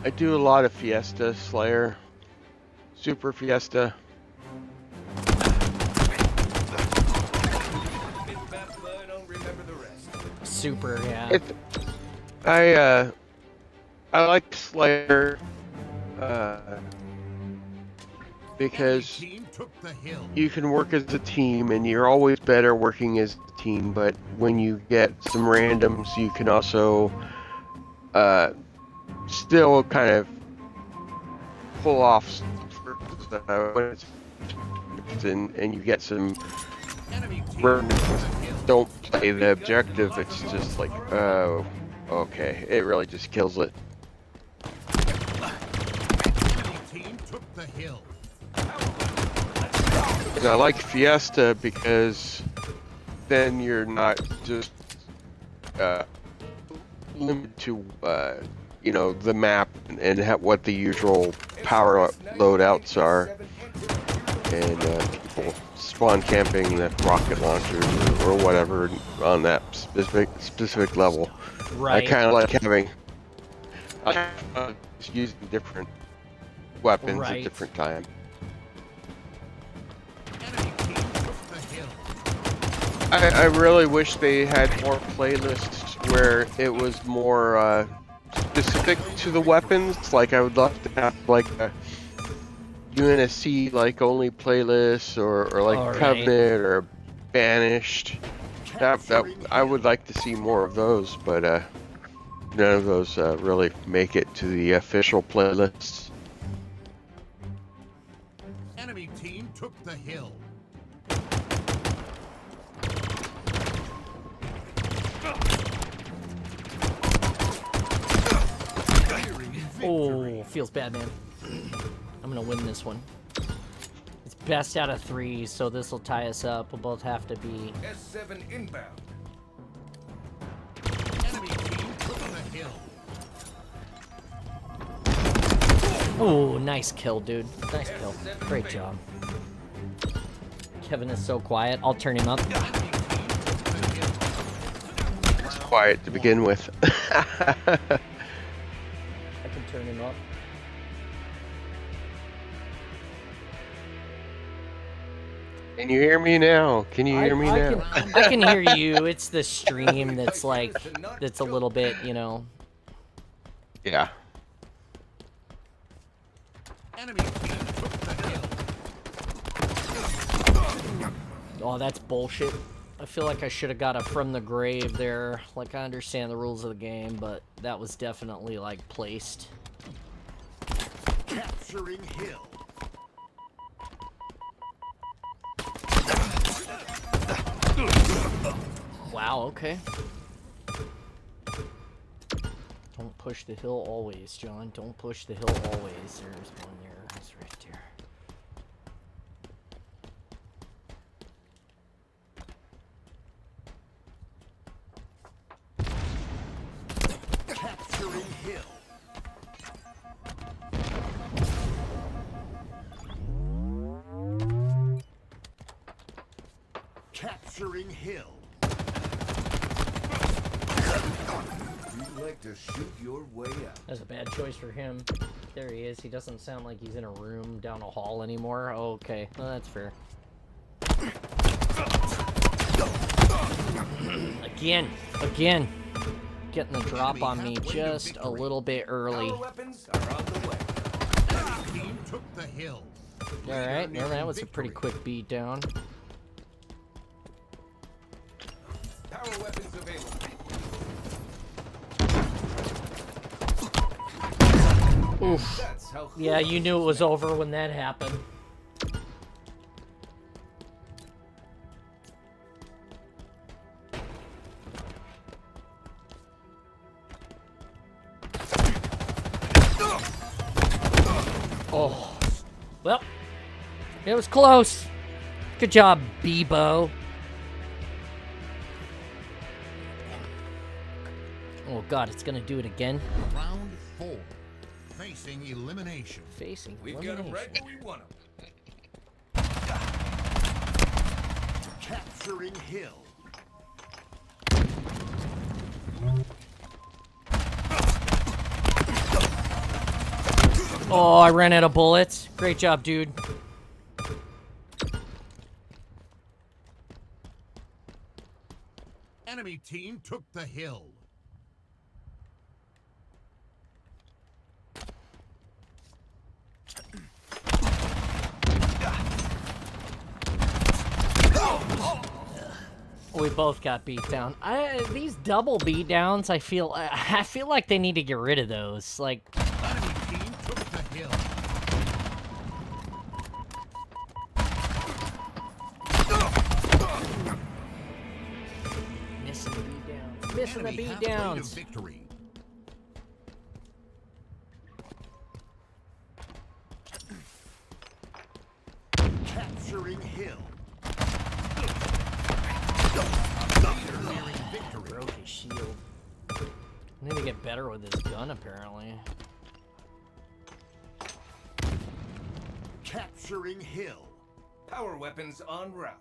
I do a lot of Fiesta, Slayer, Super Fiesta. Been battle, I don't remember the rest. Super, yeah. I like Slayer because Enemy team took the hill. you can work as a team, and you're always better working as a team. But when you get some randoms, you can also still kind of pull off stuff when it's and you get some Enemy team randoms took the hill. don't play the objective. It's just like, oh, okay. It really just kills it. Enemy team took the hill. And I like Fiesta because then you're not just limited to you know, the map and what the usual power loadouts are, and people spawn camping the rocket launchers or whatever on that specific level. Right. I kind of like having just using different weapons Right. at different times. Enemy team took the hill. I really wish they had more playlists where it was more specific to the weapons. Like, I would love to have like a UNSC like only playlist or like All right. Covenant or Banished. That I would like to see more of those, but none of those really make it to the official playlists. Enemy team took the hill. Oh, feels bad, man. I'm gonna win this one. It's best out of 3, so this will tie us up. We'll both have to be... S7 inbound. Enemy team took the hill. Oh, nice kill, dude. Nice kill. Great job. Kevin is so quiet. I'll turn him up. Enemy team took the hill. It's quiet to begin with. I can turn him up. Can you hear me now? Can you hear me now? I can hear you. It's the stream that's like, that's a little bit, you know. Yeah. Enemy team took the hill. Oh, that's bullshit. I feel like I should have got a from the grave there. Like, I understand the rules of the game, but that was definitely, like, placed. Capturing hill. Wow, okay. Don't push the hill always, John. Don't push the hill always. There's one there. That's right there. Capturing hill. Capturing hill. You'd like to shoot your way out. That's a bad choice for him. There he is. He doesn't sound like he's in a room down a hall anymore. Oh, okay. Well, that's fair. Again. Getting the drop on me just a little bit early. Power weapons are on the way. Enemy team took the hill. Alright, well, that was a pretty quick beat down. Power weapons available. Oof. That's how Yeah, you knew it was over when that happened. Oh. Well, it was close. Good job, Bebo. Oh god, it's gonna do it again. Round 4. Facing elimination. Facing We've got them right elimination. where we want them. Capturing hill. Oh, I ran out of bullets. Great job, dude. Enemy team took the hill. We both got beat down. These double beat downs, I feel like they need to get rid of those. Like, Enemy team took the hill. missing the beat downs. Missing the Enemy beat halfway to downs. victory. Capturing hill. Nearing victory. Broke his shield. I need to get better with this gun, apparently. Capturing hill. Power weapons en route.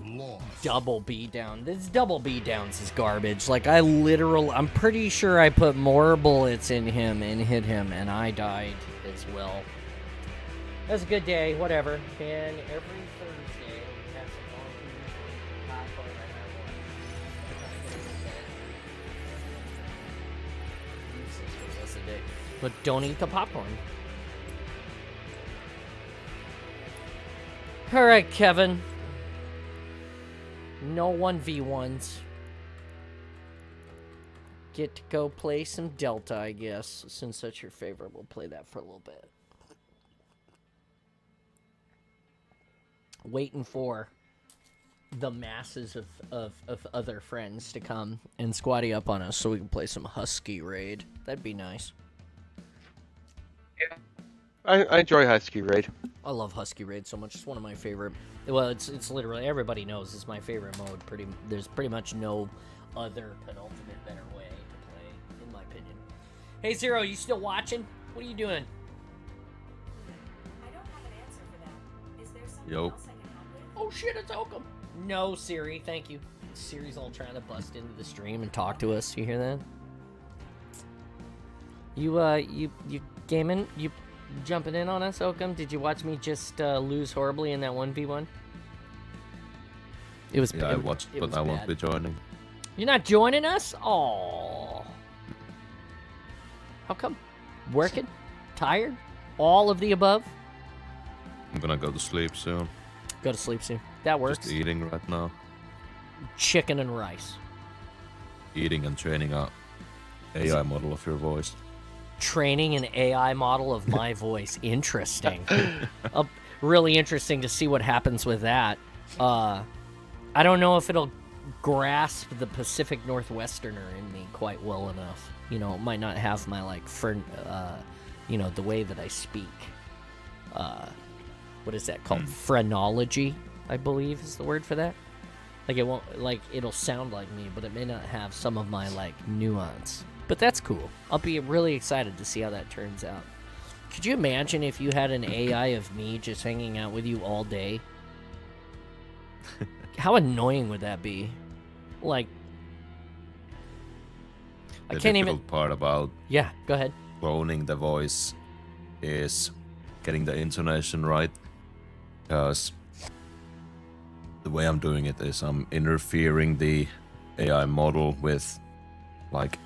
Lost. Double beat down. This double beat downs is garbage. Like, I'm pretty sure I put more bullets in him and hit him, and I died as well. That was a good day, whatever. And every Thursday, we have some volunteers on popcorn right now. But don't eat the popcorn. Alright, Kevin. No 1v1s. Get to go play some Delta, I guess. Since that's your favorite, we'll play that for a little bit. Waiting for the masses of other friends to come and squatty up on us so we can play some Husky Raid. That'd be nice. I enjoy Husky Raid. I love Husky Raid so much. It's one of my favorite. Well, it's literally, everybody knows it's my favorite mode. There's pretty much no other penultimate better way to play, in my opinion. Hey Zero, you still watching? What are you doing? I don't have an answer for that. Is there something Yo. else I can help with? Oh shit, it's Oakham. No, Siri, thank you. Siri's all trying to bust into the stream and talk to us. You hear that? You gaming? You jumping in on us, Oakham? Did you watch me just lose horribly in that 1v1? It was Yeah, I watched, it but was I won't bad. be joining. You're not joining us? Oh. How come? Working? Tired? All of the above? I'm gonna go to sleep soon. Go to sleep soon. That works. Just eating right now. Chicken and rice. Eating and training a AI model of your voice. Training an AI model of my voice. Interesting. Really interesting to see what happens with that. I don't know if it'll grasp the Pacific Northwesterner in me quite well enough. You know, it might not have my, like, you know, the way that I speak. What is that called? Phrenology, I believe is the word for that. Like, it won't, like, it'll sound like me, but it may not have some of my, like, nuance. But that's cool. I'll be really excited to see how that turns out. Could you imagine if you had an AI of me just hanging out with you all day? How annoying would that be? Like, I The can't difficult even... part about Yeah, go ahead. cloning the voice is getting the intonation right. Because the way I'm doing it is I'm interfering the AI model with like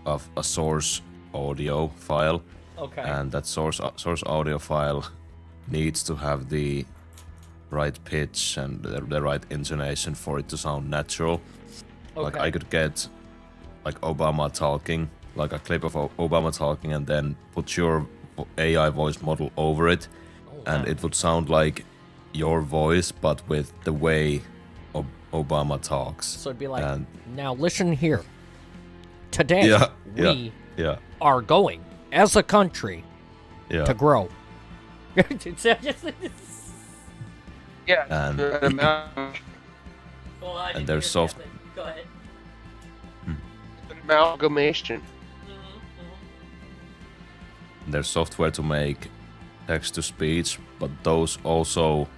a source audio file, Okay. and that source audio file needs to have the right pitch and the right intonation for it to sound natural. Like I could get like Obama talking, like a clip of Obama talking, and then put your AI voice model over it, and it would sound like your voice but with the way Obama talks. So it'd be like, and now listen here. Today, Yeah, we yeah, are going, as a country, yeah. to grow. Yeah. And- And they're soft. Go ahead. Amalgamation. There's software to make text-to-speech, but those also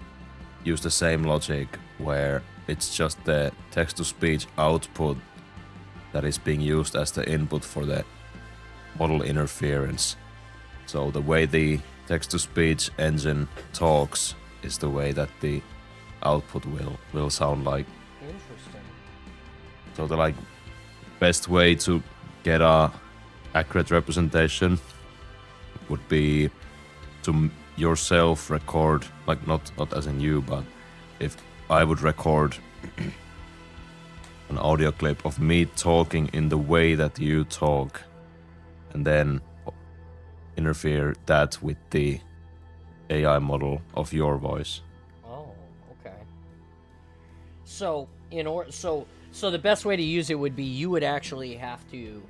use the same logic where it's just the text-to-speech output that is being used as the input for the model interference. So the way the text-to-speech engine talks is the way that the output will sound like. Interesting. So the like best way to get a accurate representation would be to yourself record, like not as in you, but if I would record an audio clip of me talking in the way that you talk, and then interfere that with the AI model of your voice. Oh, okay. So so the best way to use it would be you would actually have to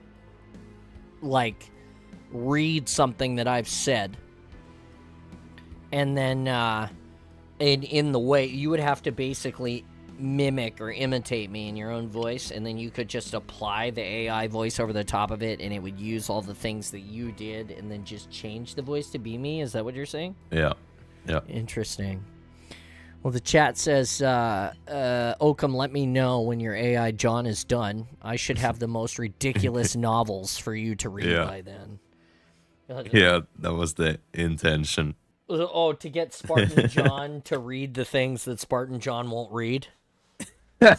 like read something that I've said, and then in the way you would have to basically mimic or imitate me in your own voice, and then you could just apply the AI voice over the top of it, and it would use all the things that you did, and then just change the voice to be me. Is that what you're saying? Yeah. Interesting. Well, the chat says, Oakham, let me know when your AI John is done. I should have the most ridiculous novels for you to read Yeah. by then. Yeah, that was the intention. Oh, to get Spartan John to read the things that Spartan John won't read? Yeah.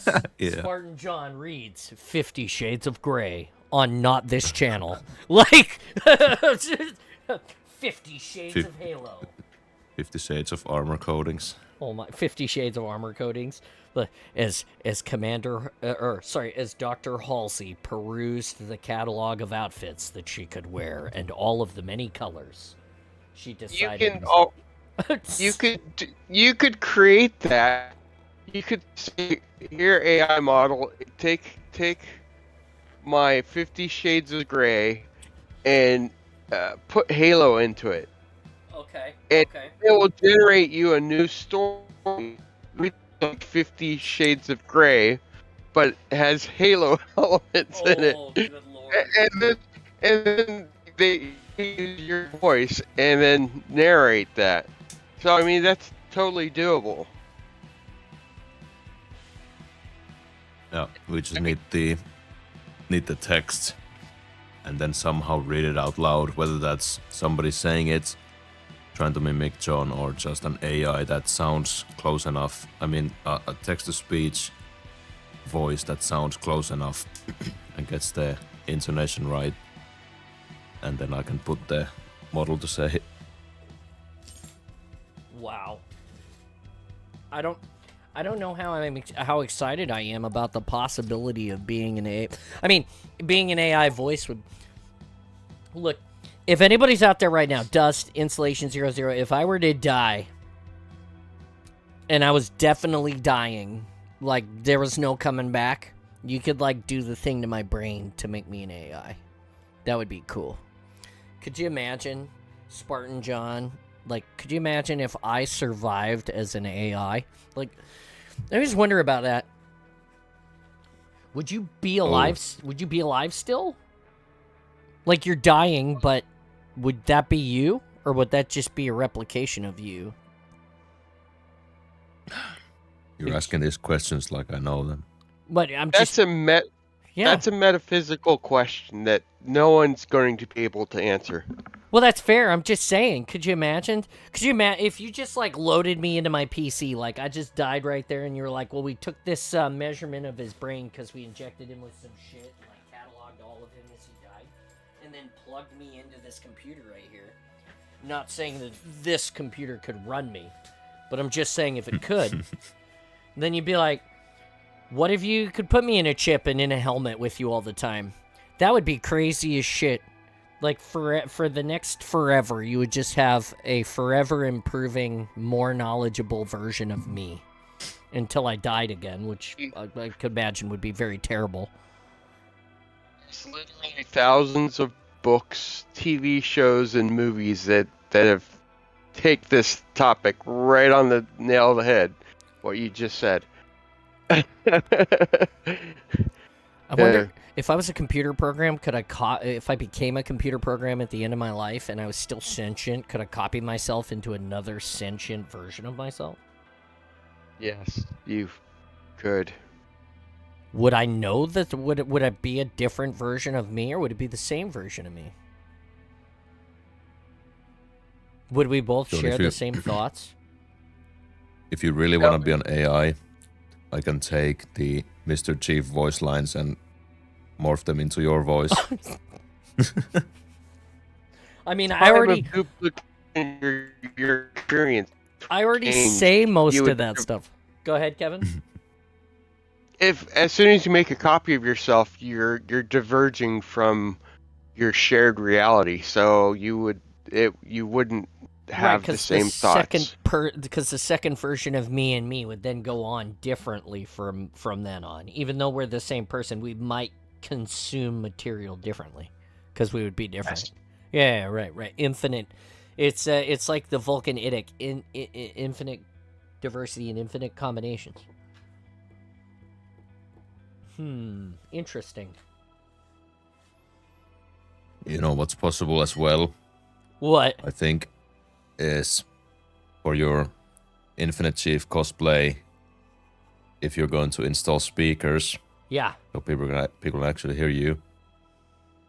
Spartan John reads 50 Shades of Grey on not this channel. Like, 50 Shades of Halo. 50 Shades of Armor coatings. Oh my! 50 Shades of Armor coatings. As Dr. Halsey perused the catalog of outfits that she could wear and all of the many colors, she decided. You could create that you could say, here AI model, take my 50 Shades of Grey and put Halo into it. Okay. And it will generate you a new story with like 50 Shades of Grey, but it has Halo elements in it. Oh, good lord. And then they use your voice and then narrate that. So I mean that's totally doable. Yeah, we just need the text, and then somehow read it out loud. Whether that's somebody saying it, trying to mimic John, or just an AI that sounds close enough. I mean, a text-to-speech voice that sounds close enough and gets the intonation right, and then I can put the model to say it. Wow. I don't know how excited I am about the possibility of being an AI. I mean, being an AI voice would look. If anybody's out there right now, Dust Installation 00, if I were to die, and I was definitely dying, like there was no coming back, you could like do the thing to my brain to make me an AI. That would be cool. Could you imagine, Spartan John? Like, could you imagine if I survived as an AI? Like, I just wonder about that. Would you be alive? Would you be alive still? Like, you're dying, but would that be you? Or would that just be a replication of you? You're asking these questions like I know them. But I'm just... That's a metaphysical question that no one's going to be able to answer. Well, that's fair. I'm just saying. Could you imagine? If you just like loaded me into my PC, like I just died right there, and you were like, "Well, we took this measurement of his brain because we injected him with some shit, and like cataloged all of him as he died, and then plugged me into this computer right here." Not saying that this computer could run me, but I'm just saying if it could, then you'd be like, "What if you could put me in a chip and in a helmet with you all the time?" That would be crazy as shit. Like, for the next forever, you would just have a forever improving, more knowledgeable version of me. Until I died again, which I could imagine would be very terrible. There's literally thousands of books, TV shows, and movies that have take this topic right on the nail of the head, what you just said. I wonder if I was a computer program, if I became a computer program at the end of my life and I was still sentient, could I copy myself into another sentient version of myself? Yes, you could. Would I know that? Would it be a different version of me, or would it be the same version of me? Would we both share the same thoughts? If you really want to be an AI, I can take the Mr. Chief voice lines and morph them into your voice. I mean, I already your experience. I already say most of that stuff. Go ahead, Kevin. If as soon as you make a copy of yourself, you're diverging from your shared reality, so you wouldn't have the same thoughts. Because the second version of me and me would then go on differently from then on. Even though we're the same person, we might consume material differently because we would be different. Yes. Yeah, right. Infinite. It's like the Vulcan Idic, infinite diversity and infinite combinations. Interesting. You know what's possible as well? What? I think is for your Infinite Chief cosplay, if you're going to install speakers, yeah, so people can actually hear you.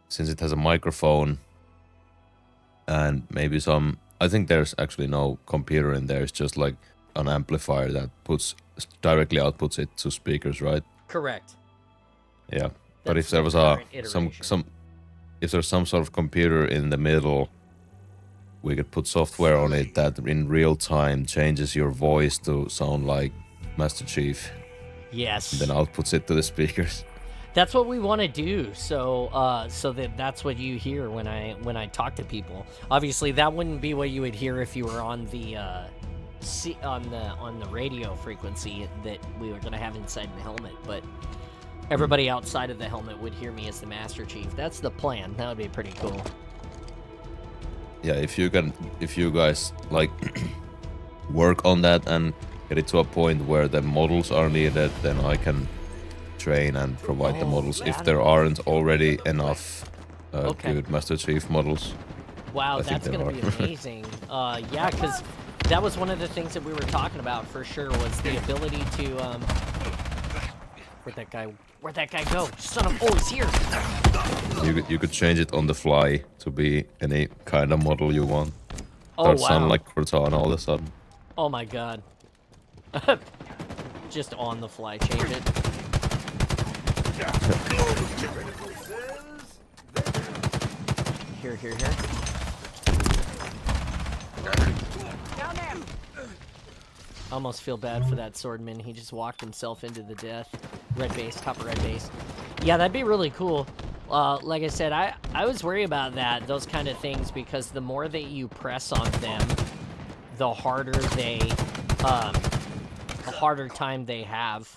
Since it has a microphone and maybe some, I think there's actually no computer in there. It's just like an amplifier that directly outputs it to speakers, right? Correct. Yeah, but if there was if there's some sort of computer in the middle, we could put software on it that in real time changes your voice to sound like Master Chief. Yes. And then outputs it to the speakers. That's what we want to do. So that's what you hear when I talk to people. Obviously, that wouldn't be what you would hear if you were on the on the radio frequency that we were gonna have inside the helmet, but everybody outside of the helmet would hear me as the Master Chief. That's the plan. That would be pretty cool. Yeah, if you guys like work on that and get it to a point where the models are needed, then I can train and provide the models if there aren't already enough good Master Chief models. Wow, that's gonna be amazing. Yeah, because that was one of the things that we were talking about for sure, was the ability to where'd that guy go? Son of, oh, he's here. You could change it on the fly to be any kind of model you want. Oh, Start wow. sounding like Cortana all of a sudden. Oh my god. Just on the fly change it. Here. I almost feel bad for that swordman. He just walked himself into the death. Red base, copper red base. Yeah, that'd be really cool. Like I said, I was worried about those kind of things, because the more that you press on them, the harder the harder time they have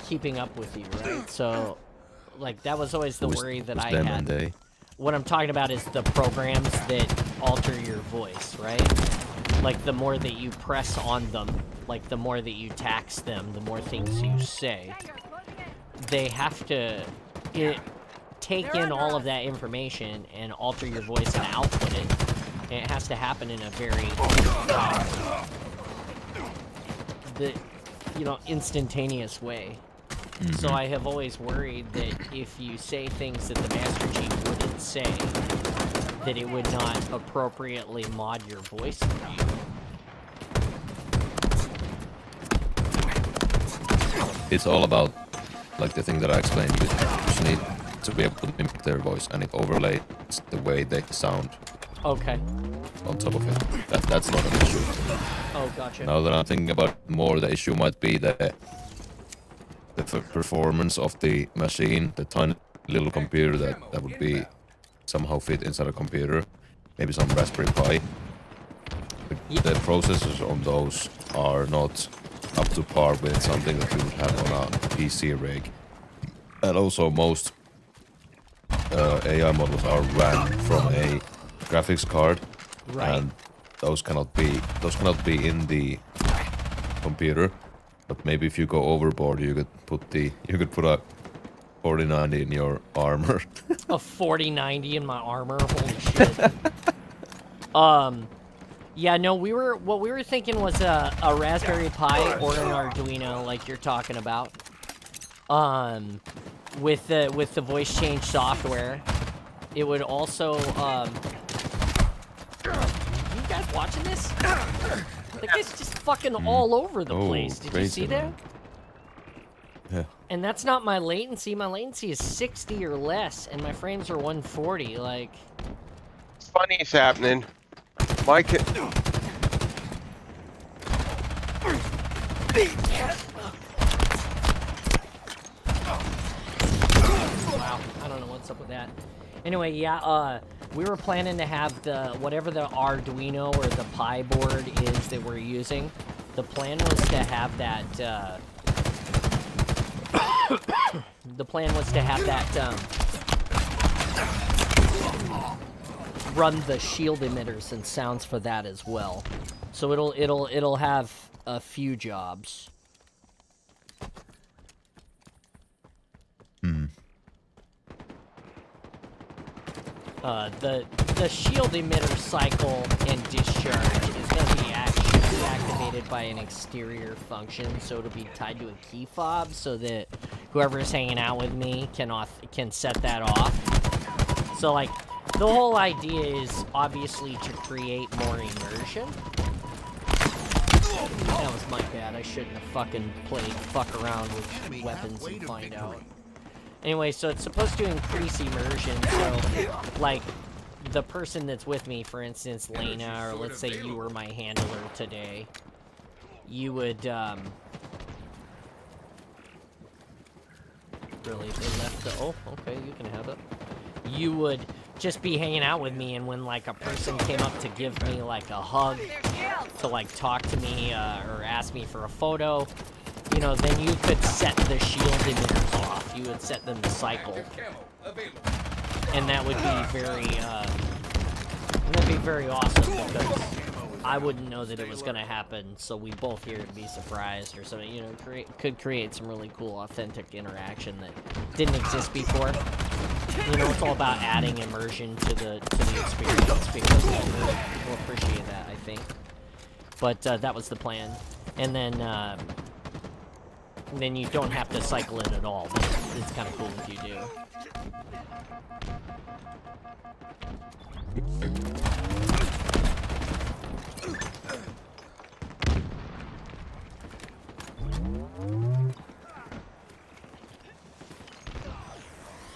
keeping up with you, right? So, like, that was always the worry that I had. What I'm talking about is the programs that alter your voice, right? Like, the more that you press on them, like, the more that you tax them, the more things you say, they have to take in all of that information and alter your voice and output it. And it has to happen in a very, instantaneous way. Mm-hmm. So I have always worried that if you say things that the Master Chief wouldn't say, that it would not appropriately mod your voice for you. It's all about, like, the thing that I explained. You just need to be able to mimic their voice, and it overlays the way they sound. Okay. On top of it. That's not an issue. Oh, gotcha. Now that I'm thinking about it more, the issue might be the performance of the machine, the tiny little computer that would be somehow fit inside a computer, maybe some Raspberry Pi. The processors on those are not up to par with something that you would have on a PC rig. And also most AI models are ran from a graphics card, right. And those cannot be in the computer. But maybe if you go overboard, you could put a 4090 in your armor. A 4090 in my armor? Holy shit. Yeah, no, what we were thinking was a Raspberry Pi or an Arduino, like you're talking about. With the voice change software. It would also, you guys watching this? The guy's just fucking all over the place. Did you see that? Yeah. And that's not my latency. My latency is 60 or less, and my frames are 140. Like, Funny's happening. My kid. Wow, I don't know what's up with that. Anyway, yeah, we were planning to have whatever the Arduino or the Pi board is that we're using. The plan was to have that, run the shield emitters and sounds for that as well. So it'll have a few jobs. The shield emitter cycle and discharge is going to be activated by an exterior function, so it'll be tied to a key fob, so that whoever's hanging out with me can set that off. So, like, the whole idea is obviously to create more immersion. That was my bad. I shouldn't have fucking fuck around with weapons and find out. Anyway, so it's supposed to increase immersion, so, like, the person that's with me, for instance, Lena, or let's say you were my handler today, you would, really, they left the, oh, okay, you can have it. you would just be hanging out with me, and when like a person came up to give me like a hug, to like talk to me or ask me for a photo, you know, then you could set the shield emitters off. You would set them to cycle, and that would be very awesome, because I wouldn't know that it was gonna happen, so we both here would be surprised or something. You know, could create some really cool, authentic interaction that didn't exist before. You know, it's all about adding immersion to the experience, because people appreciate that, I think. But that was the plan, and then you don't have to cycle it at all. But it's kind of cool if you do.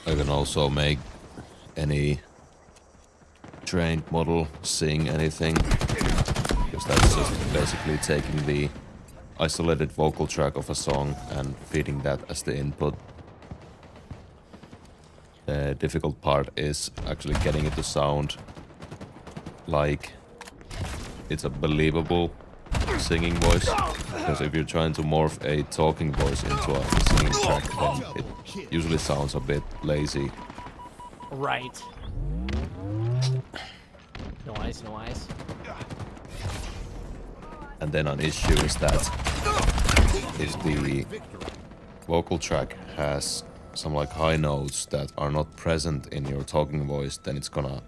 I can also make any trained model sing anything, because that's just basically taking the isolated vocal track of a song and feeding that as the input. The difficult part is actually getting it to sound like it's a believable singing voice, because if you're trying to morph a talking voice into a singing track, then it usually sounds a bit lazy. Right. No ice, no ice. And then an issue is that if the vocal track has some like high notes that are not present in your talking voice, then it's gonna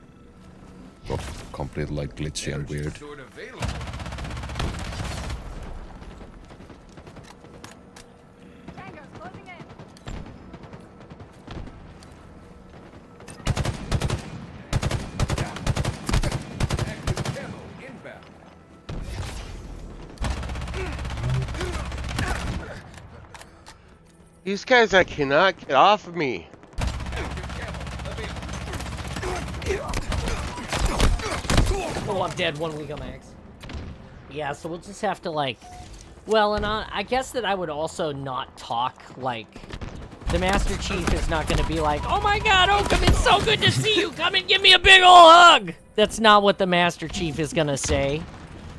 go completely like glitchy and weird. These guys, I cannot get off of me. Oh, I'm dead. 1 week on max. Yeah, so we'll just have to, like... Well, and I guess that I would also not talk, like... The Master Chief is not going to be like, oh my god, Oakham, it's so good to see you! Come and give me a big ol' hug! That's not what the Master Chief is going to say.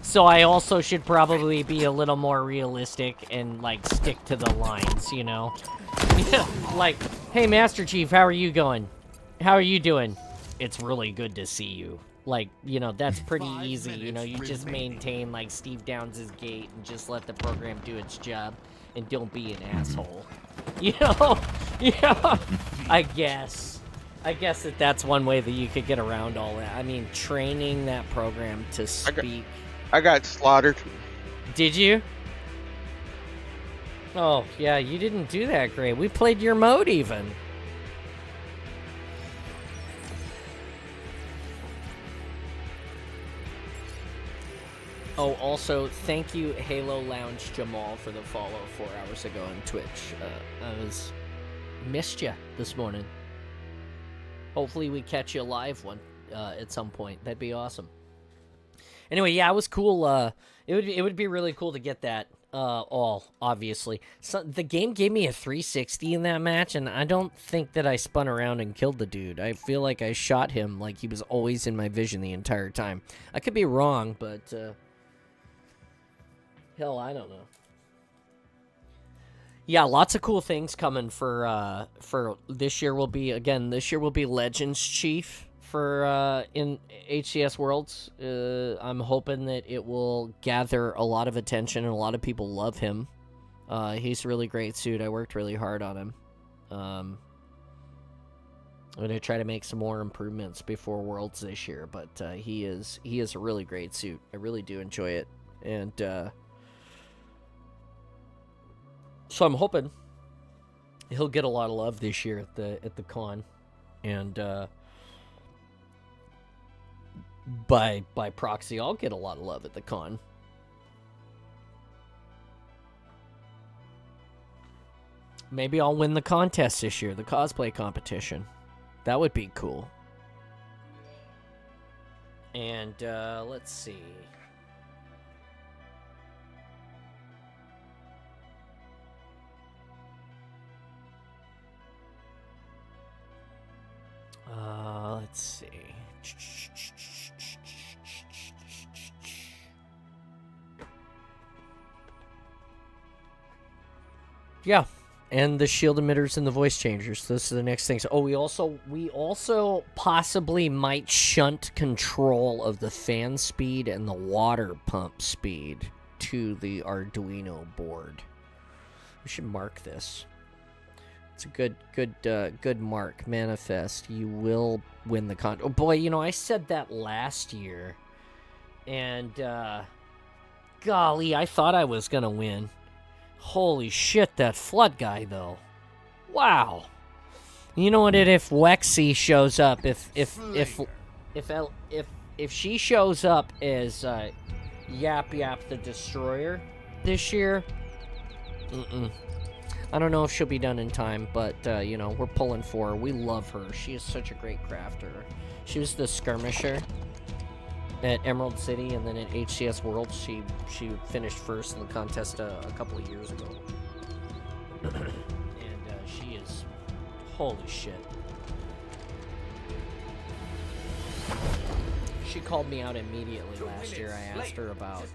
So I also should probably be a little more realistic and, like, stick to the lines, you know? Like, hey, Master Chief, how are you going? How are you doing? It's really good to see you. Like, you know, that's pretty easy, you know? You just maintain, like, Steve Downs' gate and just let the program do its job and don't be an asshole. You know? Yeah, I guess. I guess that's one way that you could get around all that. I mean, training that program to speak... I got slaughtered. Did you? Oh, yeah, you didn't do that great. We played your mode even. Oh, also, thank you, Halo Lounge Jamal, for the follow 4 hours ago on Twitch. Missed you this morning. Hopefully we catch you live at some point. That'd be awesome. Anyway, yeah, it was cool. It would be really cool to get that all, obviously. So, the game gave me a 360 in that match, and I don't think that I spun around and killed the dude. I feel like I shot him like he was always in my vision the entire time. I could be wrong, but hell, I don't know. Yeah, lots of cool things coming for this year. This year will be Legends Chief. For in HCS Worlds, I'm hoping that it will gather a lot of attention and a lot of people love him. He's a really great suit. I worked really hard on him. I'm gonna try to make some more improvements before Worlds this year, but he is a really great suit. I really do enjoy it, and so I'm hoping he'll get a lot of love this year at the con, and by proxy, I'll get a lot of love at the con. Maybe I'll win the contest this year, the cosplay competition. That would be cool. And, let's see. let's see. Yeah, and the shield emitters and the voice changers. Those are the next things. Oh, we also possibly might shunt control of the fan speed and the water pump speed to the Arduino board. We should mark this. It's a good mark. Manifest. You will win the con. Oh boy, you know, I said that last year, and golly, I thought I was gonna win. Holy shit, that flood guy though. Wow. You know what? If Wexy shows up, if she shows up as Yap Yap the Destroyer this year, I don't know if she'll be done in time, but you know, we're pulling for her. We love her. She is such a great crafter. She was the skirmisher at Emerald City, and then at HCS World, she finished first in the contest a couple of years ago. And she is, holy shit. She called me out immediately last year. I asked her about,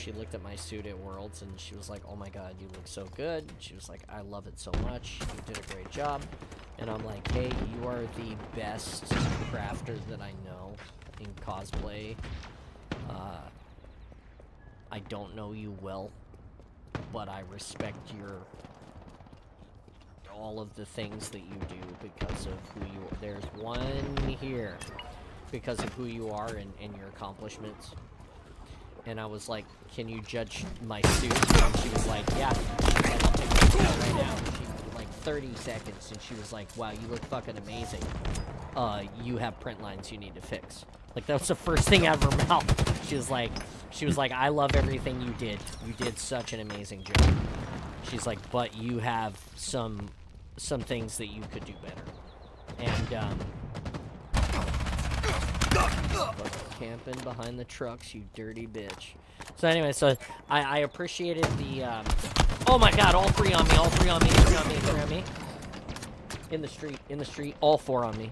she looked at my suit at Worlds, and she was like, oh my god, you look so good. She was like, I love it so much. You did a great job. And I'm like, hey, you are the best crafter that I know in cosplay. I don't know you well, but I respect all of the things that you do because of who you are. There's one here because of who you are and your accomplishments. And I was like, can you judge my suit? And she was like, yeah. And I'll take my suit right now. And she, like 30 seconds, and she was like, wow, you look fucking amazing. You have print lines you need to fix. Like, that was the first thing out of her mouth. She was like, I love everything you did. You did such an amazing job. She's like, but you have some things that you could do better. And, camping behind the trucks, you dirty bitch. So anyway, so I appreciated the, oh my god, all three on me. In the street, all four on me.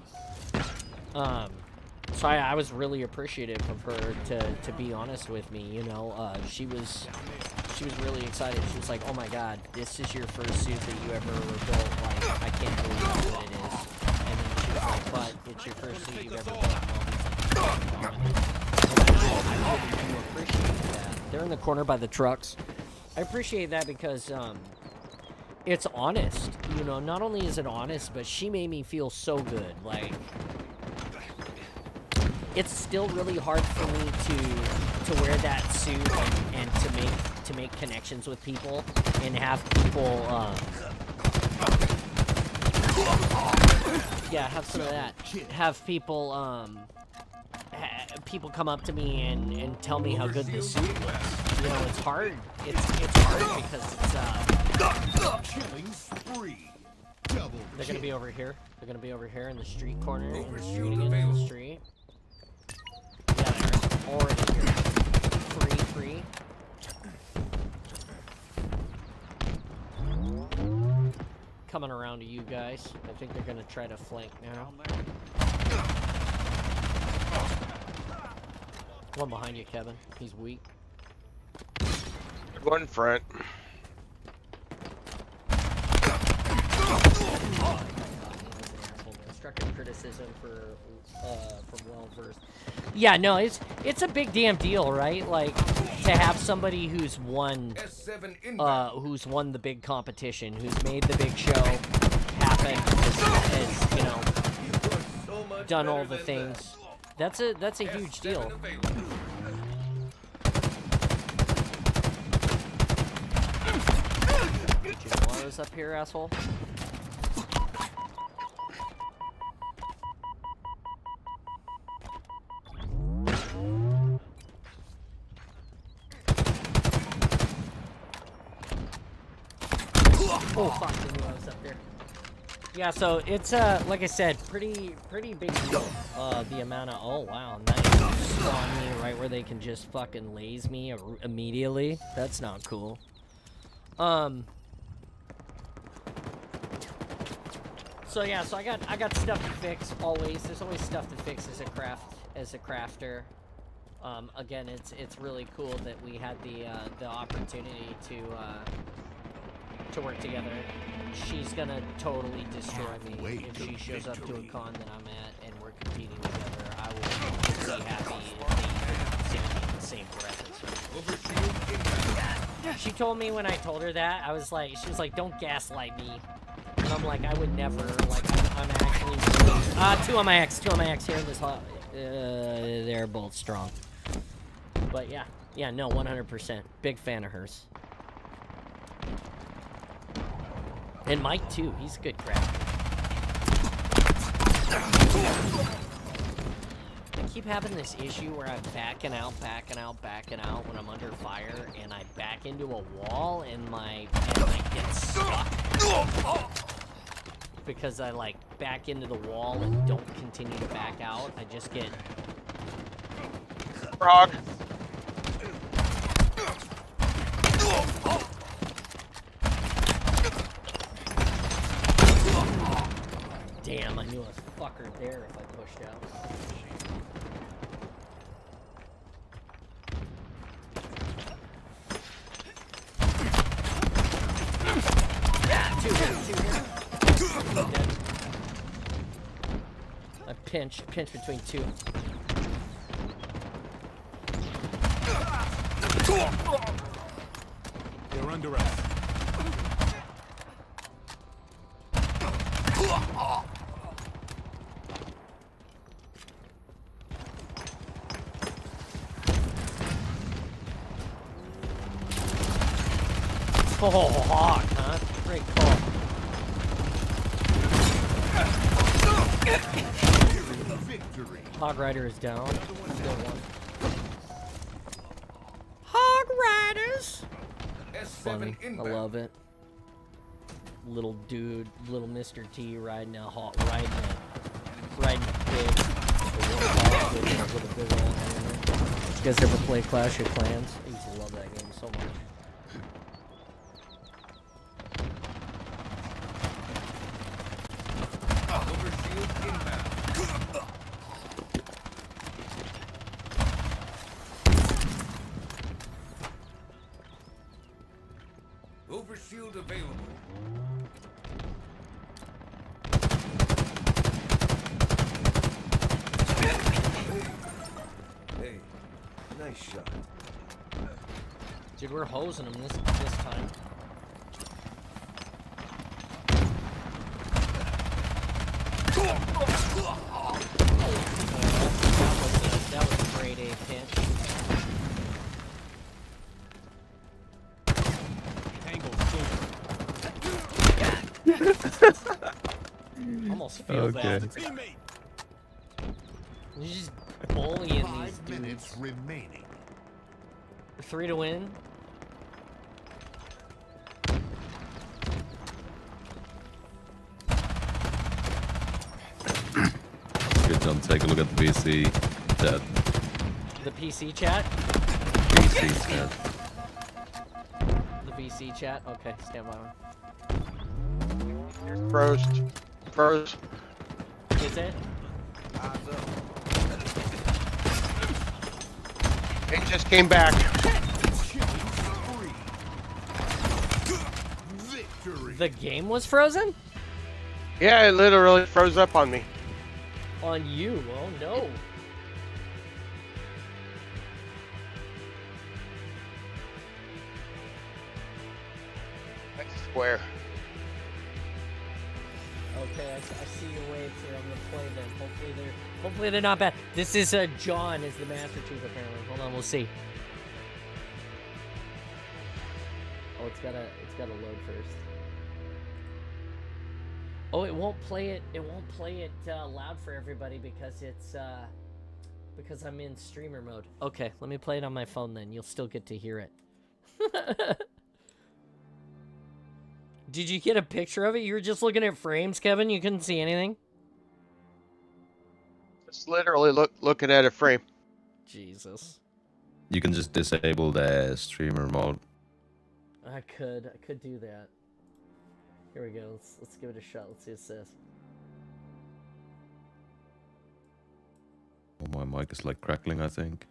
So I was really appreciative of her to be honest with me, you know. She was really excited. She was like, oh my god, this is your first suit that you ever built. Like, I can't believe that's what it is. And then she was like, but it's your first suit you've ever built. I really do appreciate that. They're in the corner by the trucks. I appreciate that because it's honest. You know, not only is it honest, but she made me feel so good. Like, it's still really hard for me to wear that suit and to make connections with people and have people yeah, have some of that. Have people people come up to me and tell me how good the suit was. You know, it's hard. It's hard because it's Killing spree. Double they're gonna be over here. They're gonna be over here in the street corner, in the street again, in the street. Yeah, they're already here. Free. Coming around to you guys. I think they're gonna try to flank now. One behind you, Kevin. He's weak. One front. Constructive criticism from well versed. Yeah, no, it's a big damn deal, right? Like, to have somebody who's won the big competition, who's made the big show happen, has, you know, done all the things. That's a huge deal. Jamala's up here, asshole. Oh fuck, I knew I was up there. Yeah, so it's like I said, pretty big deal. The amount of, oh wow, nice on me right where they can just fucking laze me immediately. That's not cool. So yeah, so I got stuff to fix always. There's always stuff to fix as a crafter. Again, it's really cool that we had the opportunity to work together. She's gonna totally destroy me if she shows up to a con that I'm at and we're competing together. I will be happy if the same breath as her. She told me when I told her that, she was like, don't gaslight me. And I'm like, I would never, like, I'm actually really, two on my X here in this hot, they're both strong. But yeah, no, 100%. Big fan of hers. And Mike too, he's a good crafter. I keep having this issue where I'm backing out when I'm under fire, and I back into a wall, and I get stuck. Because I, like, back into the wall and don't continue to back out, I just get... Frog. Damn, I knew I was fucker there if I pushed out. Two here. Dead. I pinch between two. You're under arrest. Oh, hawk, huh? Great call. Victory. Hog Rider is down. Still one. Hog Riders! Funny. I love it. Little dude, little Mr. T riding a hawk, riding a pig. With a big old hammer. You guys ever play Clash of Clans? I used to love that game so much. Overshield inbound. Overshield available. Hey, nice shot. Dude, we're hosing them this time. That was a grade A pinch. Almost feel bad. You're just bullying these 5 dudes. minutes remaining. 3 to win. Good job. Take a look at the PC chat. The PC chat? PC chat. The VC chat? Okay, stand by. Froze. Is it? It just came back. Victory. The game was frozen? Yeah, it literally froze up on me. On you? Oh no. That's square. Okay, I see your waves here. I'm gonna play them. Hopefully they're not bad. This is John is the Master Chief apparently. Hold on, we'll see. Oh, it's gotta load first. Oh, it won't play it. It won't play it loud for everybody because it's because I'm in streamer mode. Okay, let me play it on my phone then. You'll still get to hear it. Did you get a picture of it? You were just looking at frames, Kevin? You couldn't see anything? Just literally looking at a frame. Jesus. You can just disable the streamer mode. I could do that. Here we go. Let's give it a shot. Let's see what it says. My mic is like crackling, I think.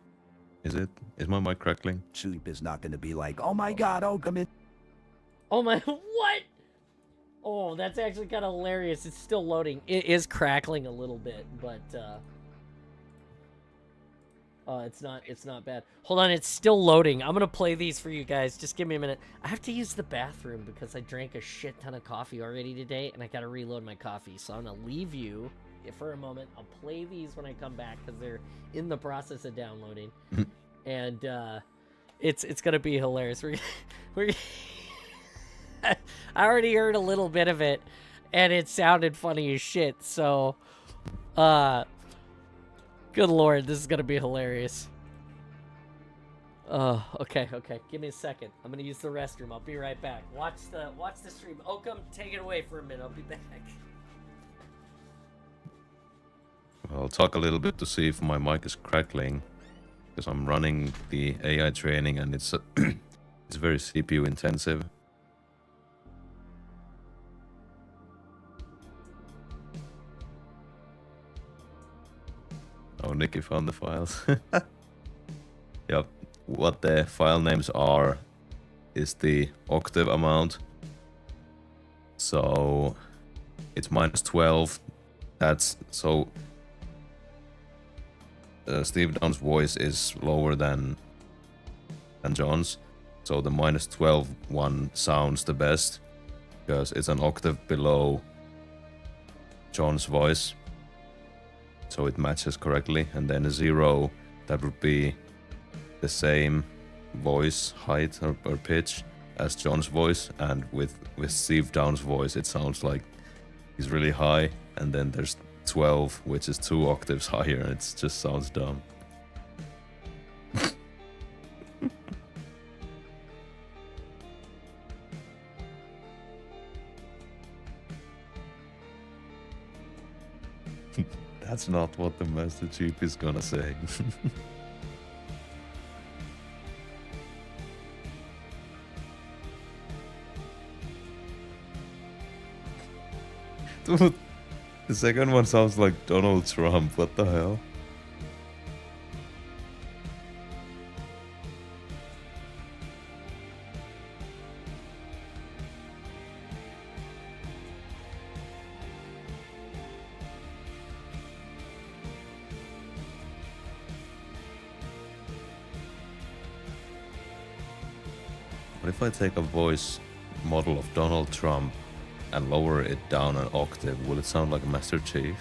Is it? Is my mic crackling? Soup is not gonna be like, oh my god, oh come in. Oh my, what? Oh, that's actually kind of hilarious. It's still loading. It is crackling a little bit, but it's not bad. Hold on, it's still loading. I'm gonna play these for you guys. Just give me a minute. I have to use the bathroom because I drank a shit ton of coffee already today, and I gotta reload my coffee. So I'm gonna leave you for a moment. I'll play these when I come back because they're in the process of downloading, and it's gonna be hilarious. We're I already heard a little bit of it, and it sounded funny as shit. So, good lord, this is gonna be hilarious. Okay. Give me a second. I'm gonna use the restroom. I'll be right back. Watch the stream. Oakham, take it away for a minute. I'll be back. I'll talk a little bit to see if my mic is crackling, because I'm running the AI training and it's it's very CPU intensive. Oh, Nicky found the files. Yep. What the file names are is the octave amount. So it's -12. That's so. Steve Down's voice is lower than John's, so the -12 one sounds the best because it's an octave below John's voice. So it matches correctly, and then a 0, that would be the same voice height or pitch as John's voice, and with Steve Down's voice it sounds like he's really high, and then there's 12, which is 2 octaves higher, and it just sounds dumb. That's not what the Master Chief is gonna say. Dude, the second one sounds like Donald Trump. What the hell? What if I take a voice model of Donald Trump and lower it down an octave? Will it sound like a Master Chief?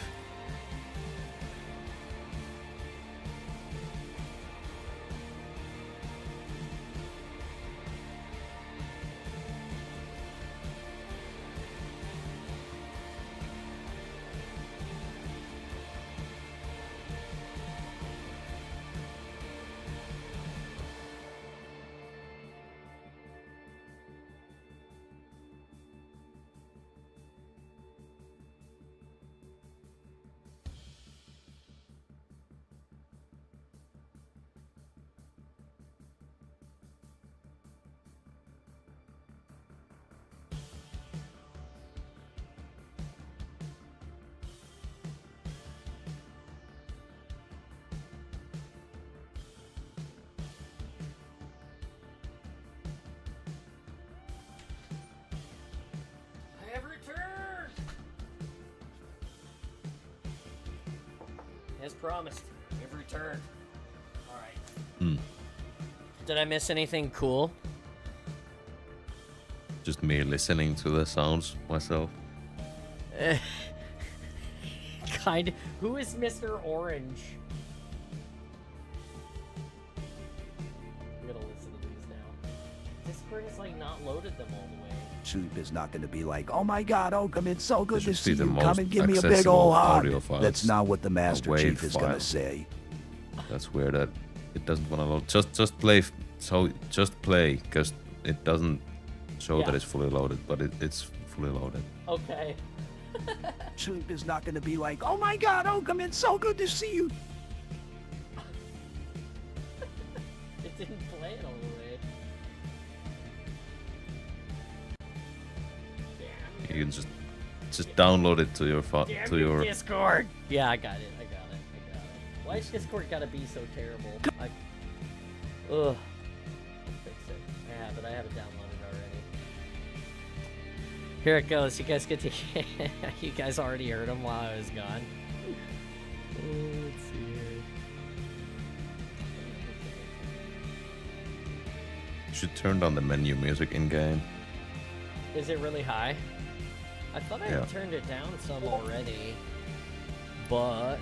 I have returned! As promised, I've returned. Alright. Did I miss anything cool? Just me listening to the sounds myself. Kind. Who is Mr. Orange? I'm gonna listen to these now. Discord has like not loaded them all the way. Soup is not gonna be like, oh my god, Oakham, it's so good to should see be the you. Come most and give me a big accessible ol' audio hug. files. That's not what the Master WAV Chief is file. gonna say. That's weird that it doesn't want to load. Just play. So just play, because it doesn't show Yeah. that it's fully loaded, but it's fully loaded. Okay. Soup is not gonna be like, oh my god, Oakham, it's so good to see you. It didn't play it all the way. Damn You can just download it to your Damn to you, your. Discord. Yeah, I got it. Why is Discord gotta be so terrible? Ugh. Fix it. I have it. I have it downloaded already. Here it goes. You guys get to. You guys already heard him while I was gone. Let's see here. You should turn down the menu music in game. Is it really high? I thought I Yeah. had turned it down some already, but.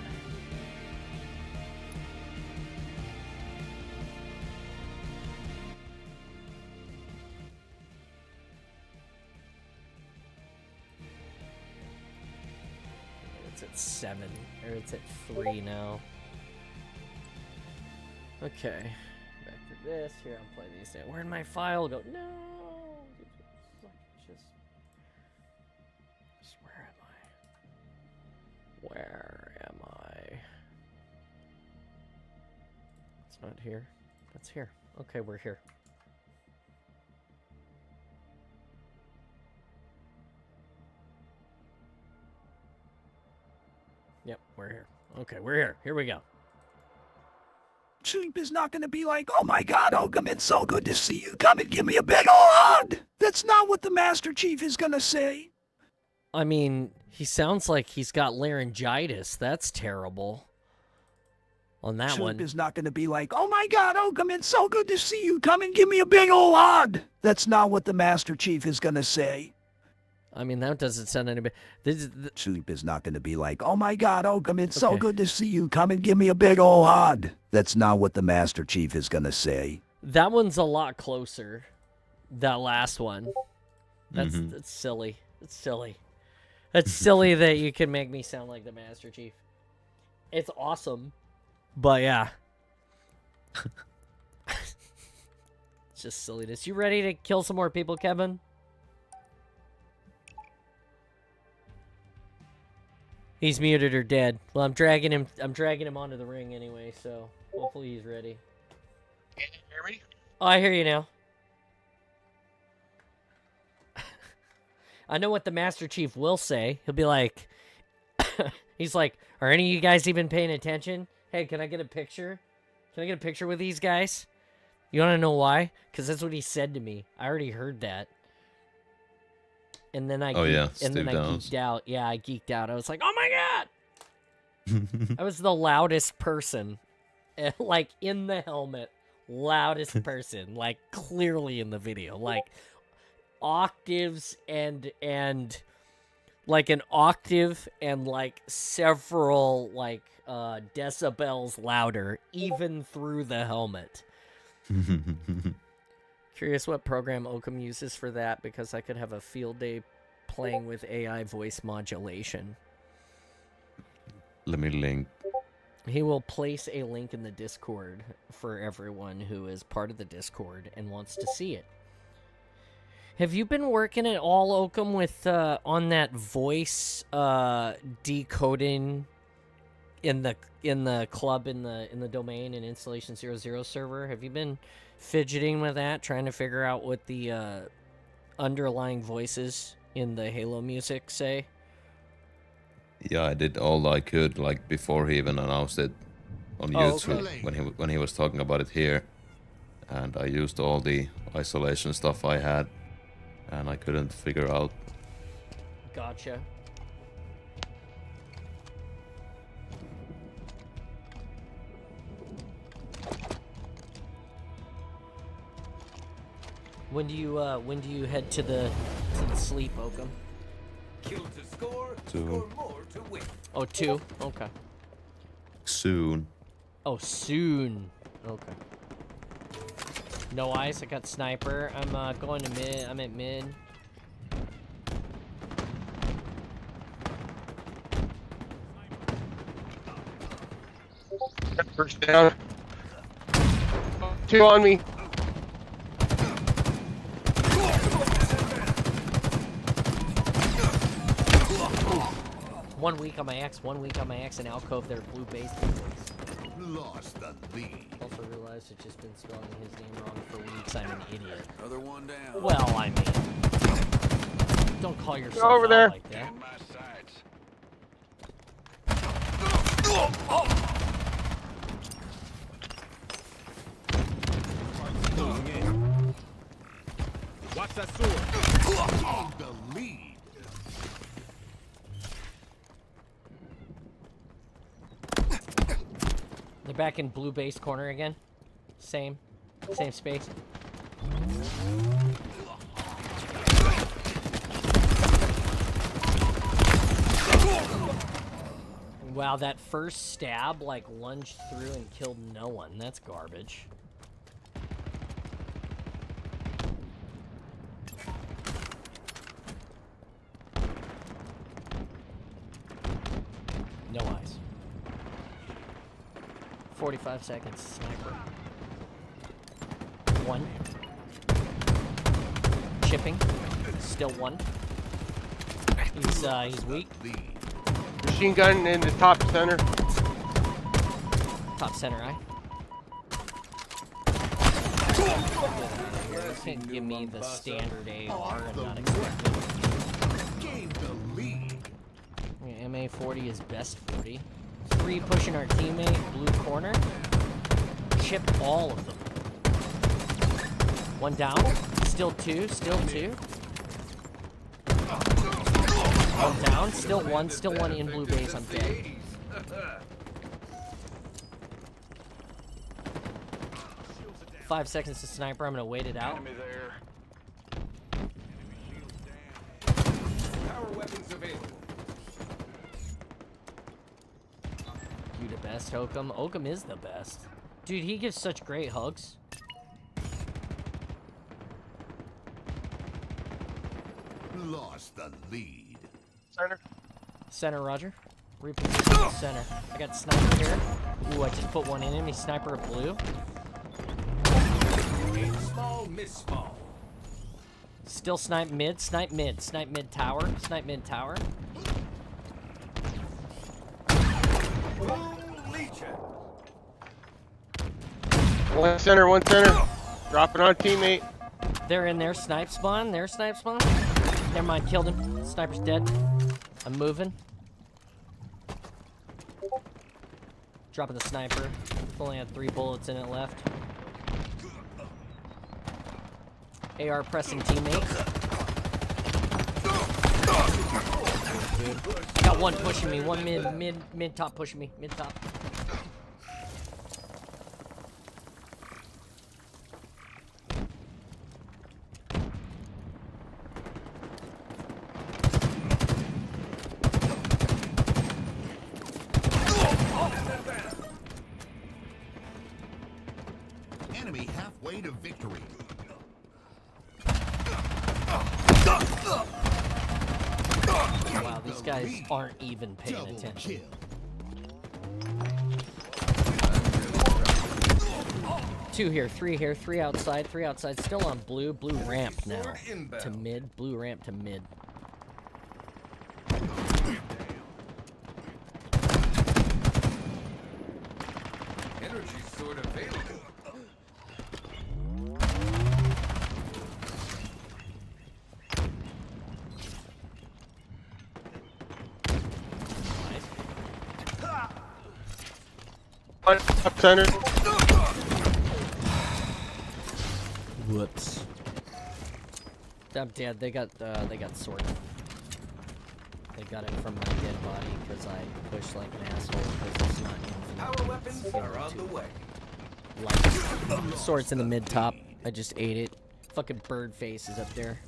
It's at 7, or it's at 3 now. Okay, back to this. Here, I'll play these now. Where'd my file go? No! Just where am I? Where am I? It's not here. It's here. Okay, we're here. Yep, we're here. Okay, we're here. Here we go. Chief is not gonna be like, oh my god, Oakham, it's so good to see you. Come and give me a big ol' hug. That's not what the Master Chief is gonna say. I mean, he sounds like he's got laryngitis. That's terrible. On that Chief one. is not gonna be like, oh my god, Oakham, it's so good to see you. Come and give me a big ol' hug. That's not what the Master Chief is gonna say. I mean, that doesn't sound any bad. Chief is not gonna be like, oh my god, Oakham, it's so Okay. good to see you. Come and give me a big ol' hug. That's not what the Master Chief is gonna say. That one's a lot closer. That last one. That's silly. It's silly. It's silly that you can make me sound like the Master Chief. It's awesome. But yeah. It's just silliness. You ready to kill some more people, Kevin? He's muted or dead. Well, I'm dragging him onto the ring anyway, so hopefully he's ready. Can you hear me? Oh, I hear you now. I know what the Master Chief will say. He'll be like, he's like, are any of you guys even paying attention? Hey, can I get a picture? Can I get a picture with these guys? You want to know why? Because that's what he said to me. I already heard that. And then I geeked out. Yeah, I geeked out. I was like, oh my god! I was the loudest person. Like, in the helmet. Loudest person. Like, clearly in the video. Like, octaves and like an octave and like several like decibels louder, even through the helmet. Curious what program Oakham uses for that, because I could have a field day playing with AI voice modulation. Let me link. He will place a link in the Discord for everyone who is part of the Discord and wants to see it. Have you been working at all, Oakham, with on that voice decoding in the club in the domain and installation 00 server? Have you been fidgeting with that, trying to figure out what the underlying voices in the Halo music say? Yeah, I did all I could, like before he even announced it on YouTube, okay. when he was talking about it here, and I used all the isolation stuff I had, and I couldn't figure out. Gotcha. When do you head to the sleep, Oakham? Kill to score, Two. score more to win. Oh, 2? Okay. Soon. Oh, soon. Okay. No ice. I got sniper. I'm going to mid. I'm at mid. First down. 2 on me. One week on my X, 1 week on my X in alcove. They're blue base. Lost the lead. Also realized I've just been spelling his name wrong for weeks. I'm an idiot. Another one down. Well, I mean, don't call yourself over out there. like that. In my sights. Gained the lead. They're back in blue base corner again. Same space. Wow, that first stab like lunged through and killed no one. That's garbage. No eyes. 45 seconds, sniper. One. Chipping. Still one. He's weak. Machine gun in the top center. Top center eye. You can't give me the standard AR. I'm not expecting. Gained the lead. Yeah, MA40 is best 40. 3 pushing our teammate, blue corner. Chip all of them. 1 down. Still 2. Still 2. 1 down. Still 1. Still 1 in blue base. I'm dead. 5 seconds to sniper. I'm gonna wait it out. Power weapons available. You the best, Oakham. Oakham is the best. Dude, he gives such great hugs. Lost the lead. Center. Center, Roger. Reposition center. I got sniper here. Ooh, I just put one in him. He's sniper of blue. A small misfall. Still snipe mid. Snipe mid. Snipe mid tower. Snipe mid tower. Legion. One center, one center. Dropping on teammate. They're in their snipe spawn. Their snipe spawn. Never mind. Killed him. Sniper's dead. I'm moving. Dropping the sniper. Only had 3 bullets in it left. AR pressing teammate. Dude. Got one pushing me. One mid top pushing me. Mid top. Enemy halfway to victory. Wow, these guys aren't even paying Double attention. kill. 2 here, 3 here, 3 outside, 3 outside. Still on blue. Blue ramp now. To mid. Blue ramp to mid. Energy sword available. One up center. Whoops. I'm dead. They got sword. They got it from my dead body because I pushed like an asshole because it's not infinite. Power weapons are on the way. Like, sword's in the mid top. I just ate it. Fucking bird face is up there.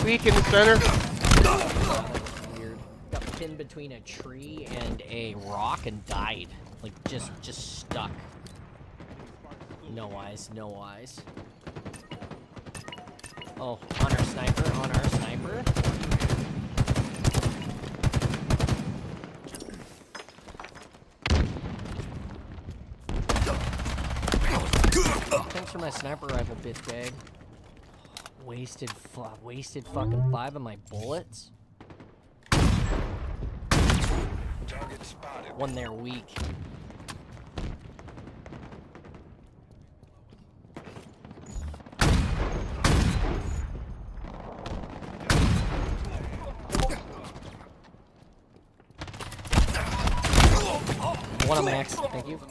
Weak in the center. Weird. Got pinned between a tree and a rock and died. Like just stuck. No eyes, no eyes. Oh, on our sniper, on our sniper. Thanks for my sniper rifle, bitch bag. Wasted fucking 5 of my bullets. Target spotted. One there weak. One on max. Thank you.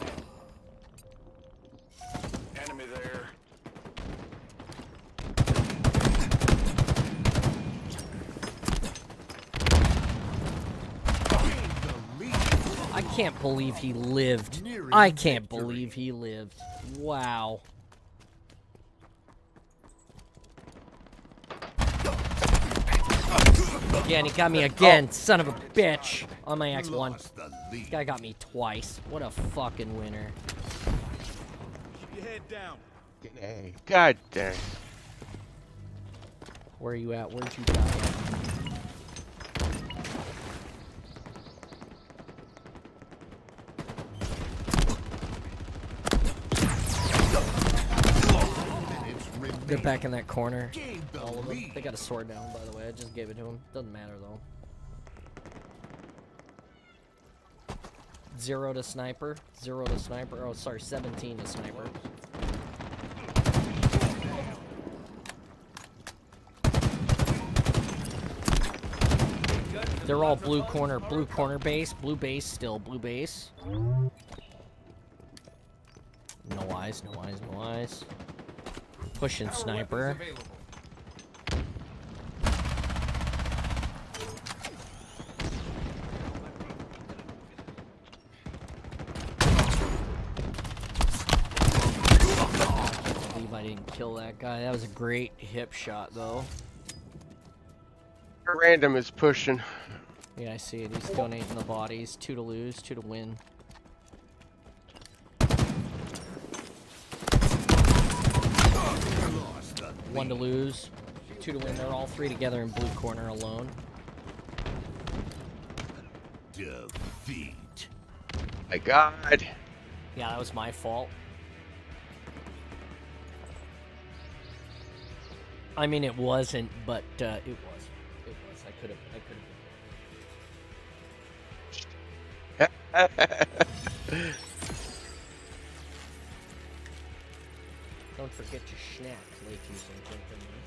Enemy there. I can't believe he lived. I can't believe he lived. Wow. Again, he got me again, son of a bitch. On my X1. Lost the This lead. guy got me twice. What a fucking winner. Keep your head down. Hey, God dang. Where are you at? Where'd you die? Minutes remain. Get back in that corner. Gain the All of them. lead. They got a sword down, by the way. I just gave it to him. Doesn't matter, though. 0 to sniper. 0 to sniper. Oh, sorry, 17 to sniper. They're all blue corner base, blue base still, blue base. No eyes, no eyes, no eyes. Pushing sniper. I believe I didn't kill that guy. That was a great hip shot, though. Random is pushing. Yeah, I see it. He's donating the bodies. 2 to lose, 2 to win. Lost the 1 to lose, 2 to win. They're all 3 together in blue corner alone. defeat. My God. Yeah, that was my fault. I mean, it wasn't, but it was. It was. I could have. Don't forget your snacks, ladies and gentlemen.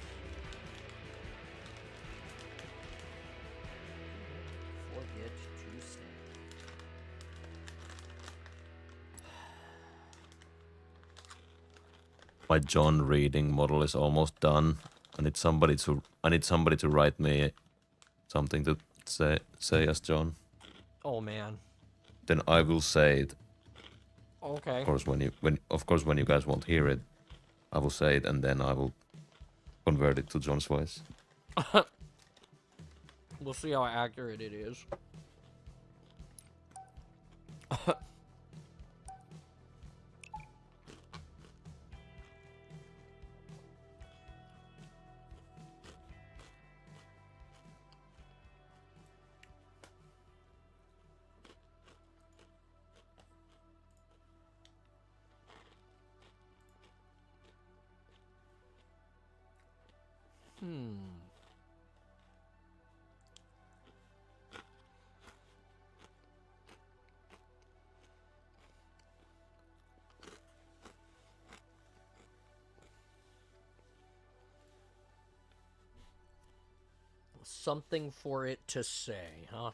Forget to snack. My John reading model is almost done. I need somebody to write me something to say as John. Oh man. Then I will say it. Okay. Of course, when you guys won't hear it, I will say it, and then I will convert it to John's voice. We'll see how accurate it is. Something for it to say, huh?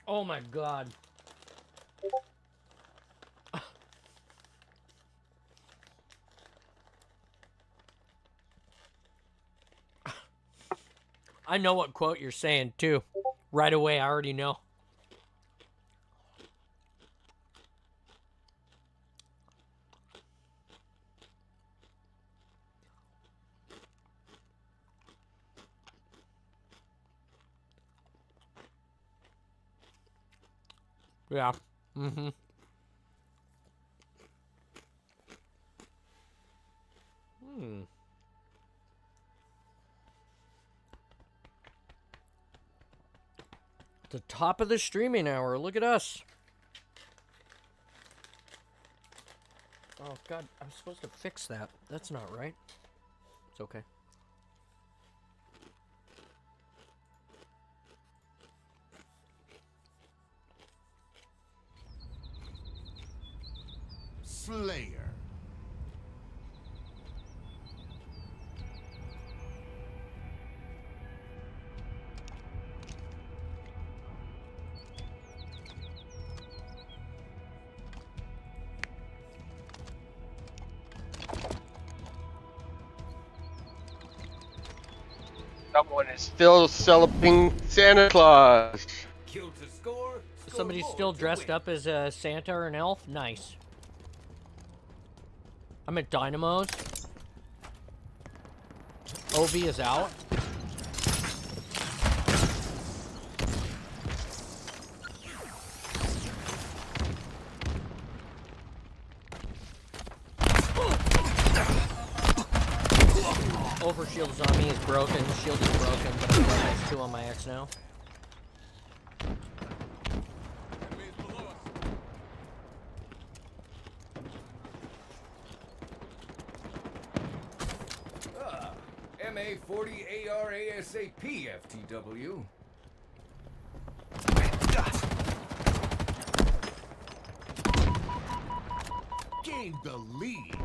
Oh my God. I know what quote you're saying, too. Right away, I already know. Yeah. Mm-hmm. The top of the streaming hour. Look at us. Oh, God. I'm supposed to fix that. That's not right. It's okay. Slayer. Someone is still celebrating Santa Claus. Kill to score. Somebody's more still to dressed win. up as a Santa or an elf? Nice. I'm at Dynamo's. OV is out. Overshield is on me, is broken. Shield is broken, but I'm minus 2 on my X now. MA40 AR ASAP FTW. Gained the lead.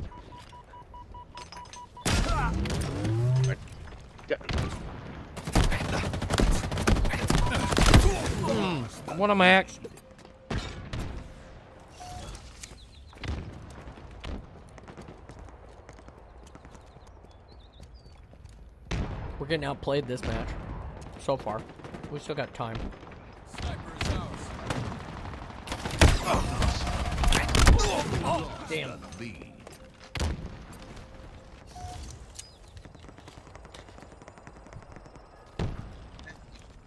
One on my X. We're getting outplayed this match. So far. We still got time. Damn. The lead.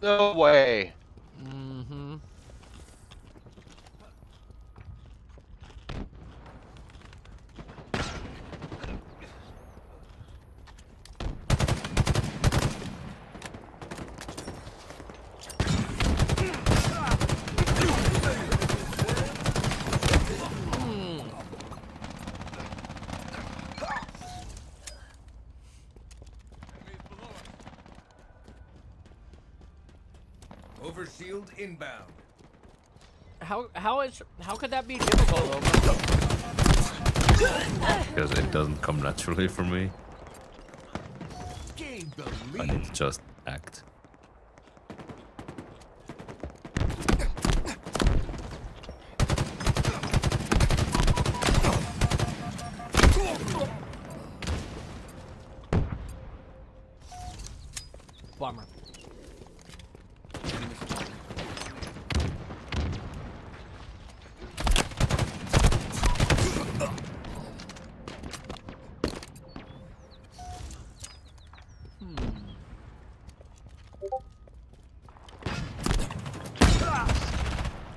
No way. Mm-hmm. Overshield inbound. How could that be difficult though? Because it doesn't come naturally for me. Gained the I lead. need to just act. Bummer.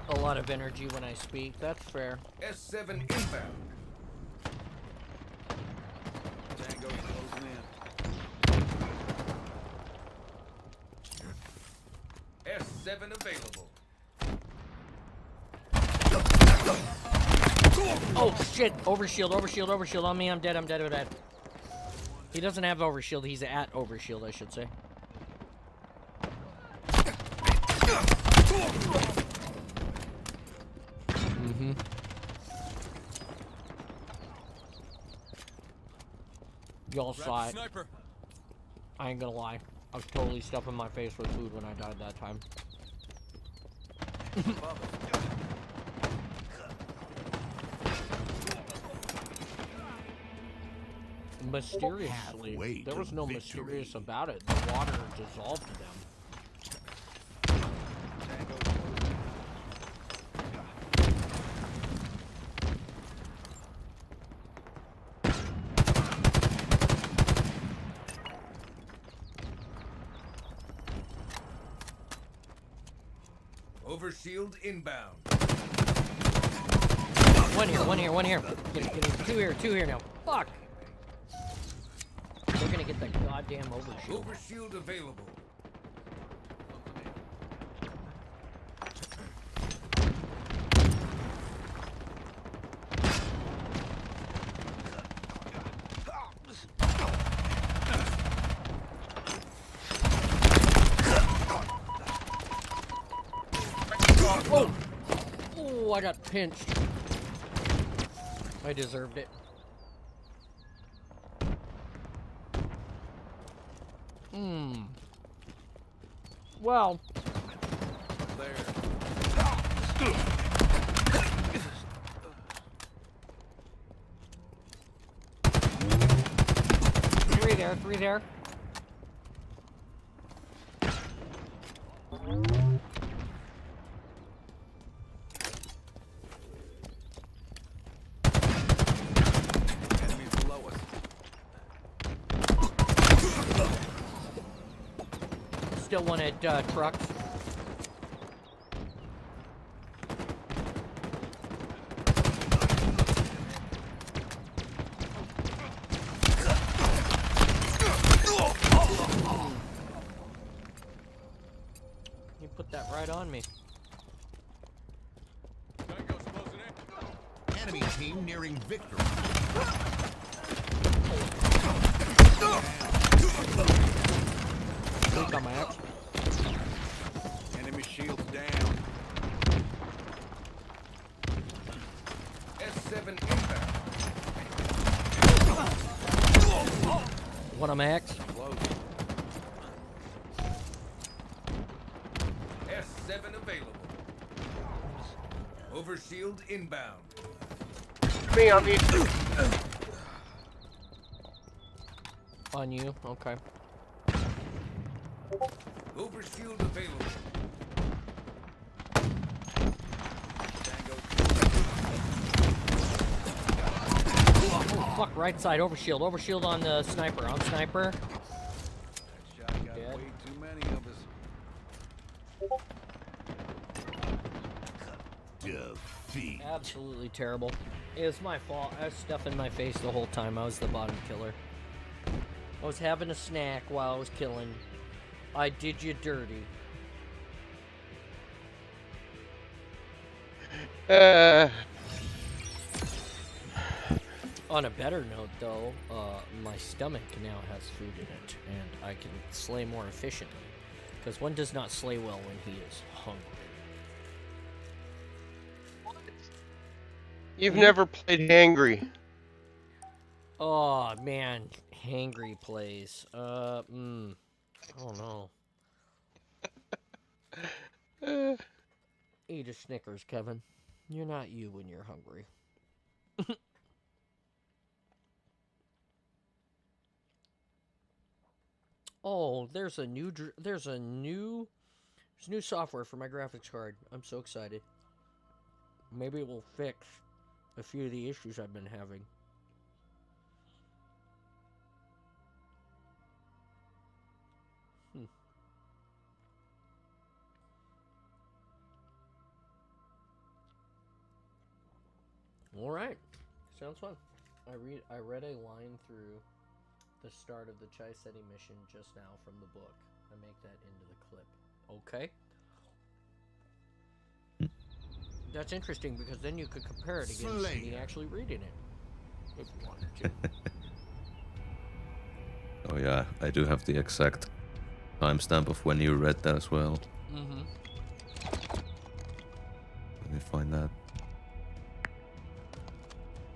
A lot of energy when I speak. That's fair. S7 inbound. Tango closing in. S7 available. Oh shit! Overshield on me. I'm dead. I'm dead. He doesn't have overshield. He's at overshield, I should say. Mm-hmm. Y'all saw it. I ain't gonna lie. I was totally stuffing my face with food when I died that time. Mysteriously, Halfway there to was no victory. mysterious about it. The water dissolved them. Overshield inbound. One here. Two here now. Fuck! We're gonna get the goddamn overshield. Overshield available. Oh, I got pinched. I deserved it. Well. Three there. still one at trucks. You put that right on me. Enemy team nearing victory. Weak on my axe. Enemy shields down. S7 inbound. One on my axe. Close. S7 available. Overshield inbound. Me on the. On you, okay. Overshield available. Oh, fuck, right side, overshield. Overshield on the sniper. On sniper. That shot got Dead. way too many of us. Defeat. Absolutely terrible. It was my fault. I was stuffing my face the whole time. I was the bottom killer. I was having a snack while I was killing. I did you dirty. On a better note, though, my stomach now has food in it, and I can slay more efficiently. Because one does not slay well when he is hungry. You've never played Hangry. Oh, man. Hangry plays. I don't know. Eat a Snickers, Kevin. You're not you when you're hungry. Oh, there's new software for my graphics card. I'm so excited. Maybe it will fix a few of the issues I've been having. All right, sounds fun. I read a line through the start of the Chai City mission just now from the book. I make that into the clip. Okay. That's interesting because then you could compare it against me actually reading it, if you wanted to. Oh yeah, I do have the exact timestamp of when you read that as well. Mm-hmm. Let me find that.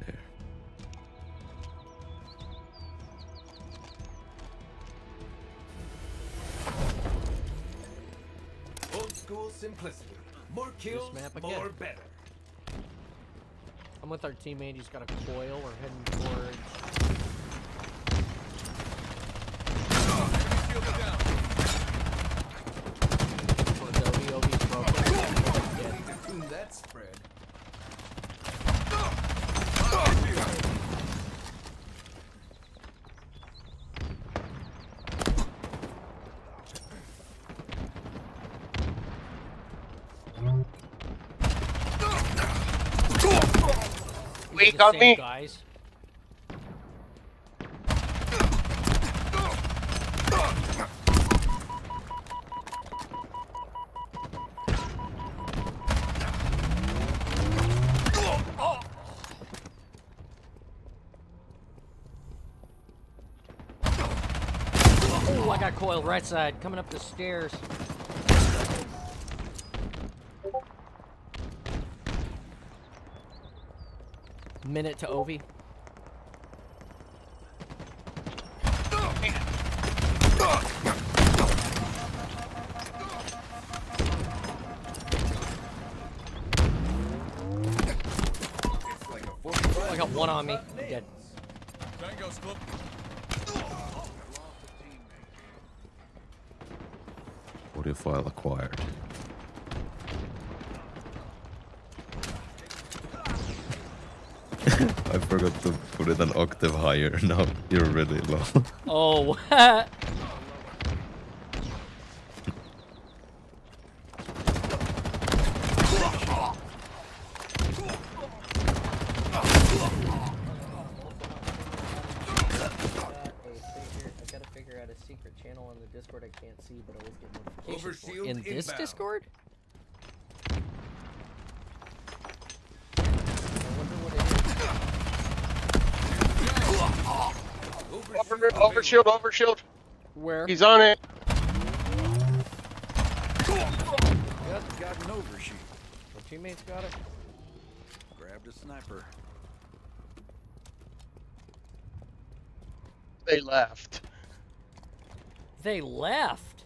There. Old school simplicity. More kills, map again. more better. I'm with our teammate. He's got a coil. We're heading towards. Towards Obi. Obi's broken. Dead. Need to tune that spread. Weak The on same me. guys. Oh, I got coiled right side coming up the stairs. Minute to Ovi. It's like a 45. I got one on me. I'm dead. Tango split. Audio file acquired. I forgot to put it an octave higher. Now you're really low. Oh. Discord I can't see, but always get notifications for. Overshield In this inbound. Discord? I wonder what it is. Overshield, overshield. Where? He's on it. Got an overshoot. Our teammates got it. Grabbed a sniper. They left. They left.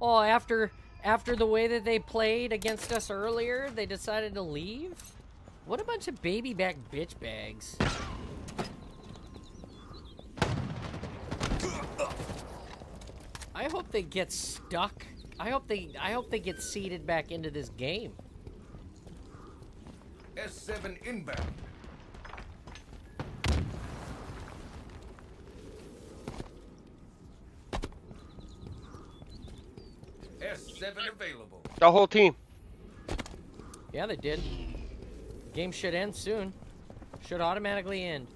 Oh, after the way that they played against us earlier, they decided to leave? What a bunch of baby back bitch bags. I hope they get stuck. I hope they get seeded back into this game. S7 inbound. S7 available. The whole team. Yeah, they did. Game should end soon. Should automatically end.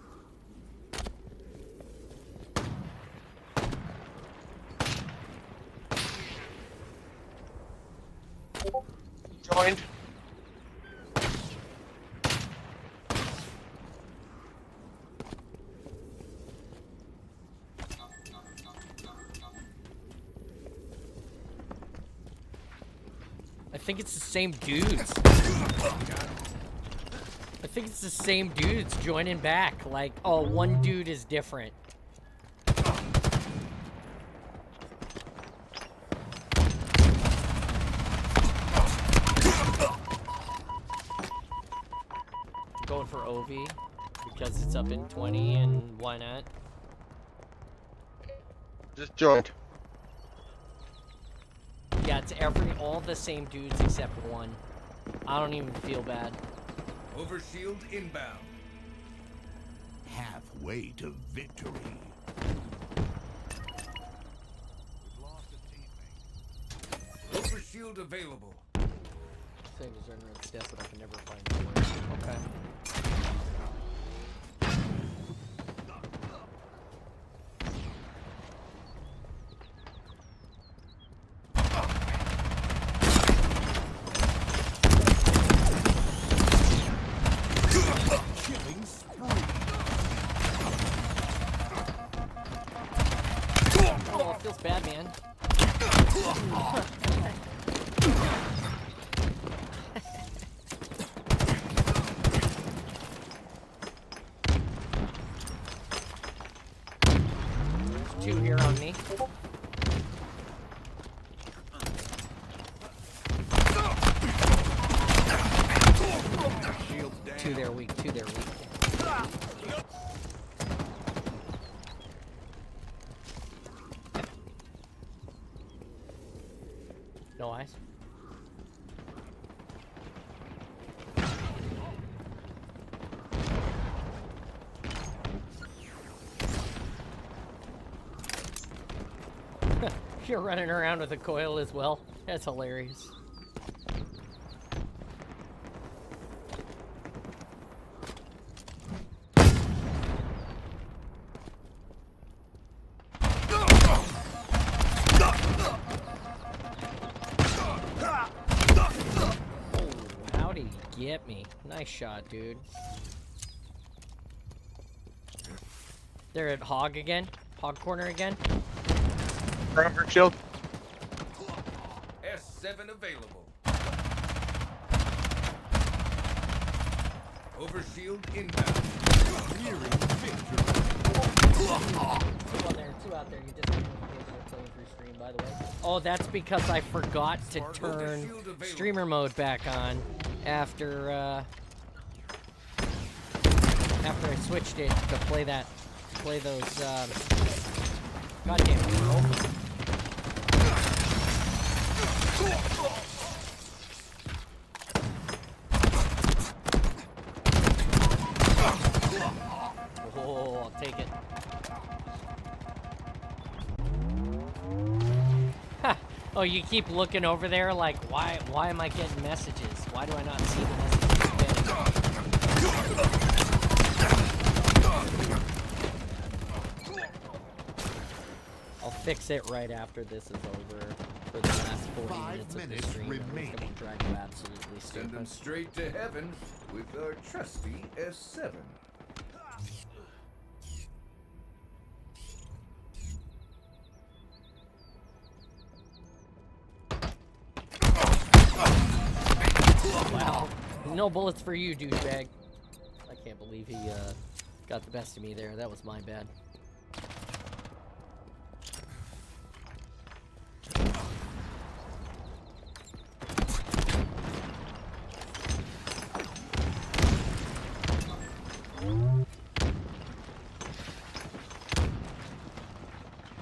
Joined. I think it's the same dudes. I think it's the same dudes joining back. Like, oh, one dude is different. Going for OV because it's up in 20 and why not? Just joined. Yeah, it's all the same dudes except one. I don't even feel bad. Overshield inbound. Halfway to victory. We've lost a teammate. Overshield available. Same as Red Step, but I can never find it. Okay. Killing spree. Oh, it feels bad, man. There's two here on me. Shields down. Two there weak, two there weak. No eyes. You're running around with a coil as well. That's hilarious. How'd he get me? Nice shot, dude. They're at Hog again? Hog corner again? Overshield. S7 available. Overshield inbound. Nearing victory. Two on there, two out there. You just playing through stream, by the way. Oh, that's because I forgot to turn streamer mode back on after I switched it to play those goddamn bro. Oh, I'll take it. Ha! Oh, you keep looking over there like, why am I getting messages? Why do I not see the messages I'm getting? I'll fix it right after this is over for the last 40 5 minutes of the minutes stream. remaining. It's gonna drive you absolutely Send them stupid. straight to heaven with our trusty S7. Wow. No bullets for you, douchebag. I can't believe he got the best of me there. That was my bad.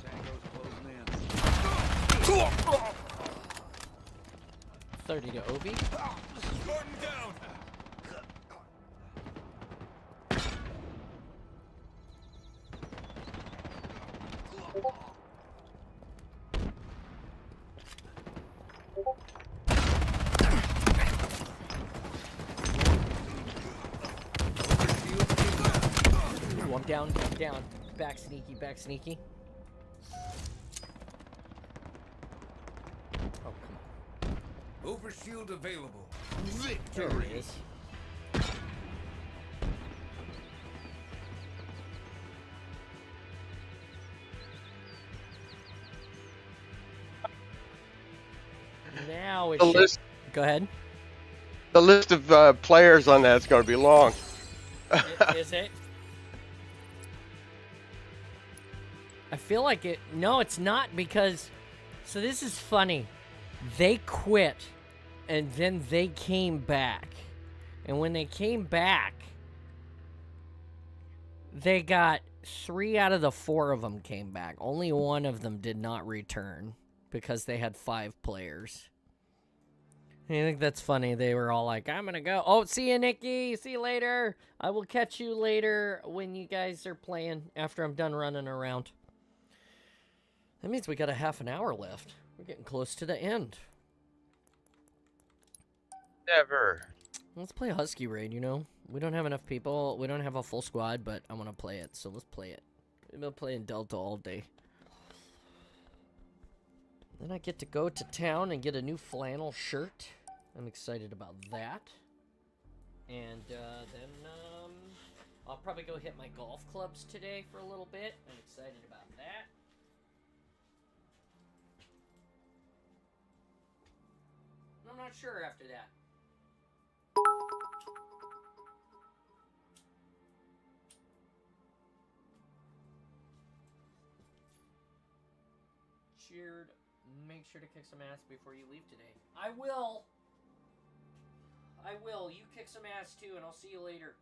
Tango's closing in. 30 to Obi. Spartan down. Ooh, I'm down, I'm down. Back sneaky, back sneaky. Oh, come on. Overshield available. There it Victory. is. Now it's The list, Go ahead. the list of players on that's going to be long. Is it? I feel like it. No, it's not because. So this is funny. They quit, and then they came back, and when they came back, they got 3 out of the 4 of them came back. Only 1 of them did not return because they had 5 players. I think that's funny. They were all like, I'm gonna go. Oh, see you, Nikki. See you later. I will catch you later when you guys are playing after I'm done running around. That means we got a half an hour left. We're getting close to the end. Never. Let's play a Husky raid, you know? We don't have enough people. We don't have a full squad, but I want to play it, so let's play it. We've been playing Delta all day. Then I get to go to town and get a new flannel shirt. I'm excited about that. And then I'll probably go hit my golf clubs today for a little bit. I'm excited about that. I'm not sure after that. Cheered. Make sure to kick some ass before you leave today. I will. I will. You kick some ass too, and I'll see you later.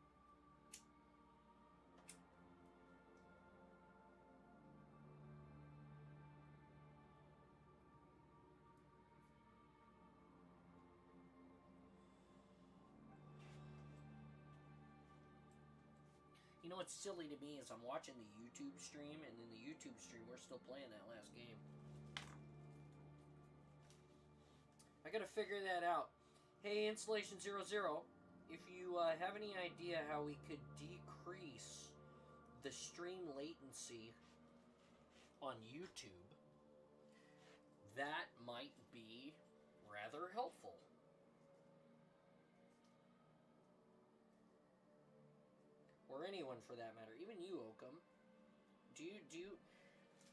You know what's silly to me is I'm watching the YouTube stream, and in the YouTube stream, we're still playing that last game. I gotta figure that out. Hey, Installation 00, if you have any idea how we could decrease the stream latency on YouTube, that might be rather helpful. Or anyone for that matter, even you, Oakham.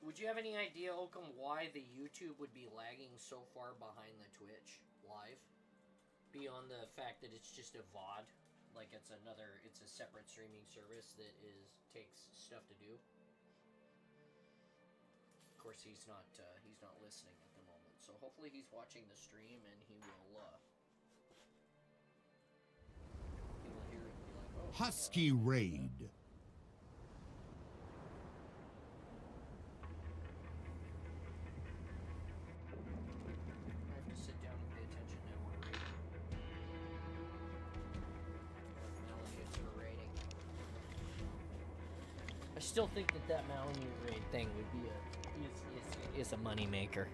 Would you have any idea, Oakham, why the YouTube would be lagging so far behind the Twitch live? Beyond the fact that it's just a VOD, like it's a separate streaming service that takes stuff to do. Of course, he's not listening at the moment, so hopefully he's watching the stream and he will hear it and be like, oh, Husky raid. I have to sit down and pay attention now. Malamute for raiding. I still think that Malamute raid thing would be is a money maker.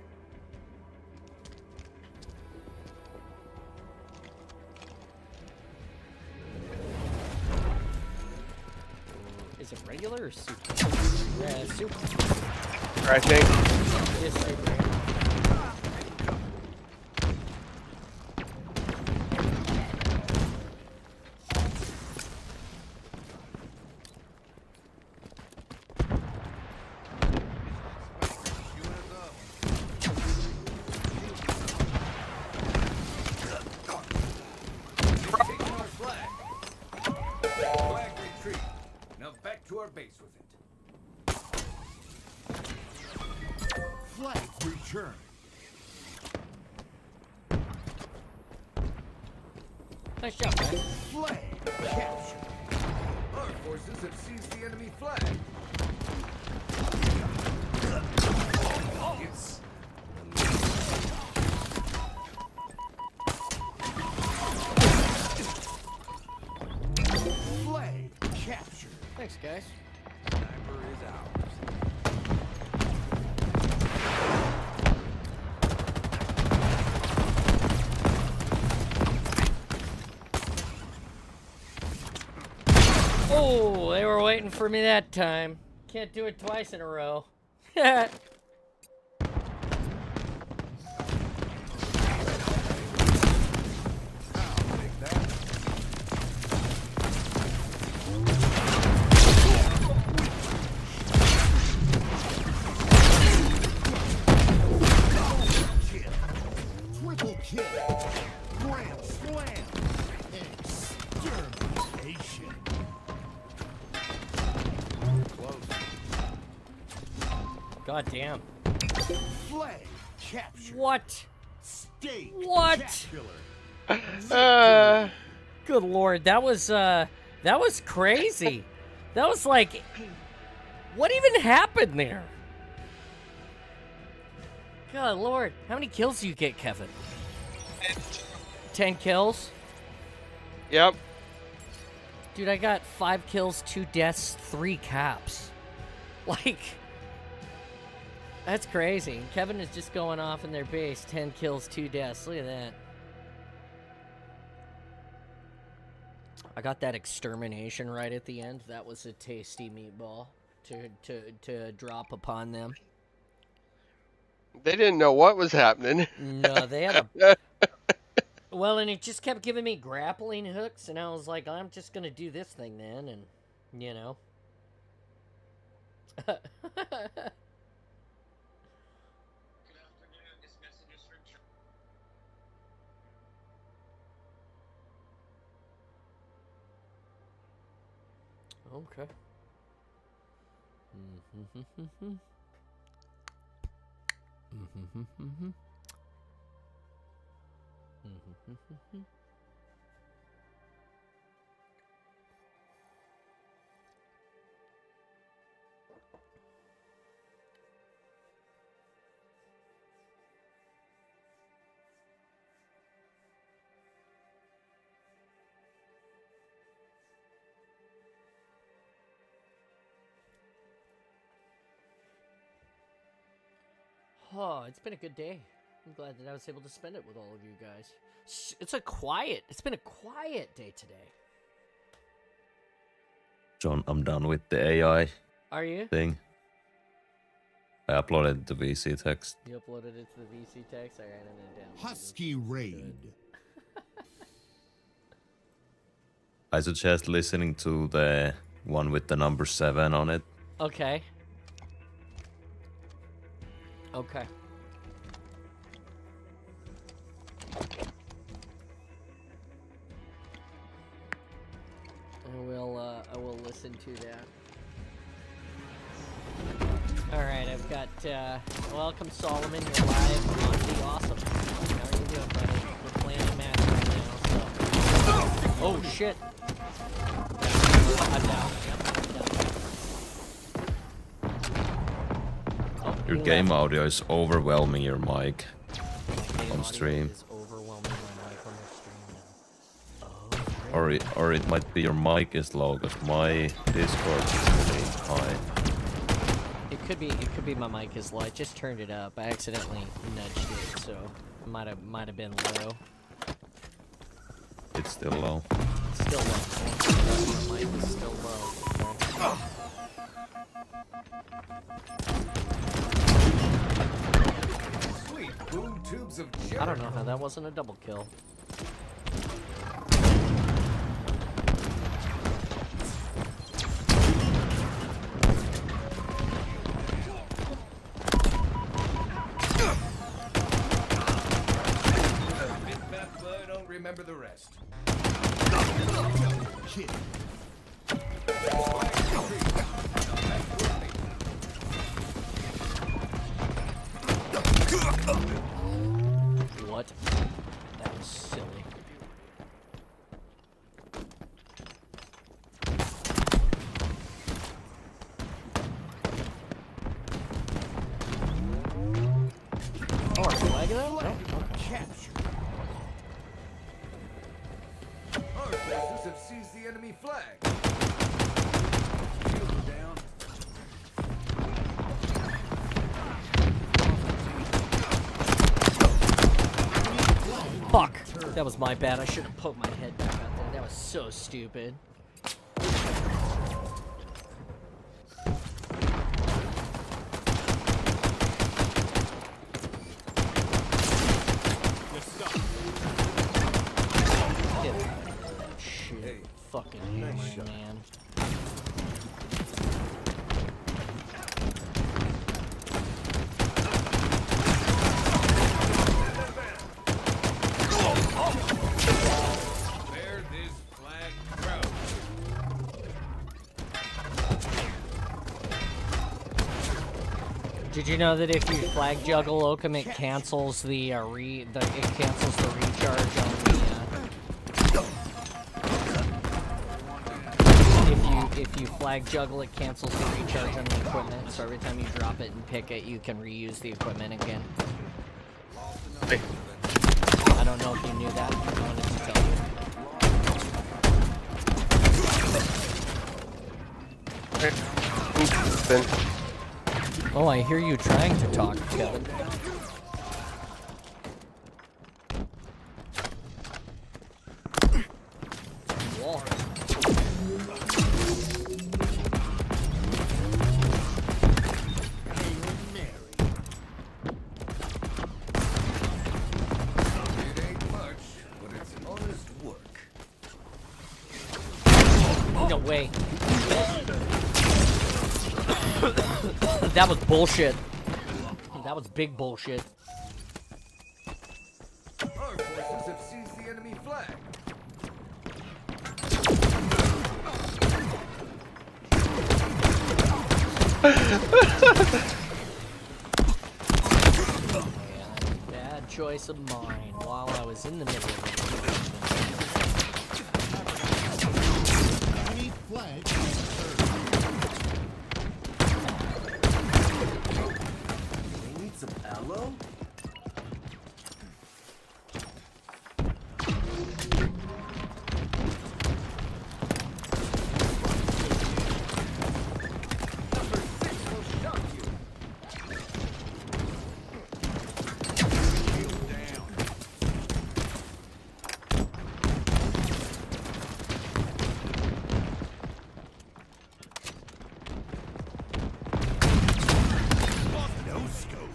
Is Is it regular or super? Super. I think. It is super. Flag retreat. Now back to our base with it. Flag return. Nice job, guys. Flag capture. Our forces have seized the enemy flag. Yes. Flag capture. Thanks, guys. Sniper is ours. Oh, they were waiting for me that time. Can't do it twice in a row. Triple kill. Grand slam. Extermination. God damn. Flag capture. What? State What? capture. Good lord, that was crazy. That was like, what even happened there? God lord, how many kills do you get, Kevin? 10 kills? Yep. Dude, I got 5 kills, 2 deaths, 3 caps. Like, that's crazy. Kevin is just going off in their base, 10 kills, 2 deaths. Look at that. I got that extermination right at the end. That was a tasty meatball to drop upon them. They didn't know what was happening. No, they had a... Well, and it just kept giving me grappling hooks, and I was like, I'm just gonna do this thing then, and, you know. Okay. Oh, it's been a good day. I'm glad that I was able to spend it with all of you guys. It's been a quiet day today. John, I'm done with the AI Are you? thing. I uploaded the VC text. You uploaded it to the VC text? Alright, I'm gonna download it. Husky raid. I suggest listening to the one with the number 7 on it. Okay. Okay. I will listen to that. Alright, I've got, welcome Solomon, you're live on the Awesome. How are you doing, buddy? We're playing a match right now, so... Oh, shit! I'm down. Oh, Your he game left. audio is overwhelming your mic on stream. Is overwhelming my mic on the stream now. Oh, Or it might be your mic is low, because my Discord is really high. It could be my mic is low. I just turned it up. I accidentally nudged it, so it might have been low. It's still low. It's still low. My mic is still low. Okay. how that wasn't a double kill. I don't remember the rest. What? That was silly. Oh, are you flagging that? Oh, Capture. Our forces have seized the enemy flag. Shields are down. fuck! That was my bad. I should have poked my head back out there. That was so stupid. Get out of here. Shit. Fucking hammering, man. Bear this flag proud. Did you know that if you flag juggle Oakham, it cancels the it cancels the recharge on the if you flag juggle, it cancels the recharge on the equipment. So every time you drop it and pick it, you can reuse the equipment again. Hey. I don't know if you knew that. I wanted to tell you. Then Oh, I hear you trying to talk, Kevin. Wall. It ain't much, but it's honest work. No way. That was bullshit. That was big bullshit. Our forces have seized the enemy flag. Bad choice of mine while I was in the middle of it. Enemy flag. We need some aloe? Number 6 will shock you. Shield down. No scope.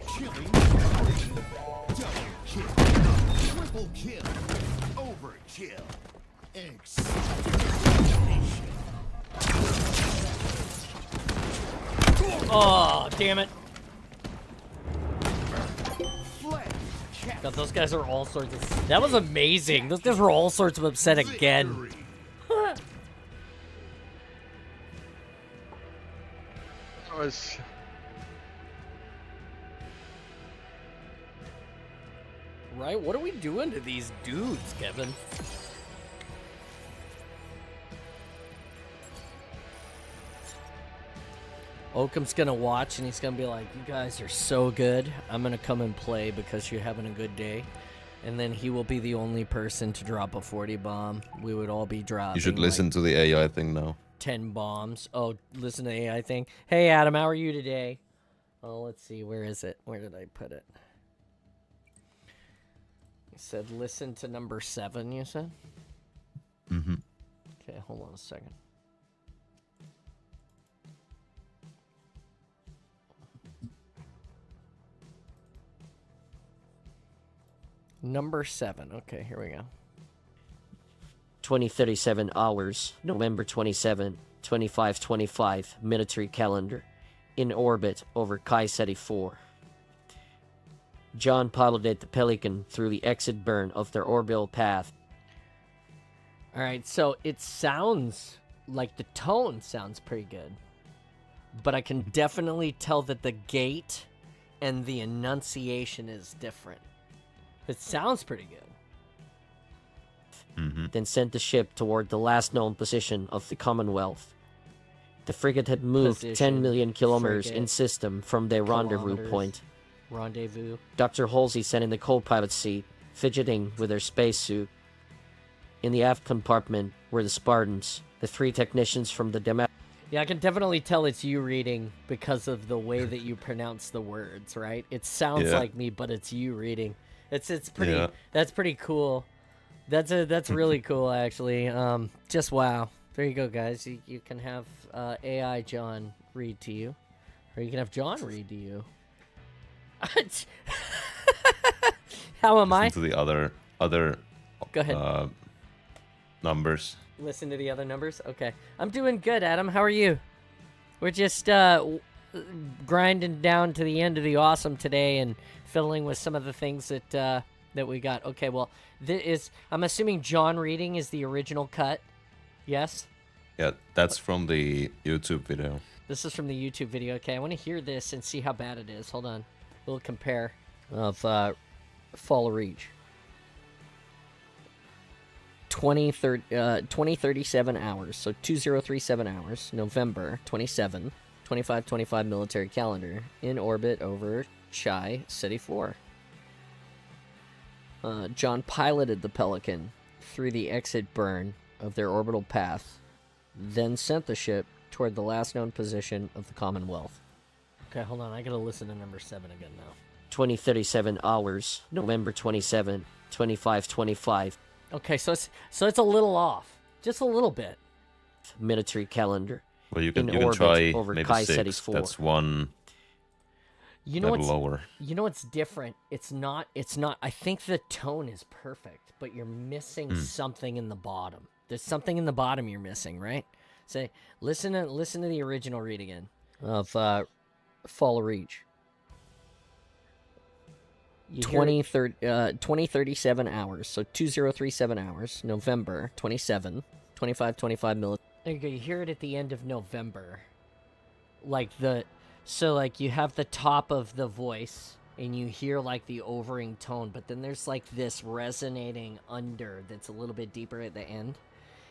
Killing. Double kill. Triple kill. Overkill. Extermination. Oh, damn it. Flag. Capture. God, those guys are all sorts of... That was amazing. Those guys were all sorts of upset again. Victory. that was. Right? What are we doing to these dudes, Kevin? Oakham's gonna watch and he's gonna be like, you guys are so good. I'm gonna come and play because you're having a good day. And then he will be the only person to drop a 40 bomb. We would all be dropping You should listen to the AI thing now. 10 bombs. Oh, listen to the AI thing. Hey, Adam, how are you today? Oh, let's see. Where is it? Where did I put it? You said listen to number 7, you said? Mm-hmm. Okay, hold on a second. Number 7. Okay, here we go. 2037 hours, November 27, 2525, military calendar. In orbit over Kaiseri 4. John piloted the Pelican through the exit burn of their orbital path. All right, so it sounds like the tone sounds pretty good. But I can definitely tell that the gait and the enunciation is different. It sounds pretty good. Mm-hmm. Then sent the ship toward the last known position of the Commonwealth. The frigate had moved 10 Position, million kilometers frigate, in system from their rendezvous kilometers. point. Rendezvous. Dr. Halsey sat in the co-pilot seat, fidgeting with her spacesuit. In the aft compartment were the Spartans, the 3 technicians from the Yeah, I can definitely tell it's you reading because of the way that you pronounce the words, right? It sounds Yeah. like me, but it's you reading. It's pretty. Yeah. That's pretty cool. That's really cool, actually. Just wow. There you go, guys. You can have AI John read to you, or you can have John read to you. How am I? Listen to the other Go ahead. numbers. Listen to the other numbers. Okay, I'm doing good, Adam. How are you? We're just grinding down to the end of the awesome today and fiddling with some of the things that we got. Okay, well, I'm assuming John reading is the original cut. Yes. Yeah, that's from the YouTube video. This is from the YouTube video. Okay, I want to hear this and see how bad it is. Hold on. We'll compare of Fall of Reach. 2037 hours. So 2037 hours. November 27, 2525 military calendar. In orbit over Chai City 4. John piloted the Pelican through the exit burn of their orbital path, then sent the ship toward the last known position of the Commonwealth. Okay, hold on. I gotta listen to number 7 again now. 2037 hours, November 27, 2525, Okay, so it's a little off, just a little bit. military calendar. Well, you can In you can orbit try over maybe Kaiseri 6. 4. That's one You know level what's lower. you know what's different? It's not. I think the tone is perfect, but you're missing something in the bottom. There's something in the bottom you're missing, right? Say, listen to the original read again of Fall of Reach. 2037 hours, so 2037 hours, November 27, 2525 military. There you go, you hear it at the end of November. So you have the top of the voice, and you hear like the overing tone, but then there's like this resonating under that's a little bit deeper at the end.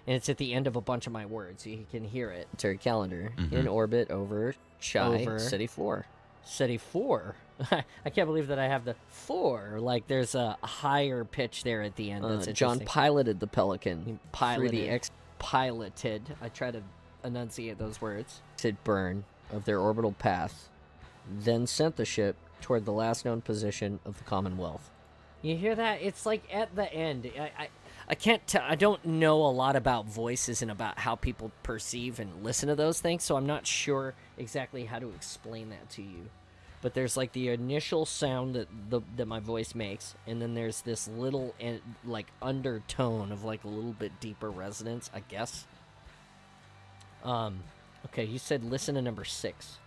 And it's at the end of a bunch of my words, so you can hear it. Military calendar, in orbit over Chai City 4. City 4? I can't believe that I have the 4. Like, there's a higher pitch there at the end. That's John piloted the Pelican piloted. through the Piloted. I try to enunciate those words. exit burn of their orbital path, then sent the ship toward the last known position of the Commonwealth. You hear that? It's like at the end. I can't tell. I don't know a lot about voices and about how people perceive and listen to those things, so I'm not sure exactly how to explain that to you. But there's like the initial sound that my voice makes, and then there's this little like undertone of like a little bit deeper resonance, I guess. Okay, you said listen to number 6.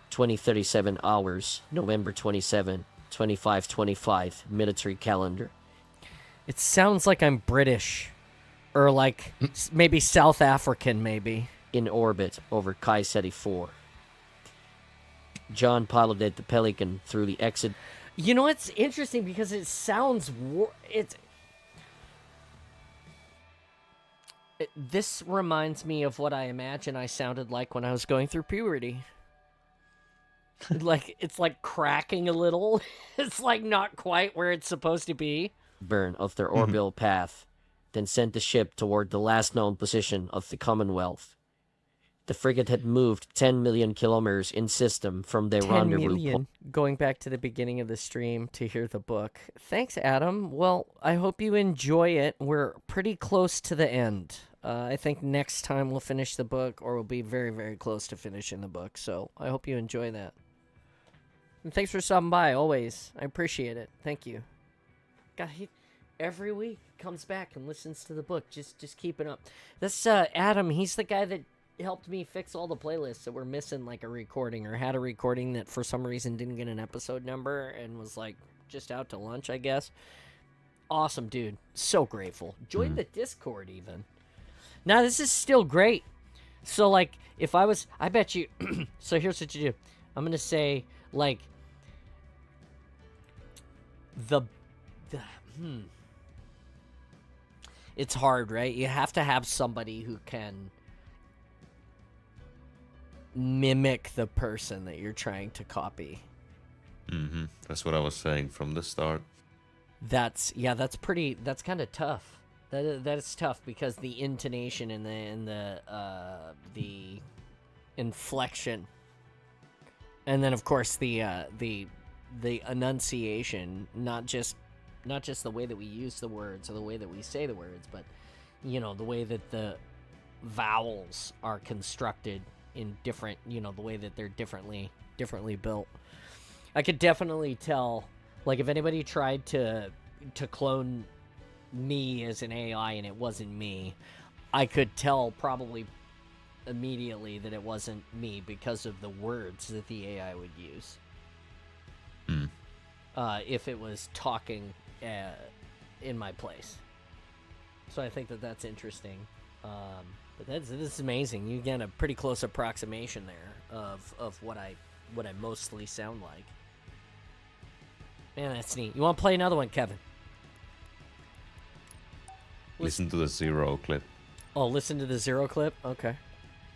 2037 hours, November 27, 2525, military calendar. It sounds like I'm British, or like maybe South African, maybe. In orbit over Kaiseri 4. John piloted the Pelican through the exit. You know, it's interesting because it sounds this reminds me of what I imagine I sounded like when I was going through puberty. Like, it's like cracking a little. It's like not quite where it's supposed to be. Burn of their orbital path, then sent the ship toward the last known position of the Commonwealth. The frigate had moved 10 million kilometers in system from their 10 rendezvous million. point. Going back to the beginning of the stream to hear the book. Thanks, Adam. Well, I hope you enjoy it. We're pretty close to the end. I think next time we'll finish the book, or we'll be very, very close to finishing the book. So I hope you enjoy that. And thanks for stopping by, always. I appreciate it. Thank you. God, he every week comes back and listens to the book. Just keeping up. This Adam, he's the guy that helped me fix all the playlists that were missing like a recording, or had a recording that for some reason didn't get an episode number and was like just out to lunch, I guess. Awesome dude. So grateful. Joined the Discord even. Now this is still great. So like if I bet you so here's what you do. I'm gonna say like it's hard, right? You have to have somebody who can mimic the person that you're trying to copy. That's what I was saying from the start. That's kind of tough. That is tough because the intonation and the inflection, and then of course the enunciation, not just the way that we use the words or the way that we say the words, but the way that the vowels are constructed in different, the way that they're differently built. I could definitely tell, like if anybody tried to clone me as an AI and it wasn't me, I could tell probably immediately that it wasn't me because of the words that the AI would use. If it was talking in my place. So I think that's interesting. But this is amazing. You get a pretty close approximation there of what I mostly sound like. Man, that's neat. You want to play another one, Kevin? Listen to the Zero clip. Oh, listen to the Zero clip? Okay.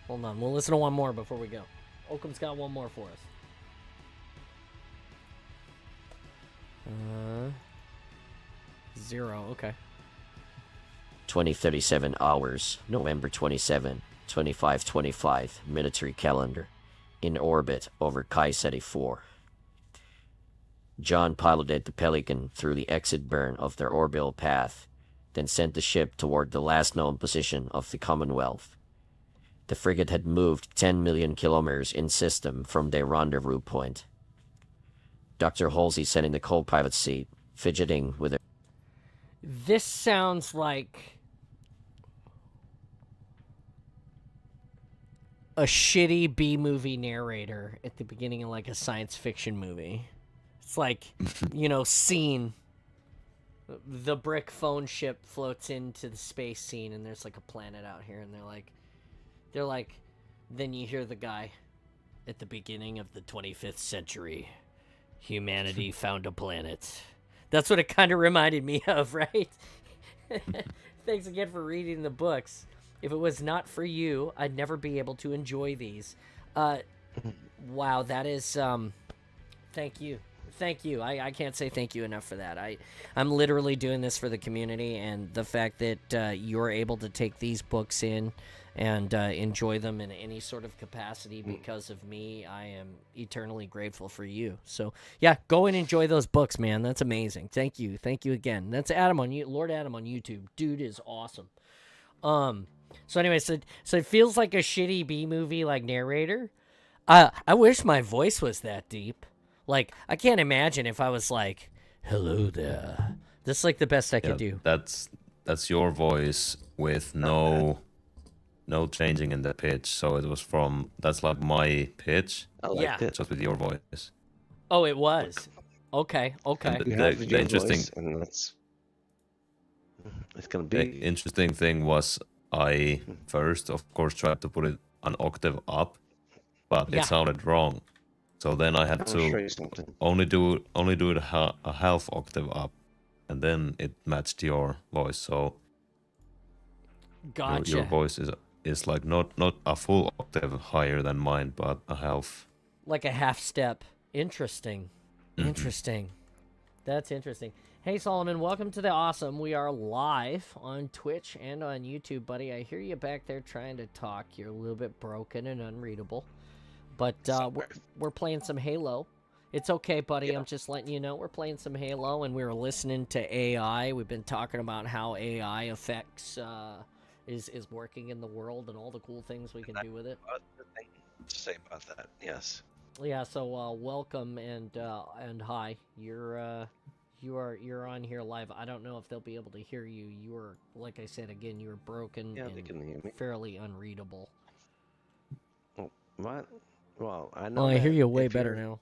Hold on. We'll listen to one more before we go. Oakum's got one more for us. Zero, okay. 2037 hours, November 27, 2525, military calendar, in orbit over Kaiseri 4. John piloted the Pelican through the exit burn of their orbital path, then sent the ship toward the last known position of the Commonwealth. The frigate had moved 10 million kilometers in system from their rendezvous point. Dr. Halsey sat in the co-pilot seat, fidgeting with her. This sounds like a shitty B-movie narrator at the beginning of like a science fiction movie. It's like, scene. The brick phone ship floats into the space scene and there's like a planet out here and they're like, then you hear the guy at the beginning of the 25th century. Humanity found a planet. That's what it kind of reminded me of, right? Thanks again for reading the books. If it was not for you, I'd never be able to enjoy these. Wow, that is... thank you. Thank you. I can't say thank you enough for that. I'm literally doing this for the community, and the fact that you're able to take these books in and enjoy them in any sort of capacity because of me, I am eternally grateful for you. So, yeah, go and enjoy those books, man. That's amazing. Thank you. Thank you again. That's Adam Lord Adam on YouTube. Dude is awesome. So anyway, so it feels like a shitty B-movie, like, narrator. I wish my voice was that deep. Like, I can't imagine if I was like, hello there. That's like the best I could do. That's your voice with no changing in the pitch. So it was that's like my pitch. I liked it. Just with your voice. Oh, it was. Okay. And You have the your interesting, voice, and it's gonna the be. interesting thing was I first, of course, tried to put it an octave up, but Yeah. it sounded wrong. So then I had I'll to show you something. only do it a half octave up, and then it matched your voice. So Gotcha. your voice is like not a full octave higher than mine, but a half. Like a half step. Interesting. Mm-hmm. Interesting. That's interesting. Hey, Solomon, welcome to the Awesome. We are live on Twitch and on YouTube, buddy. I hear you back there trying to talk. You're a little bit broken and unreadable. But we're playing some Halo. It's okay, buddy. I'm just letting you know we're playing some Halo, and we were listening to AI. We've been talking about how AI affects, is working in the world and all the cool things we can do with it. To say about that, yes. Yeah. So welcome and hi. You're on here live. I don't know if they'll be able to hear you. You were, like I said again, you were broken. Yeah, and they can hear me. fairly unreadable. Oh, what? Well, I know. Oh, I hear that you way if better you're- now.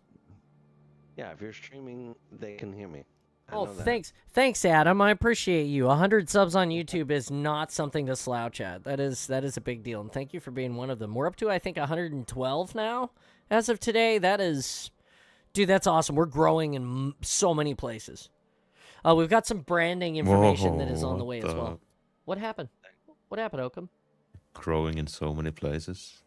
Yeah, if you're streaming, they can hear me. I Oh, know that. thanks, Adam. I appreciate you. 100 subs on YouTube is not something to slouch at. That is a big deal, and thank you for being one of them. We're up to, I think, 112 now as of today. That is, dude, that's awesome. We're growing in so many places. We've got some branding information that is on the way as well. What happened? What happened, Oakham? Growing in so many places.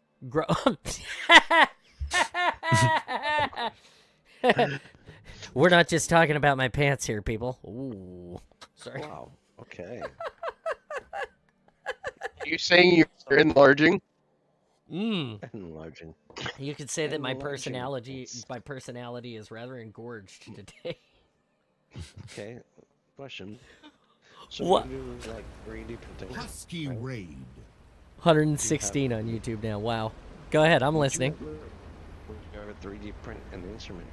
We're not just talking about my pants here, people. Ooh, sorry. Wow. Okay. You saying you're enlarging? Enlarging. You could say that my Enlarging. personality is rather engorged today. Okay. Question. So What? you do like 3D printing? Husky right? Raid. 116 on YouTube now. Wow. Go ahead. I'm listening. Would you ever 3D print an instrument?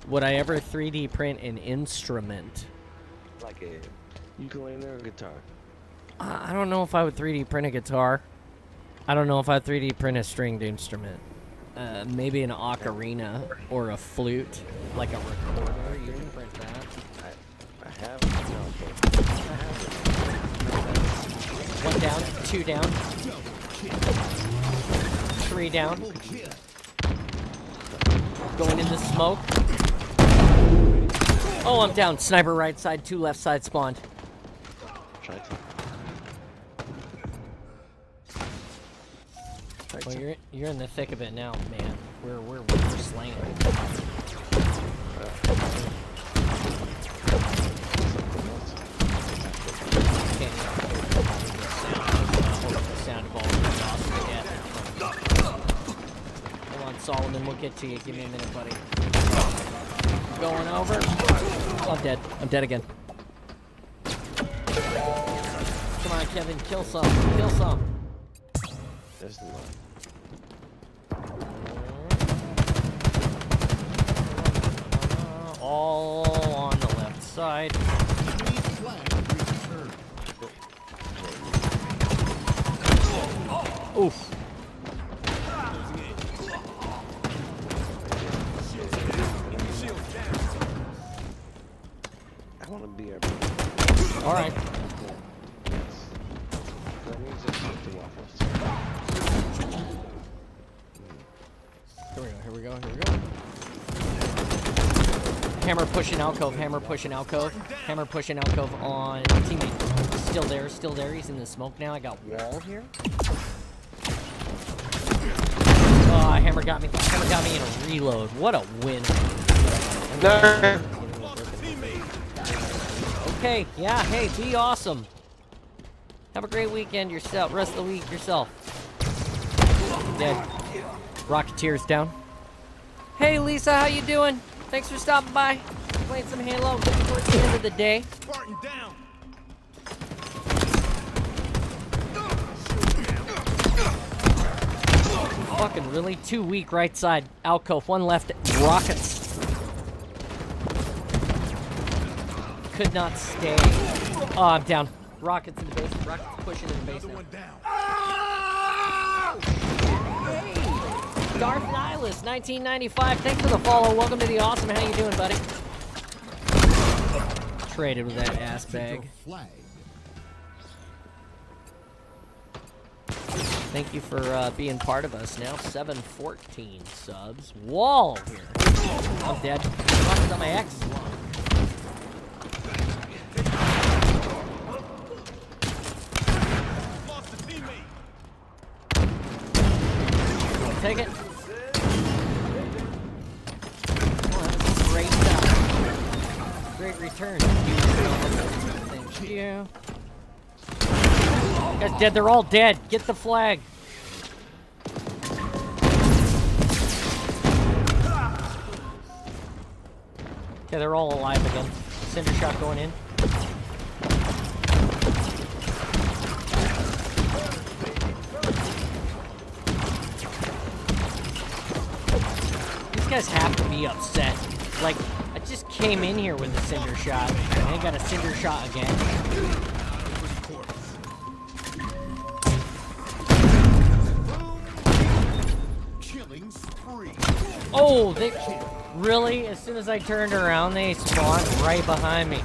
Would I ever 3D print an instrument? Like a ukulele or a guitar? I don't know if I would 3D print a guitar. I don't know if I'd 3D print a stringed instrument. Maybe an ocarina or a flute, like a recorder. You can print that. I have no, but I have it. One down, two down, three down. Going in the smoke. Oh, I'm down. Sniper right side, two left side spawned. Try to. Well, you're in the thick of it now, man. We're slaying it. Can't the sound of all the awesome again. Hold on, Solomon. We'll get to you. Give me a minute, buddy. Going over. Oh, I'm dead. I'm dead again. Come on, Kevin. Kill some. Kill some. There's the one. All on the left side. Enemy flag returned. Oof. I want to be a. All right. Let me just eat the waffles. Here we go. Here we go. Hammer pushing alcove. Hammer pushing alcove. Hammer pushing alcove on teammate. Still there. Still there. He's in the smoke now. I got wall here. Oh, hammer got me. Hammer got me in a reload. What a win. No. Okay. Yeah. Hey, be awesome. Have a great weekend yourself. Rest of the week yourself. Dead. Rocketeer's down. Hey, Lisa. How you doing? Thanks for stopping by. Playing some Halo. Getting towards the end of the day. Spartan down. Fucking really? Too weak right side. Alcove. One left. Rockets. Could not stay. Oh, I'm down. Rockets in the base. Rockets pushing in the base Another now. one down. Hey! Darth Nihilus, 1995. Thanks for the follow. Welcome to the Awesome. How you doing, buddy? Traded with that ass bag. Flag. Thank you for being part of us now. 714 subs. Wall here. I'm dead. Rockets on my X. Lost a teammate. Take it. Oh, that was a great stuff. great return. Thank you. Guys dead, they're all dead. Get the flag. Okay, they're all alive again. Cinder shot going in. These guys have to be upset. Like, I just came in here with a cinder shot, and I got a cinder shot again. Killing spree. Oh, they really? As soon as I turned around, they spawned right behind me.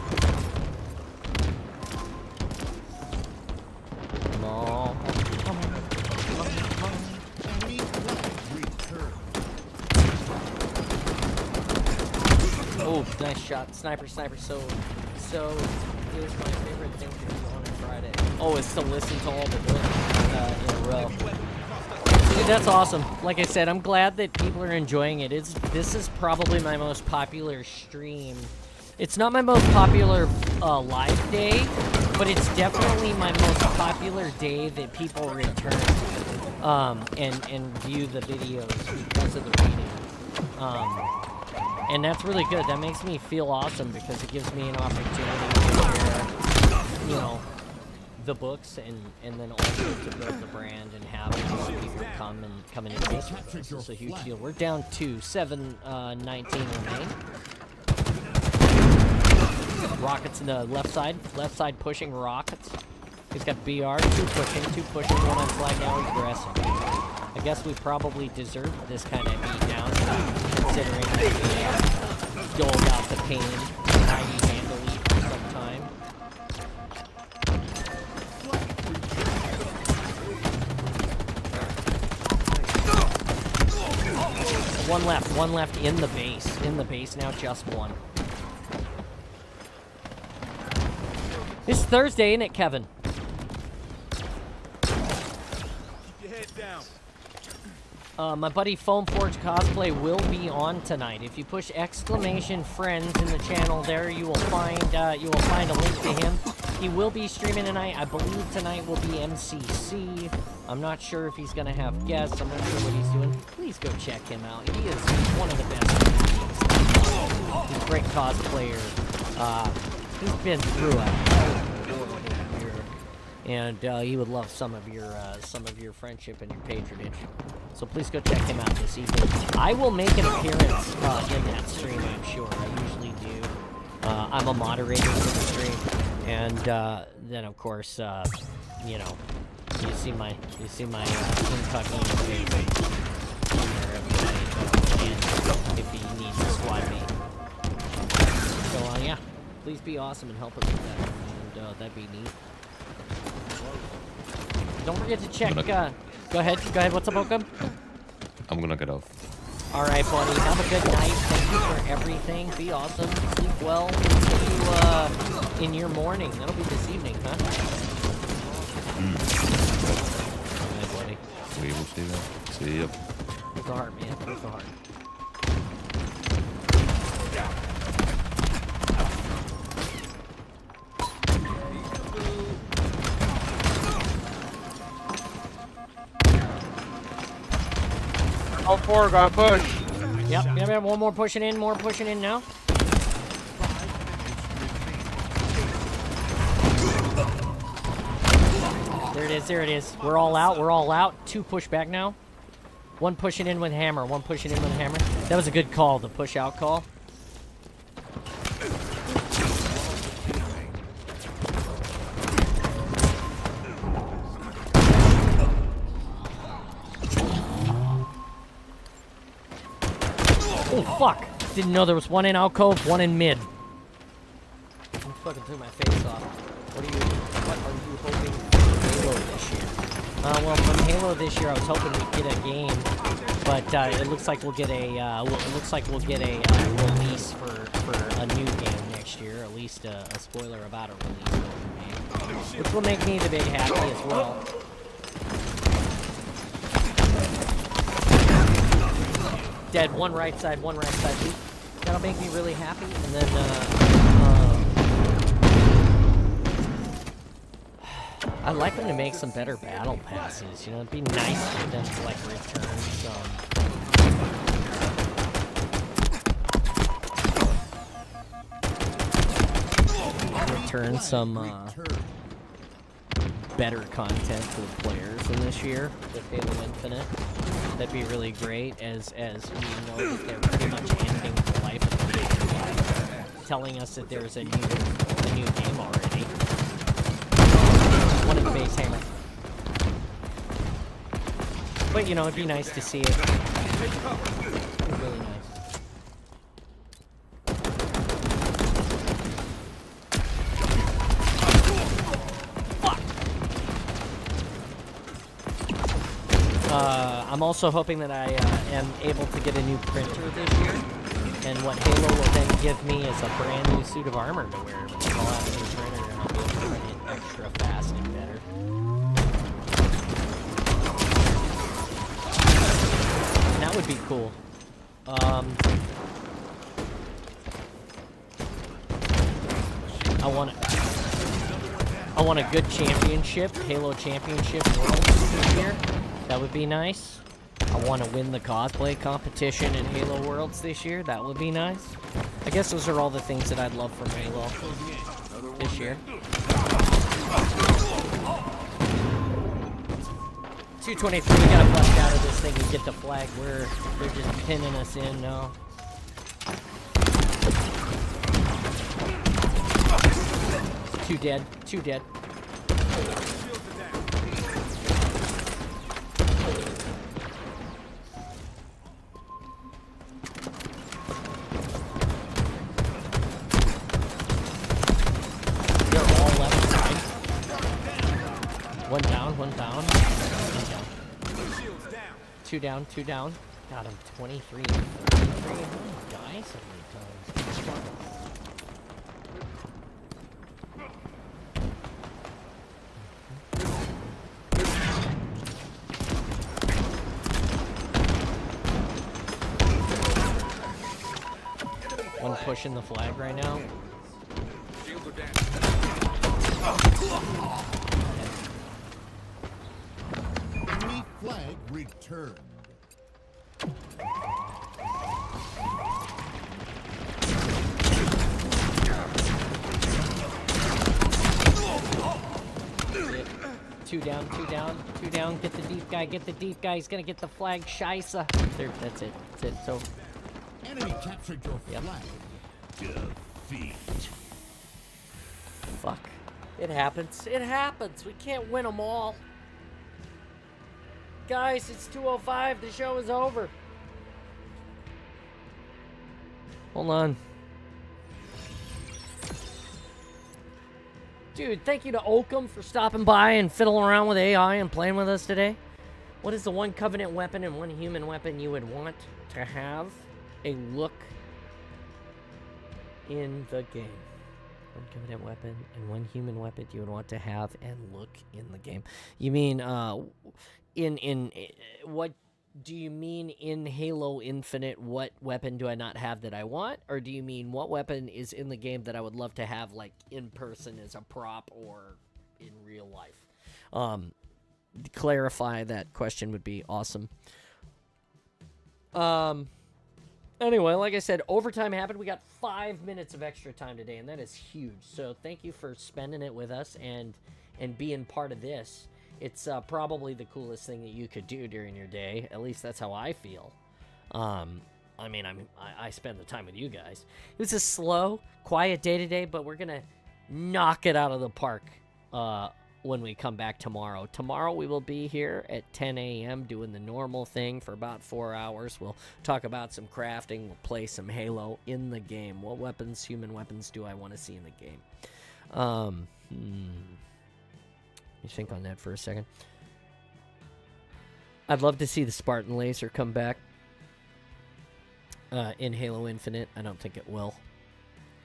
No. Enemy flag returned. Oh, nice shot. Sniper, sniper. So here's my favorite thing to do on a Friday. Oh, it's to listen to all the books in a row. Dude, that's awesome. Like I said, I'm glad that people are enjoying it. This is probably my most popular stream. It's not my most popular live day, but it's definitely my most popular day that people return and view the videos because of the reading. And that's really good. That makes me feel awesome because it gives me an opportunity to share, you know, the books and then also to build the brand and have more people come and engage with us. It's a huge deal. We're down to 7:19 remain. Rockets in the left side pushing rockets. He's got BR, two pushing, one on flag now, aggressive. I guess we probably deserve this kind of beat down, considering that we doled out the pain mighty handily for some time. One left in the base now, just one. It's Thursday, ain't it, Kevin? Keep your head down. My buddy Foamforge Cosplay will be on tonight. If you push exclamation friends in the channel there, you will find a link to him. He will be streaming tonight. I believe tonight will be MCC. I'm not sure if he's gonna have guests. I'm not sure what he's doing. Please go check him out. He is one of the best. He's a great cosplayer. He's been through a year, and he would love some of your friendship and your patronage. So please go check him out this evening. I will make an appearance in that stream, I'm sure. I usually do. I'm a moderator for the stream, and then of course, you know, you see my incognito face and if he needs to squad me. So yeah, please be awesome and help us with that, and that'd be neat. Don't forget to check. Go ahead. What's up, Oakham? I'm gonna get off. All right, buddy. Have a good night. Thank you for everything. Be awesome. Sleep well. See you in your morning. That'll be this evening, huh? All right, buddy. We will see that. See ya. With the heart, man. With the heart. All four got push. Yep. One more pushing in now. There it is. We're all out. Two push back now. One pushing in with hammer. That was a good call, the push out call. Oh, fuck. Didn't know there was one in alcove, one in mid. I'm fucking threw my face off. What are you hoping for Halo this year? Well, from Halo this year, I was hoping we'd get a game, but it looks like we'll get a release for a new game next year. At least a spoiler about a release for a new game, which will make me the big happy as well. Dead, one right side. That'll make me really happy. And then I like them to make some better battle passes. You know, it'd be nice for them to like return some better content to the players in this year with Halo Infinite. That'd be really great, as we know that they're pretty much ending the life of the game by telling us that there's a new game already. One of the base hammer. But you know, it'd be nice to see it. It'd be really nice. I'm also hoping that I am able to get a new printer this year, and what Halo will then give me is a brand new suit of armor to wear. I'll have a new printer and I'll be able to print it extra fast and better. And that would be cool. I want a good championship, Halo Championship World this year. That would be nice. I want to win the cosplay competition in Halo Worlds this year. That would be nice. I guess those are all the things that I'd love from Halo this year. 223, we gotta bust out of this thing and get the flag. They're just pinning us in now. Two dead. Two dead. One down, one down. Two down, two down. Got him 23. 23. Die so many times. One pushing the flag right now. Enemy flag returned. Two down, two down, two down. Get the deep guy, get the deep guy. He's gonna get the flag. Scheisse. There, that's it. That's it. So. Enemy captured your flag. Defeat. Fuck. It happens. It happens. We can't win them all. Guys, it's 2:05. The show is over. Hold on. Dude, thank you to Oakham for stopping by and fiddling around with AI and playing with us today. What is the one Covenant weapon and one human weapon you would want to have a look in the game? One Covenant weapon and one human weapon you would want to have and look in the game. You mean, what do you mean in Halo Infinite? What weapon do I not have that I want? Or do you mean what weapon is in the game that I would love to have, like, in person as a prop or in real life? To clarify that question would be awesome. Anyway, like I said, overtime happened. We got 5 minutes of extra time today, and that is huge. So thank you for spending it with us and being part of this. It's probably the coolest thing that you could do during your day. At least that's how I feel. I mean, I spend the time with you guys. It was a slow, quiet day today, but we're going to knock it out of the park when we come back tomorrow. Tomorrow we will be here at 10 a.m. doing the normal thing for about 4 hours. We'll talk about some crafting. We'll play some Halo in the game. What weapons, human weapons, do I want to see in the game? Let me think on that for a second. I'd love to see the Spartan laser come back in Halo Infinite. I don't think it will.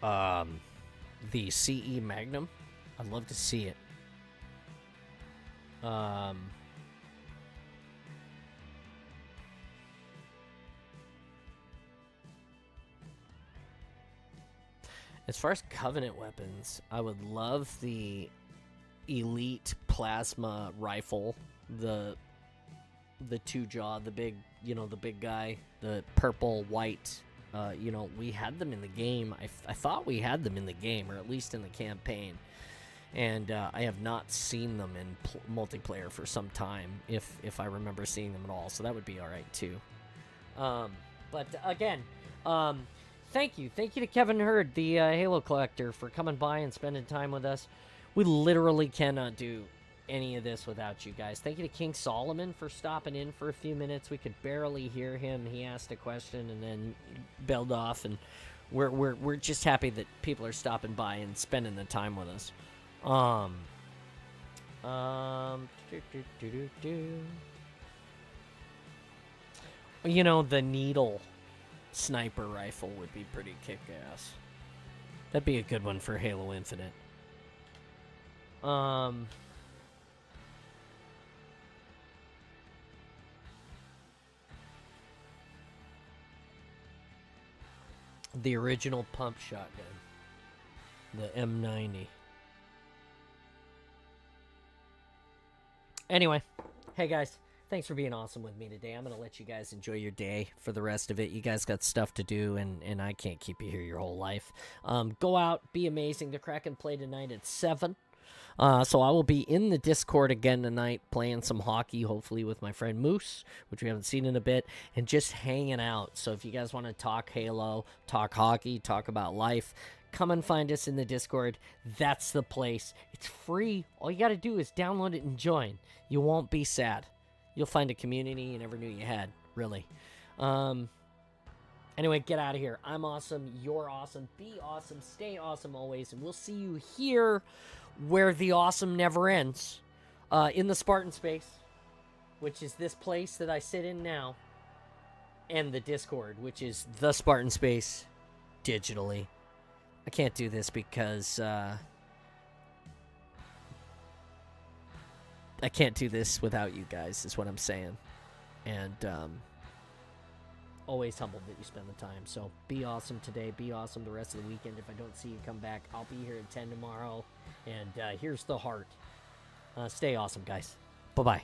The CE Magnum, I'd love to see it. As far as Covenant weapons, I would love the Elite plasma rifle, the two jaw, the big, the big guy, the purple white. We had them in the game. I thought we had them in the game, or at least in the campaign. And I have not seen them in multiplayer for some time, if I remember seeing them at all. So that would be all right too. But again, thank you to Kevin Hurd, the Halo collector, for coming by and spending time with us. We literally cannot do any of this without you guys. Thank you to King Solomon for stopping in for a few minutes. We could barely hear him. He asked a question and then bailed off, and we're just happy that people are stopping by and spending the time with us. The needle sniper rifle would be pretty kick-ass. That'd be a good one for Halo Infinite. The original pump shotgun. The M90. Anyway, hey guys, thanks for being awesome with me today. I'm going to let you guys enjoy your day for the rest of it. You guys got stuff to do, and I can't keep you here your whole life. Go out, be amazing. The Kraken play tonight at 7. So I will be in the Discord again tonight, playing some hockey, hopefully with my friend Moose, which we haven't seen in a bit, and just hanging out. So if you guys want to talk Halo, talk hockey, talk about life, come and find us in the Discord. That's the place. It's free. All you got to do is download it and join. You won't be sad. You'll find a community you never knew you had, really. Anyway, get out of here. I'm awesome. You're awesome. Be awesome. Stay awesome always. And we'll see you here where the awesome never ends. In the Spartan space, which is this place that I sit in now. And the Discord, which is the Spartan space digitally. I can't do this because I can't do this without you guys, is what I'm saying. And always humbled that you spend the time. So be awesome today. Be awesome the rest of the weekend. If I don't see you come back, I'll be here at 10 tomorrow. And here's the heart. Stay awesome, guys. Bye-bye.